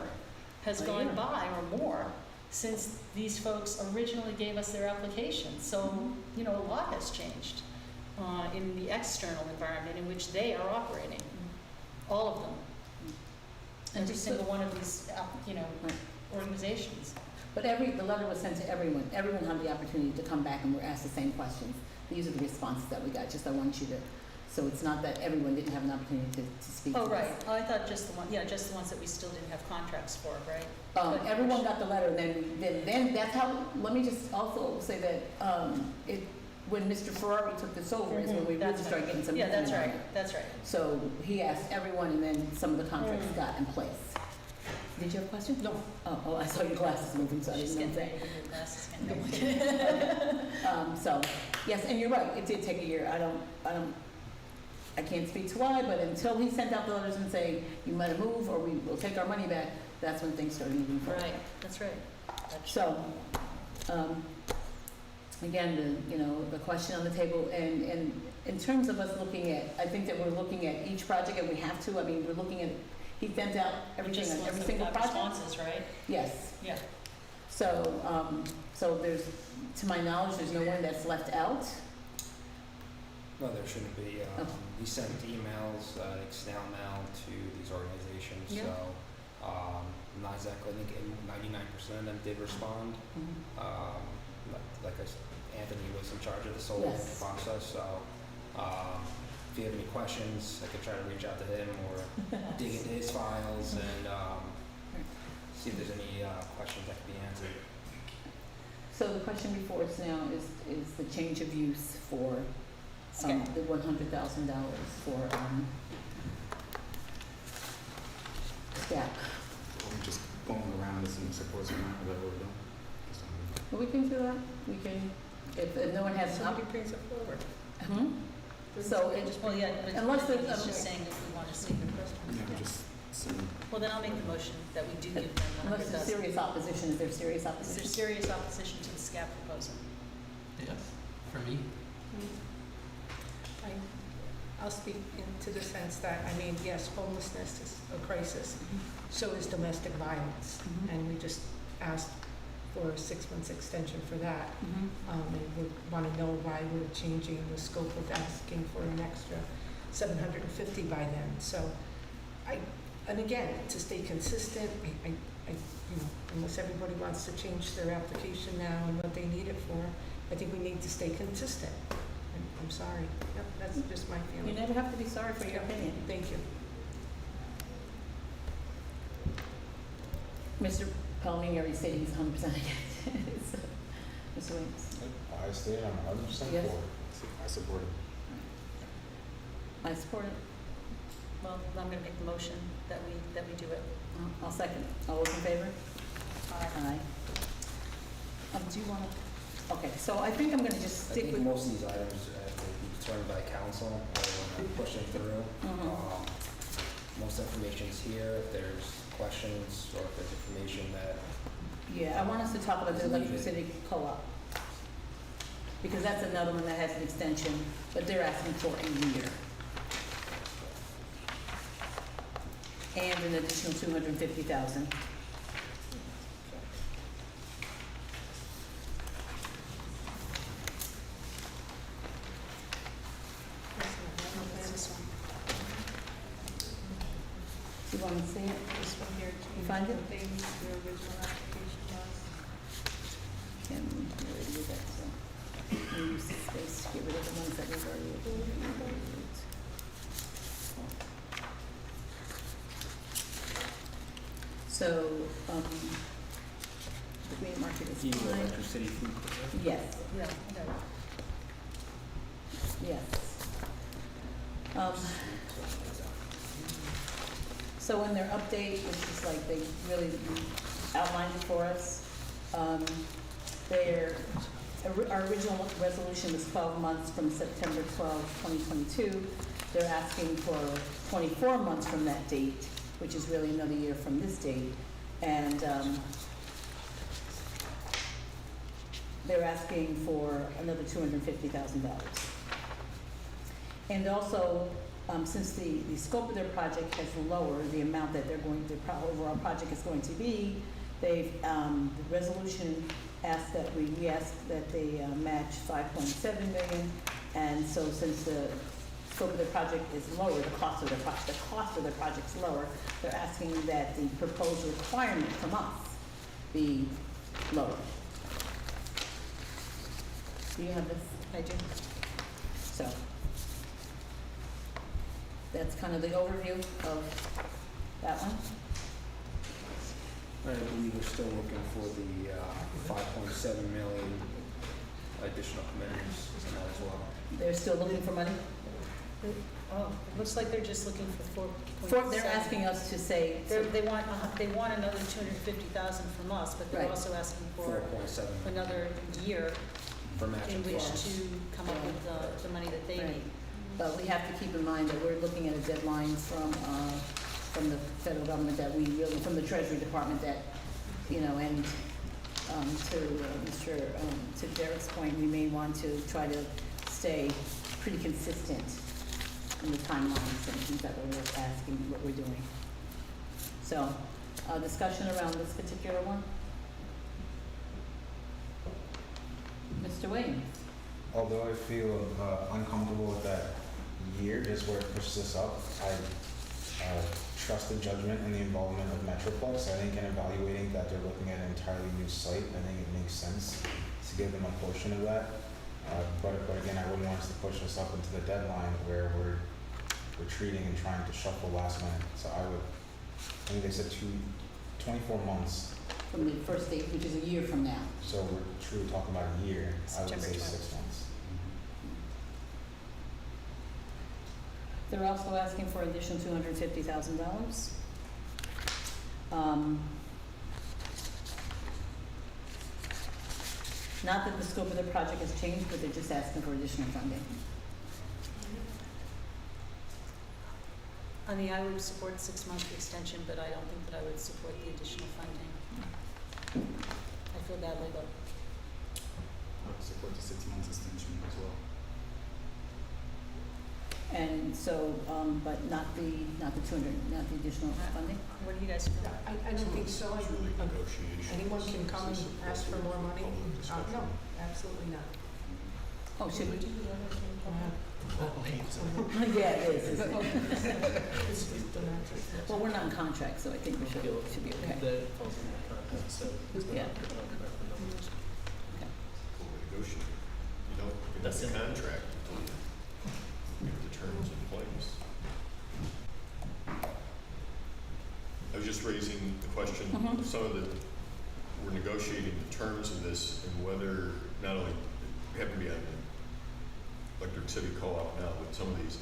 has gone by or more since these folks originally gave us their application. So, you know, a lot has changed in the external environment in which they are operating, all of them. Every single one of these, you know, organizations. But the letter was sent to everyone. Everyone had the opportunity to come back and were asked the same questions. These are the responses that we got, just I want you to, so it's not that everyone didn't have an opportunity to speak to Oh, us. right. Oh, I thought just the one, yeah, just the ones that we still didn't have contracts for, right? But Everyone got the letter, and then that's how, let me just also say that, when Mr. Ferrari took this over is when we really started getting some. Yeah, that's movement on right, it. that's right. So he asked everyone, and then some of the contracts got in place. Did you have a question? No. Oh, I saw your glasses moving, so I She's didn't know getting that. ready to get her glasses. So, yes, and you're right, it did take a year. I can't speak to why, but until he sent out the letters and say, you might move, or we will take our money back, that's when things started moving forward. Right, that's right. So, again, the question on the table, and in terms of us looking at, I think that we're looking at each project, and we have to, I mean, we're looking at, he sent out everything on every single project. Responses, right? Yes. Yeah. So, so there's, to my knowledge, there's no one that's left out. No, there shouldn't be. We sent emails, snail mail to these organizations, Yeah. so not exactly, I think 99% of them did respond. Like Anthony was in charge of this whole Yes. process, so if you have any questions, I could try to reach out to him or dig into his files and see if there's any questions that could be answered. So the question before us now is the change of use for the $100,000 for SCAP. I'm just going around this and supports around that we're doing. Well, we can do that. We can, if no one has. Somebody brings it forward. So it just, Well, yeah, but unless there's, it's just saying if we want to see the question. Yeah, just some. Well, then I'll make the motion that we do give them unless there's 100,000. serious opposition, is there serious Is there opposition? serious opposition to the SCAP proposal? Yes, for me. I'll speak into the sense that, I mean, yes, homelessness is a crisis, so is domestic violence. And we just asked for a 6 months extension for that. And we want to know why we're changing the scope of asking for an extra $750 by then. So and again, to stay consistent, unless everybody wants to change their application now and what they need it for, I think we need to stay consistent. I'm sorry. Yep, that's just my feeling. You never have to be sorry for your opinion. Thank you. Mr. Palomini already said he's 100% against it. So, Mr. Williams? I stay on 100% Yes. for it. I support it. I support it. Well, I'm going to make the motion that we do it. I'll second. All those in favor? Aye. Do you want to? Okay, so I think I'm going to just I stick think with. most of these items will be determined by council, or pushing through. Most information's here. If there's questions or if there's information that Yeah, I want us to talk about the electricity co-op. Because that's another one that has an extension, but they're asking for a year. And an additional $250,000. You want to see it? This one here, You find it? things the original application was. Can get rid of that, so. We use the space to get rid of the ones that we've already approved. So, the green market is fine. electricity food. Yes, Yeah, yes. So in their update, which is like they really outlined it for us, Their, our original resolution was 12 months from September 12, 2022. They're asking for 24 months from that date, which is really another year from this date. And they're asking for another $250,000. And also, since the scope of their project has lowered, the amount that they're going to, overall project is going to be, they've, the resolution asked that we asked that they match 5.7 million. And so since the scope of the project is lower, the cost of the project is lower, they're asking that the proposed requirement from us be lower. Do you have this? I do. So that's kind of the overview of that one. I believe we're still looking for the 5.7 million additional commitments and that as well. They're still looking for money? Oh, it looks like they're just looking for 4.7. They're asking us to say. They want another 250,000 from us, but they're Right. also asking for 4.7 another year for matching in which funds. to come up with the money that they Right. need. But we have to keep in mind that we're looking at a deadline from the federal government that we really, from the Treasury Department that, you know, and to Derek's point, we may want to try to stay pretty consistent in the timelines and things that we're asking, what we're doing. So, discussion around this particular one? Mr. Williams? Although I feel uncomfortable with that year, just where it pushes us up, I trust the judgment and the involvement of Metroplex. I think in evaluating that they're looking at an entirely new site, I think it makes sense to give them a portion of that. But again, I wouldn't want us to push us up into the deadline where we're retreating and trying to shuffle last minute. So I think they said 24 months. From the first date, which is a year from now. So we're truly talking about a year. I would September say 12th. 6 months. They're also asking for an additional $250,000. Not that the scope of the project has changed, but they're just asking for additional funding. I mean, I would support 6-month extension, but I don't think that I would support the additional funding. I feel badly, but I would support the 6 months extension as well. And so, but not the additional funding? what do you guys feel? I don't think so. Anyone can come and ask for more money? No, absolutely not. Oh, should we? Yeah. Yeah, it is, isn't it? It's just the mattress. Well, we're not in contract, so I think we should be okay. That falls in the contract, so. Yeah. Negotiate. You don't get That's the in- contract until you get the terms in place. I was just raising the question, Mhm. some of the, we're negotiating the terms of this and whether, not only happen to be on the Electric City Co-op now, but some of these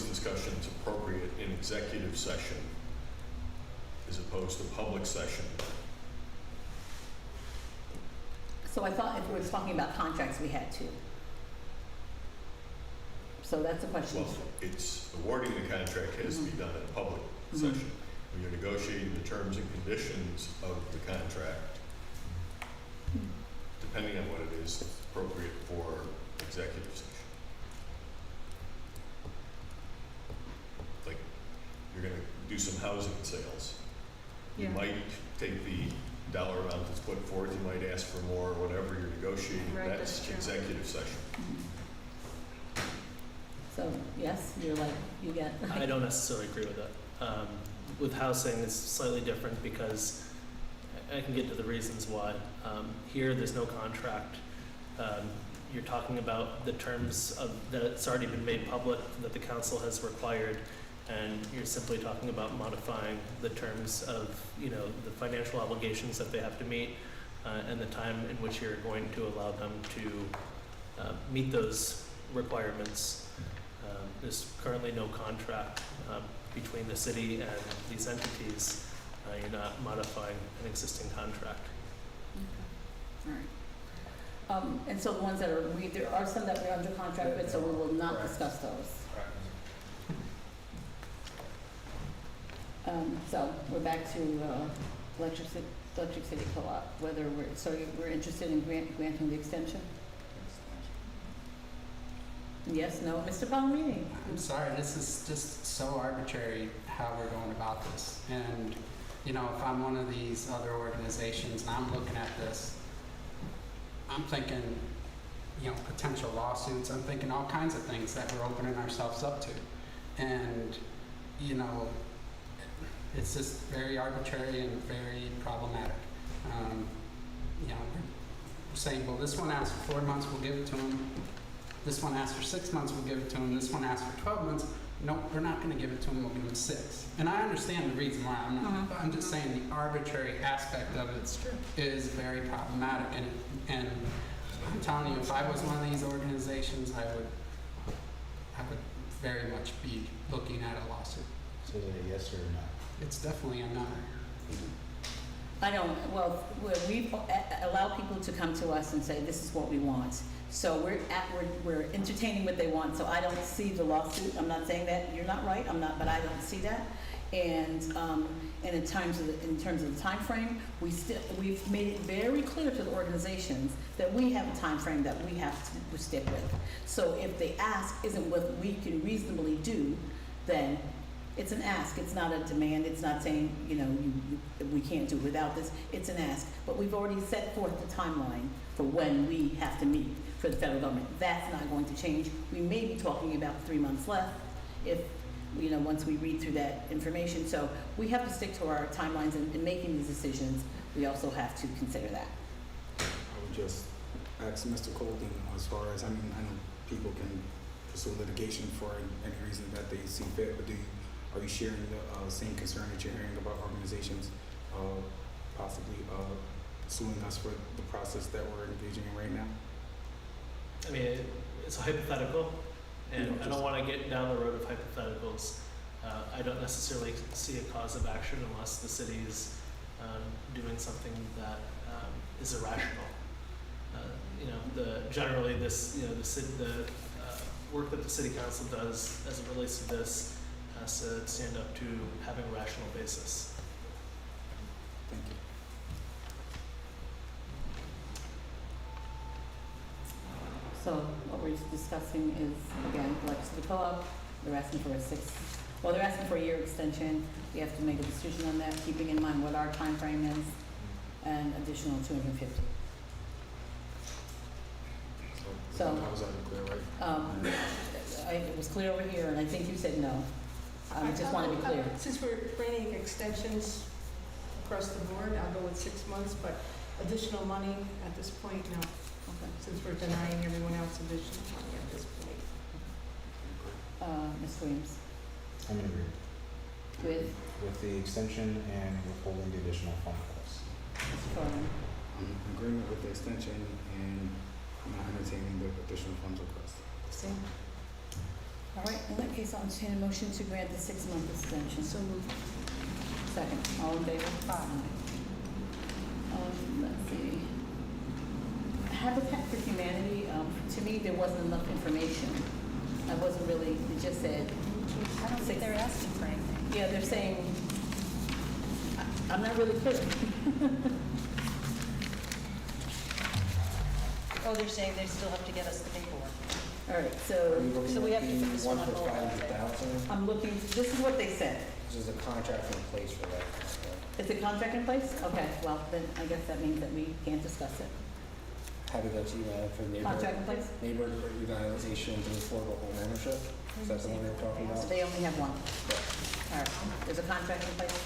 discussions appropriate in executive session as opposed to public session? So I thought if we were talking about contracts, we had to. So that's a question. Well, it's, awarding the contract has to be done in a public session. When you're negotiating the terms and conditions of the contract, depending on what it is, it's appropriate for executive session. Like, you're gonna do some housing sales. You Yeah. might take the dollar amount that's put forth, you might ask for more, or whatever you're negotiating, Right, that's that's true. executive session. So, yes, you're like, you get. I don't necessarily agree with that. With housing, it's slightly different because I can get to the reasons why. Here, there's no contract. You're talking about the terms of, that it's already been made public, that the council has required, and you're simply talking about modifying the terms of, you know, the financial obligations that they have to meet, and the time in which you're going to allow them to meet those requirements. There's currently no contract between the city and these entities. You're not modifying an existing contract. All right. And so the ones that are, there are some that we're under contract with, so we will not Correct. discuss those. So we're back to electric city co-op, whether we're interested in granting the extension? Yes, no, Mr. Palomini? I'm sorry, this is just so arbitrary how we're going about this. And, you know, if I'm one of these other organizations and I'm looking at this, I'm thinking, you know, potential lawsuits, I'm thinking all kinds of things that we're opening ourselves up to. And, you know, it's just very arbitrary and very problematic. You know, we're saying, well, this one asked for 4 months, we'll give it to them. This one asked for 6 months, we'll give it to them. This one asked for 12 months. No, we're not going to give it to them, we'll give them 6. And I understand the reason why. I'm just saying the arbitrary aspect of it is very problematic. And I'm telling you, if I was one of these organizations, I would very much be looking at a lawsuit. So is it a yes or a no? It's definitely a no. I don't, well, we allow people to come to us and say, this is what we want. So we're entertaining what they want, so I don't see the lawsuit. I'm not saying that you're not right, but I don't see that. And in terms of the time frame, we've made it very clear to the organizations that we have a time frame that we have to stick with. So if the ask isn't what we can reasonably do, then it's an ask. It's not a demand. It's not saying, you know, we can't do without this. It's an ask. But we've already set forth the timeline for when we have to meet for the federal government. That's not going to change. We may be talking about 3 months left if, you know, once we read through that information. So we have to stick to our timelines in making these decisions. We also have to consider that. I would just ask Mr. Colden, as far as, I mean, I know people can pursue litigation for any reason that they see fit, but are you sharing the same concern that you're hearing about organizations possibly suing us for the process that we're engaging in right now? I mean, it's a hypothetical, and I don't want to get down the road of hypotheticals. I don't necessarily see a cause of action unless the city is doing something that is irrational. You know, generally this, you know, the work that the city council does as it relates to this has to stand up to having a rational basis. Thank you. So what we're discussing is, again, electricity co-op, they're asking for they're asking for a year extension. We have to make a decision on that, keeping in mind what our time frame is, and additional $250. So, was that clear, right? it was clear over here, and I think you said no. I just want to be clear. Since we're granting extensions across the board, I'll go with 6 months, but additional money at this point, no. Okay. Since we're denying everyone else additional money at this point. Ms. Williams, I'm in agreement with the extension and withholding the additional fund request. Mr. Cronin. I'm in agreement with the extension and not entertaining the additional funds request. Same. All right, in that case, I'll entertain a motion to grant the 6-month extension. So moved. Second, all in favor? Aye. Let's see. Habitat for Humanity, to me, there wasn't enough information. I wasn't really, it just said. I don't think they're asking for anything. Yeah, they're saying, I'm not really clear. Oh, they're saying they still have to get us the paperwork. All right, so we have to put this one on hold. I'm looking, this is what they said. This is a contract in place for that. Is the contract in place? Okay, well, then I guess that means that we can't discuss it. How to go to for Contract in place? neighborhood revitalization to affordable home ownership? Is that the one you're talking about? So they only have one. All right, there's a contract in place?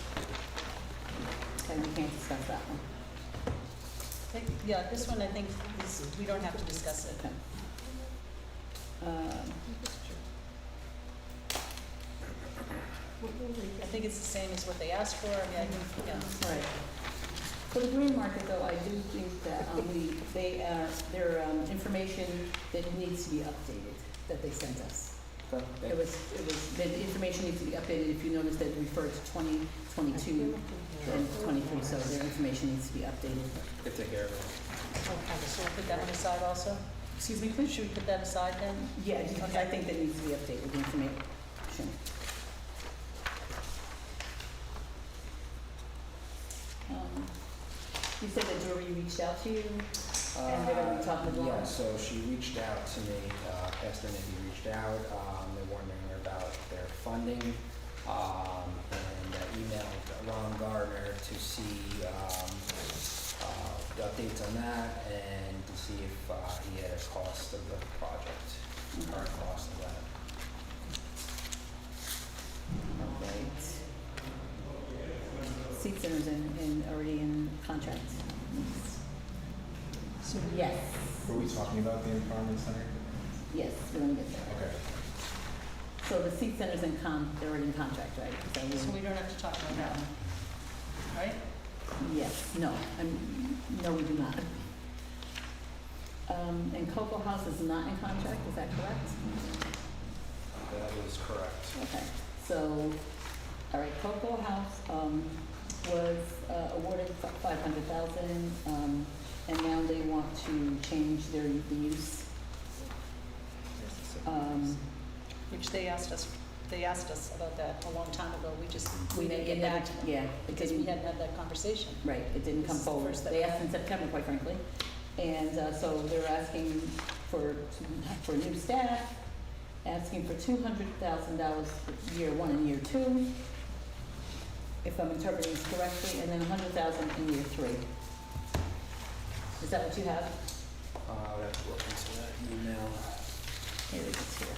Okay, we can't discuss that one. Yeah, this one I think we don't have to discuss it. Okay. I think it's the same as what they asked for. I mean, I think, yeah. Right. For the green market, though, I do think that their information that needs to be updated, that they sent us. The information needs to be updated. If you notice that it referred to 2022 and 23, so their information needs to be updated. Good to hear. Okay, so we'll put that one aside also? Excuse me, please? Should we put that aside then? Yeah, because I think that needs to be updated, the information. You said that Dory reached out to you, and they're gonna be talking about. Yeah, so she reached out to me, Pastor Nikki reached out, they're wondering about their funding, and emailed Ron Gardner to see, the updates on that, and to see if, he had a cost of the project, current cost of that. Right. Seat centers already in contract. So Yes, Were we talking about the empowerment center? yes, we're gonna get there. Okay. So the seat centers they're already in contract, right? So we don't have to talk about that one, right? Yes, no, no, we do not. And Cocoa House is not in contract, is that correct? That is correct. Okay, so, all right, Cocoa House, was, awarded $500,000, and now they want to change the use. Which they asked us about that a long time ago. We didn't get it never- back to them. Yeah. it Because we didn't- hadn't had that conversation. Right, it didn't This come is the forward. first that They we asked had. in September, quite frankly. And so they're asking for new staff, asking for $200,000 for year one and year two, if I'm interpreting this correctly, and then $100,000 in year three. Is that what you have? I would have to look into that email. Here it is here.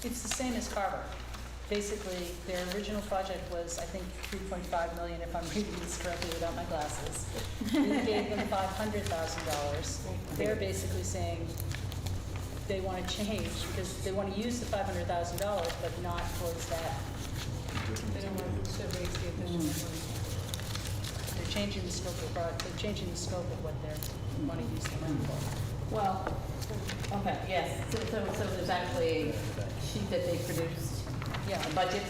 It's the same as Carver. Basically, their original project was, I think, 3.5 million, if I'm reading this correctly without my glasses. We gave them $500,000. They're basically saying they want to change, because they want to use the $500,000, but not towards that. They don't want to raise the additional money. They're changing the scope of, they're changing the scope of what they want to use the money for. Well, okay, yes, so there's actually a sheet that they produced, Yeah. a budget,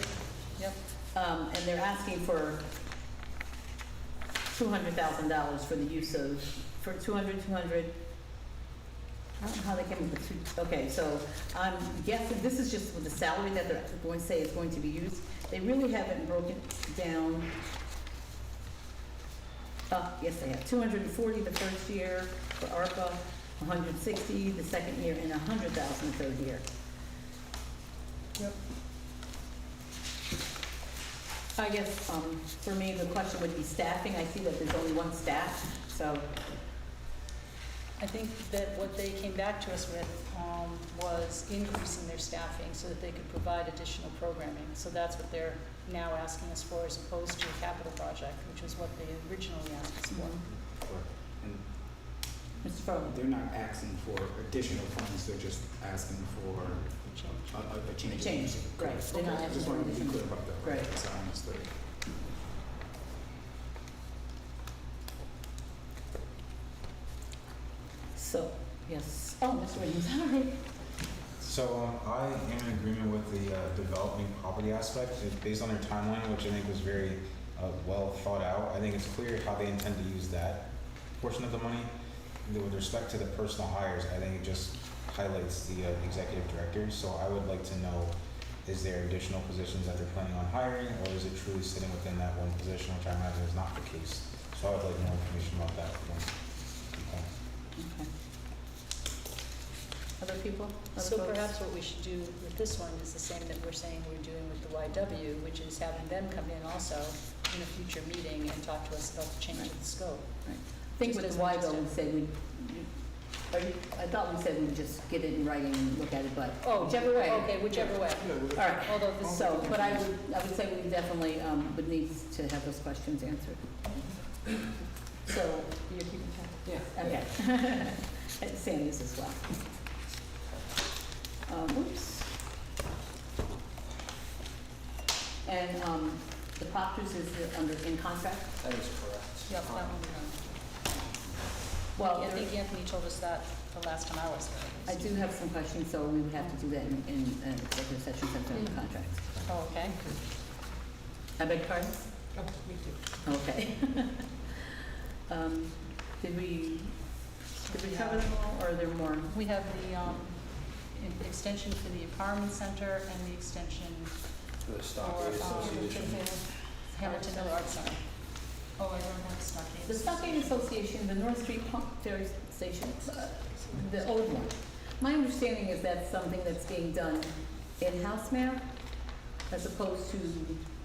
Yep. and they're asking for $200,000 for the use of, for 200, I don't know how they came up with two, okay, so I'm guessing, this is just with the salary that they're going to say is going to be used. They really haven't broken down. Yes, they have 240 the first year for ARPA, 160 the second year, and 100,000 the third year. Yep. I guess, for me, the question would be staffing. I see that there's only one staff, so, I think that what they came back to us with was increasing their staffing so that they could provide additional programming. So that's what they're now asking us for, as opposed to a capital project, which was what they originally asked us for. And Mr. Furlong. they're not asking for additional funds, they're just asking for a change. A change, right. They're not Okay, I asking just for wanted to be additional- clear about that. Right. That's how I understood it. So, yes. Oh, Mr. Williams, all right. So I am in agreement with the developing property aspect. Based on their timeline, which I think was very well thought out, I think it's clear how they intend to use that portion of the money. With respect to the personal hires, I think it just highlights the executive directors. So I would like to know, is there additional positions that they're planning on hiring, or is it truly sitting within that one position, which I imagine is not the case? So I would like more information about that. Okay. Other people? Other So folks? perhaps what we should do with this one is the same that we're saying we're doing with the YW, which is having them come in also in a future meeting and talk to us about the change of the scope. Right. I think Just with as the we Y just though, we did. said I thought we said we'd just get it in writing and look at it, but Oh, whichever way. okay, whichever way. All right. Although this. So, but I would say we definitely, would need to have those questions answered. So, you're keeping track? Yeah. Okay. And Sandy's as well. Oops. And, the Proctors is under, in contract? That is correct. Yep, that one we know. Well, I there- think Anthony told us that the last time I was there. I do have some questions, so we would have to do that in an executive session since they're in the contract. Oh, okay. I beg your pardon? Oh, me too. Okay. Did we cover them all, or are there more? We have the extension for the Empowerment Center and the extension For the for Stockade Association. Hamilton Hill Arts Center. Oh, I don't have Stockade. The Stockade Association, the North Street Pump Ferry Station, the old one. My understanding is that's something that's being done in-house, Mayor, as opposed to,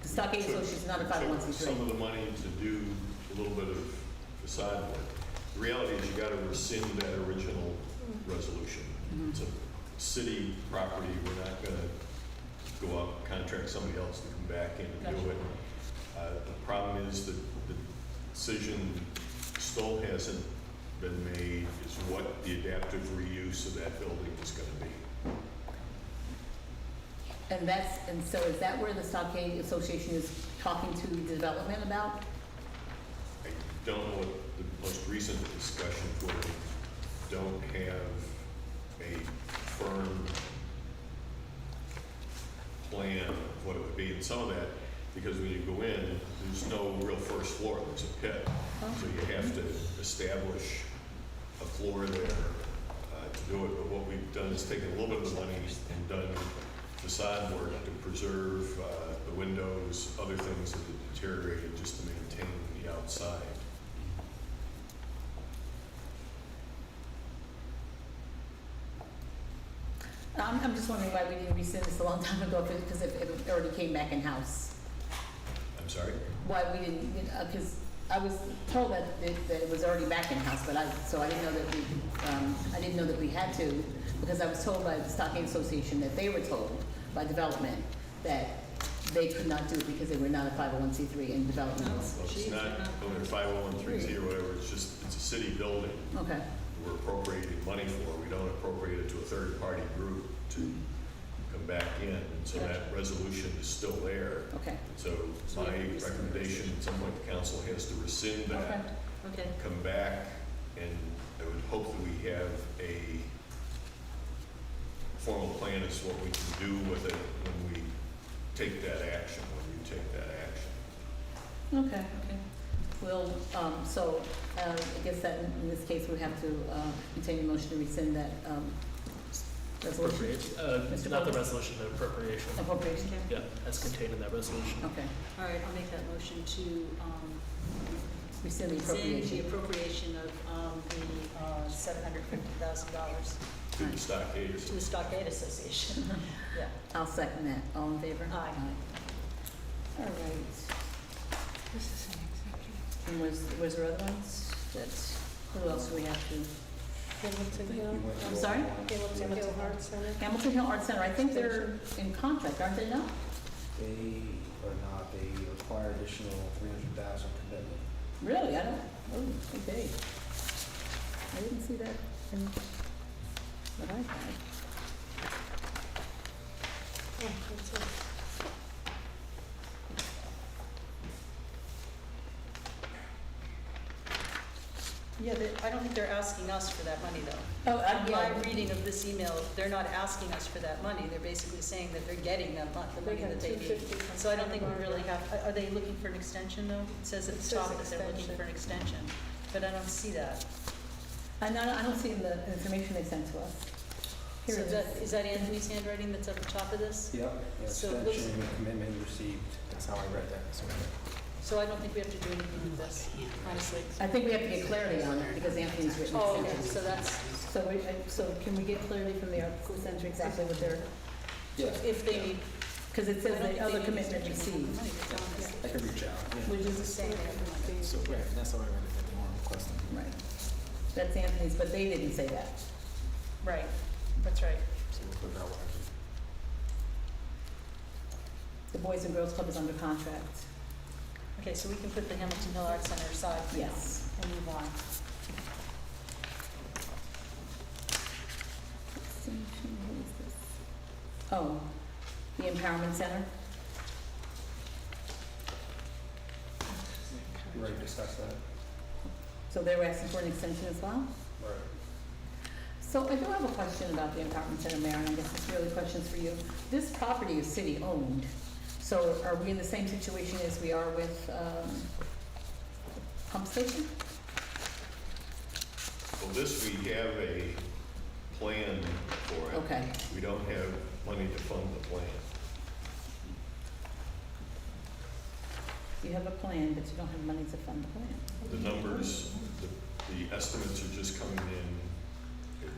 the Stockade Association is not a Took 501c3. some of the money to do a little bit of facade work. The reality is you gotta rescind that original resolution. It's a city property, we're not gonna go out and contract somebody else to come back in and do it. The problem is that the decision still hasn't been made, is what the adaptive reuse of that building is gonna be. And so is that where the Stockade Association is talking to development about? I don't know what the most recent discussions were. We don't have a firm plan of what it would be. And some of that, because when you go in, there's no real first floor, there's a pit. So you have to establish a floor there to do it. But what we've done is taken a little bit of the money and done facade work to preserve the windows, other things that have deteriorated, just to maintain the outside. I'm just wondering why we didn't rescind this a long time ago, because it already came back in-house. I'm sorry? Why we didn't, because I was told that it was already back in-house, but so I didn't know that we had to, because I was told by the Stockade Association that they were told by development that they could not do it because they were not a 501c3 in development. Well, it's not under 501(c)(3) or whatever, it's a city building. Okay. We're appropriating money for. We don't appropriate it to a third-party group to come back in. And so that resolution is still there. Okay. So my recommendation, at some point, the council has to rescind that, Okay. come back, and I would hope that we have a formal plan as to what we can do with it when we take that action, when you take that action. Okay. Well, so I guess that in this case, we have to continue motion to rescind that resolution. Mr. Not the Bowman? resolution, the appropriation. Appropriation? Yeah, that's contained in that resolution. Okay. All right, I'll make that motion to Rescind the rescind the appropriation. appropriation of the $750,000 To the Stockade. to the Stockade Association. Yeah. I'll second that. All in favor? Aye. All right. This is an executive. And was there other ones that, who else do we have to? Hamilton Hill. I'm sorry? Hamilton Hill Arts Center. Hamilton Hill Arts Center, I think they're in contract, aren't they now? They are not, they require additional 300,000 commitment. Really? I don't, oh, okay. I didn't see that in what I had. Oh, that's it. Yeah, I don't think they're asking us for that money, though. Oh, My reading of this email, they're not asking us for that money. They're basically saying that they're getting that the money that they need. So I don't think we really have, are they looking for an extension, though? It says at the top that they're looking for an extension, but I don't see that. I don't see in the information they sent to us. Here So it is that Anthony's handwriting that's at the top of this? Yep. So it looks- Extension and commitment received. That's how I read that. So I don't think we have to do anything with this, honestly. I think we have to get clarity on it because Anthony's written Oh, okay, extensions. so that's, So can we get clarity from the Arts Center exactly what they're, if they need. because it says the other commitment received. I can reach out. Yeah. Which is the same. So, right, that's how I read it, that they weren't requesting. Right. That's Anthony's, but they didn't say that. Right, that's right. So we'll put that one. The Boys and Girls Club is under contract. Okay, so we can put the Hamilton Hill Arts Center aside for now Yes. and move on. Oh, the Empowerment Center? We already discussed that. So they were asking for an extension as well? Right. So I do have a question about the apartment center, Mayor, and I guess it's really questions for you. This property is city-owned, so are we in the same situation as we are with the pump station? Well, this, we have a plan for it. Okay. We don't have money to fund the plan. You have a plan, but you don't have money to fund the plan. The numbers, the estimates are just coming in a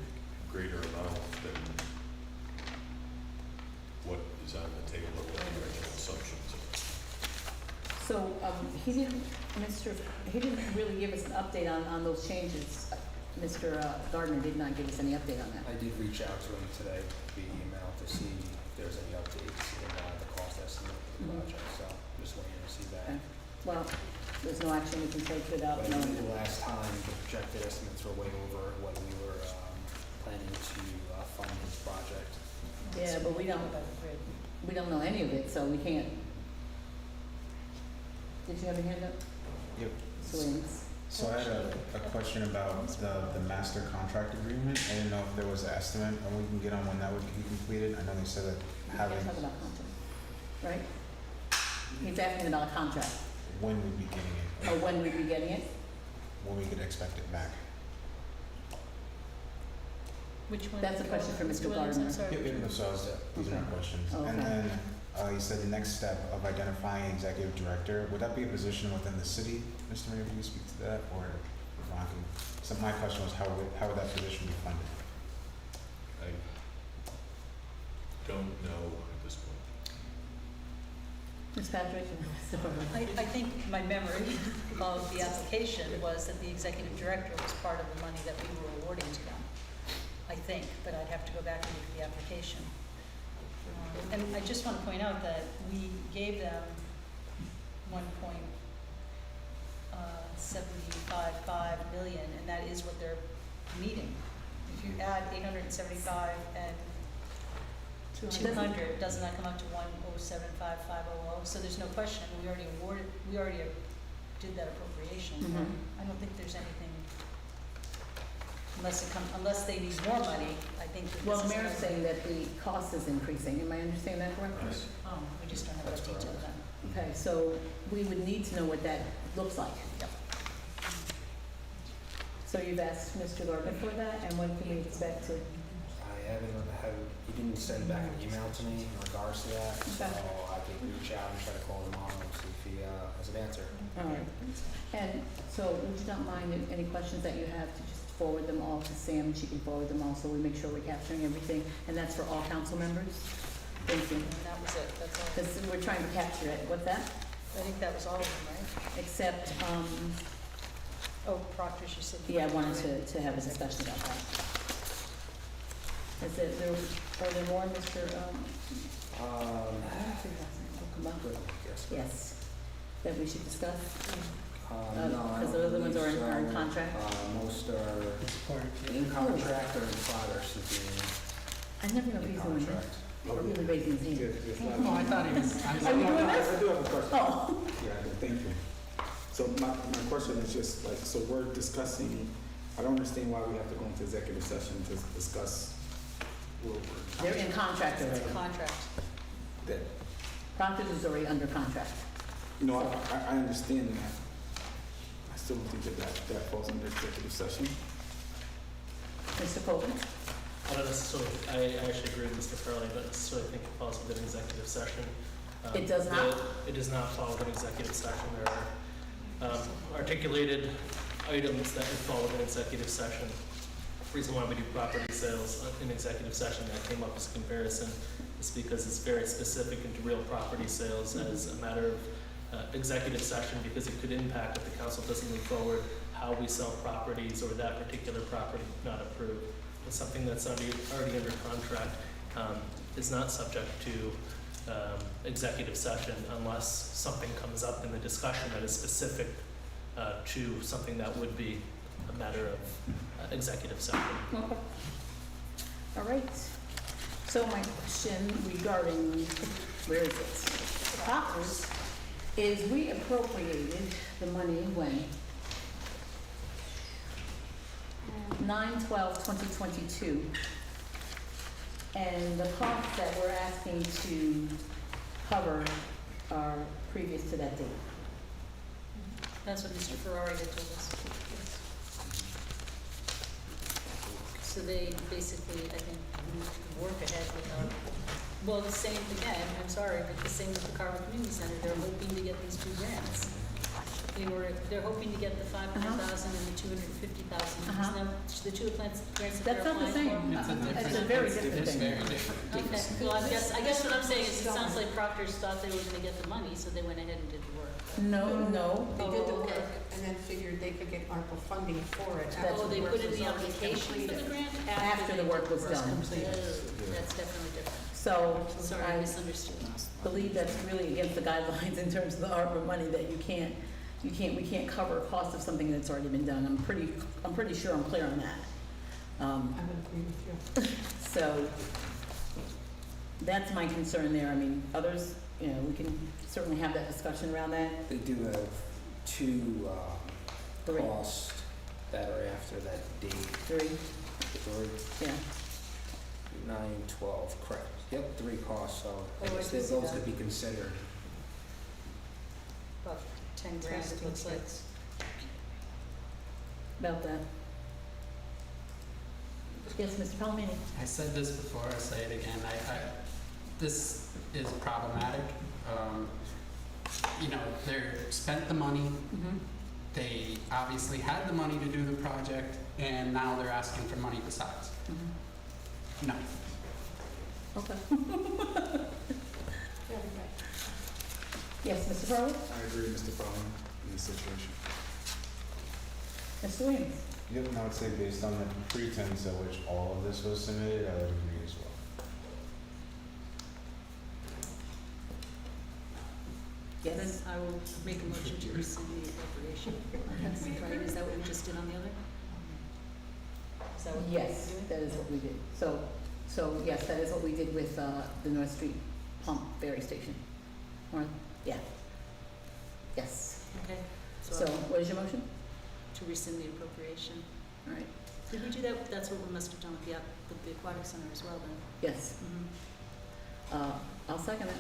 greater amount than what is on the table or what the original assumptions are. So, he didn't really give us an update on those changes. Mr. Gardner did not give us any update on that. I did reach out to him today via email to see if there's any updates in the cost estimate for the project, so just waiting to see that. Okay. Well, there's no action we can take without But I knowing. think the last time, the projected estimates were way over what we were planning to fund this project. Yeah, but we don't know any of it, so we can't. Did you have a hand up? Yep. Swings. So I had a question about the master contract agreement. I didn't know if there was an estimate and we can get on when that would be completed. I know they said that We having, can't talk about contract, right? He's asking about a contract, when we'd be getting it, or when we'd be getting it. when we could expect it back. Which one? That's a question for Mr. Williams, I'm Gardner. sorry. Yep, so these are my questions. Okay. And then you said the next step of identifying executive director, would that be a position within the city, Mr. Mayor, will you speak to that, or Ron can? So my question was, how would that position be funded? I don't know at this point. Ms. Patrick? I think my memory of the application was that the executive director was part of the money that we were awarding to them. I think, but I'd have to go back and look at the application. And I just want to point out that we gave them 1.755 million, and that is what they're meeting. If you add 875 and 200, doesn't that come up to 1075500? So there's no question, we already did that appropriation. Mhm. I don't think there's anything, unless they need more money, I think that this Well, is Mayor's another- saying that the cost is increasing. Am I understanding that correctly? Oh, we just don't have that detail then. Okay, so we would need to know what that looks like. Yep. So you've asked Mr. Gardner for that, and when can we expect to? He didn't send back an email to me in regards to that, so Okay. I could reach out and try to call tomorrow and see if he has an answer. All right. And so would you not mind if any questions that you have to just forward them all to Sam? She can forward them all, so we make sure we're capturing everything. And that's for all council members? Thank you. And that was it, that's all. Because we're trying to capture it. What's that? I think that was all of them, right? Except, Oh, Proctor's, you said. yeah, I wanted to have a discussion about that. Is it, are there more, Mr.? I don't think that's it. Oh, come on. Yes, that we should discuss? No, Because the other ones are in contract? Most are in contract or in progress of being I never know if in he's doing contract. that. Or really raising his hand. Oh, I thought he was. Are you doing I this? do have a question. Oh. Yeah, thank you. So my question is just like, so we're discussing, I don't understand why we have to go into executive session to discuss where we're. They're in contract It's already. a contract. That, Proctor's is already under contract. no, I understand that. I still don't think that falls under executive session. Mr. Colvin? I don't necessarily, I actually agree with Mr. Farley, I don't necessarily think it falls within executive session. It does not? It does not fall within executive session. There are articulated items that would fall within executive session. The reason why we do property sales in executive session that came up as a comparison is because it's very specific into real property sales as a matter of executive session, because it could impact if the council doesn't move forward how we sell properties or that particular property not approved. But something that's already under contract is not subject to executive session unless something comes up in the discussion that is specific to something that would be a matter of executive session. Okay. All right. So my question regarding, where is it? Proctor's is we appropriated the money when? 9/12/2022. And the costs that we're asking to cover are previous to that date. That's what Mr. Ferrari had told us. So they basically, I think, work ahead without, well, the same, again, I'm sorry, but the same with the Carver Community Center, they're hoping to get these 2 grants. They're hoping to get the 500,000 and the 250,000. Now, the 2 grants that That's they're not the applying same. for. It's a very different It's thing. very different. Okay, well, I guess what I'm saying is, it sounds like Proctor's thought they were gonna get the money, so they went ahead and did the work. No. They did the Oh, okay. work and then figured they could get ARPA funding for it. That's Oh, they the put work in was the already application for the completed. grant? After the work was done. completed. Oh, that's definitely different. So Sorry, I I misunderstood. believe that's really against the guidelines in terms of the ARPA money, that we can't cover a cost of something that's already been done. I'm pretty sure I'm clear on that. I would agree with you. So that's my concern there. I mean, others, we can certainly have that discussion around that. They do have 2 Three. costs that are after that date. 3, 3, yeah. 9, 12, correct. Yep, 3 costs, so I Oh, I guess do see those that. could be considered. About 10 grand, it looks like. About that. Yes, Mr. Palomini? I said this before, I'll say it again. This is problematic. They're spent the money. Mm-hmm. They obviously had the money to do the project, and now they're asking for money besides. Mm-hmm. No. Okay. Yes, Mr. Farley? I agree with Mr. Fowler in this situation. Mr. Williams? Yep, and I would say based on the pretense at which all of this was submitted, I would agree as well. Yes. Then I will make a motion to rescind the appropriation. Right, is that what we just did on the other? Is that what we're Yes, doing? that is what we did. So yes, that is what we did with the North Street Pump Ferry Station. Yeah. Yes. Okay. So what is your motion? To rescind the appropriation. All right. Did we do that? That's what we must have done with the aquatic center as well then. Yes. Mhm. I'll second it.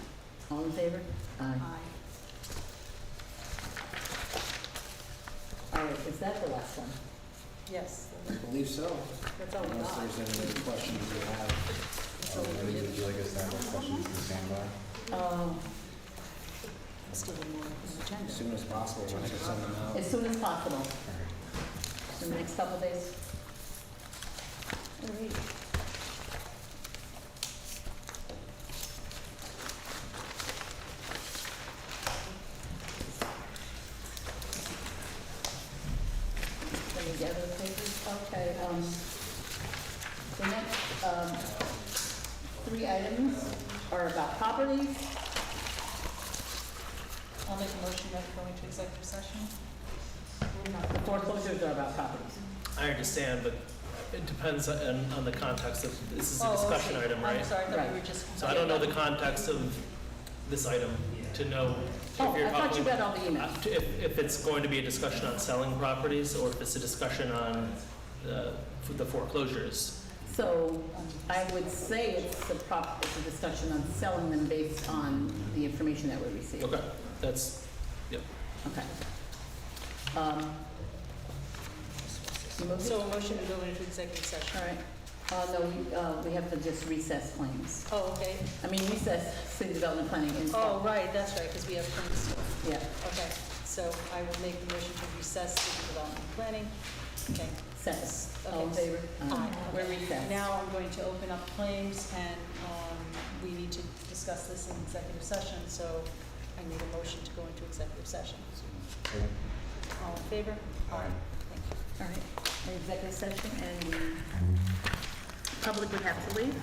All in favor? Aye. All right, is that the last one? Yes. I believe so. That's all we Unless got. there's any other questions you have. Would you like us to have our questions to stand by? Still have more on the agenda. As soon as possible, when I can send them out. As soon as possible. In the next couple of days. All right. Let me gather the papers. Okay, the next, 3 items are about properties. I'll make a motion that we go into executive session. The foreclosures are about properties. I understand, but it depends on the context of, this is a Oh, discussion okay. item, right? I'm sorry, I thought Right. we were just. So I don't know the context of this item to know Oh, if you're I thought you talking, read all the emails. if it's going to be a discussion on selling properties or if it's a discussion on the foreclosures. So I would say it's a discussion on selling them based on the information that we received. Okay, that's, yep. Okay. So a motion to go into executive session. All right. No, we have to just recess claims. Oh, okay. I mean, recess city development planning and. Oh, right, that's right, because we have claims. Yeah, Okay, so I will make the motion to recess city development planning. Okay. second. All in Okay. favor? Aye. We're recessed. Now I'm going to open up claims, and we need to discuss this in executive session, so I need a motion to go into executive session. All in favor? Aye. Thank you. All right, an executive session, and the public would have to leave.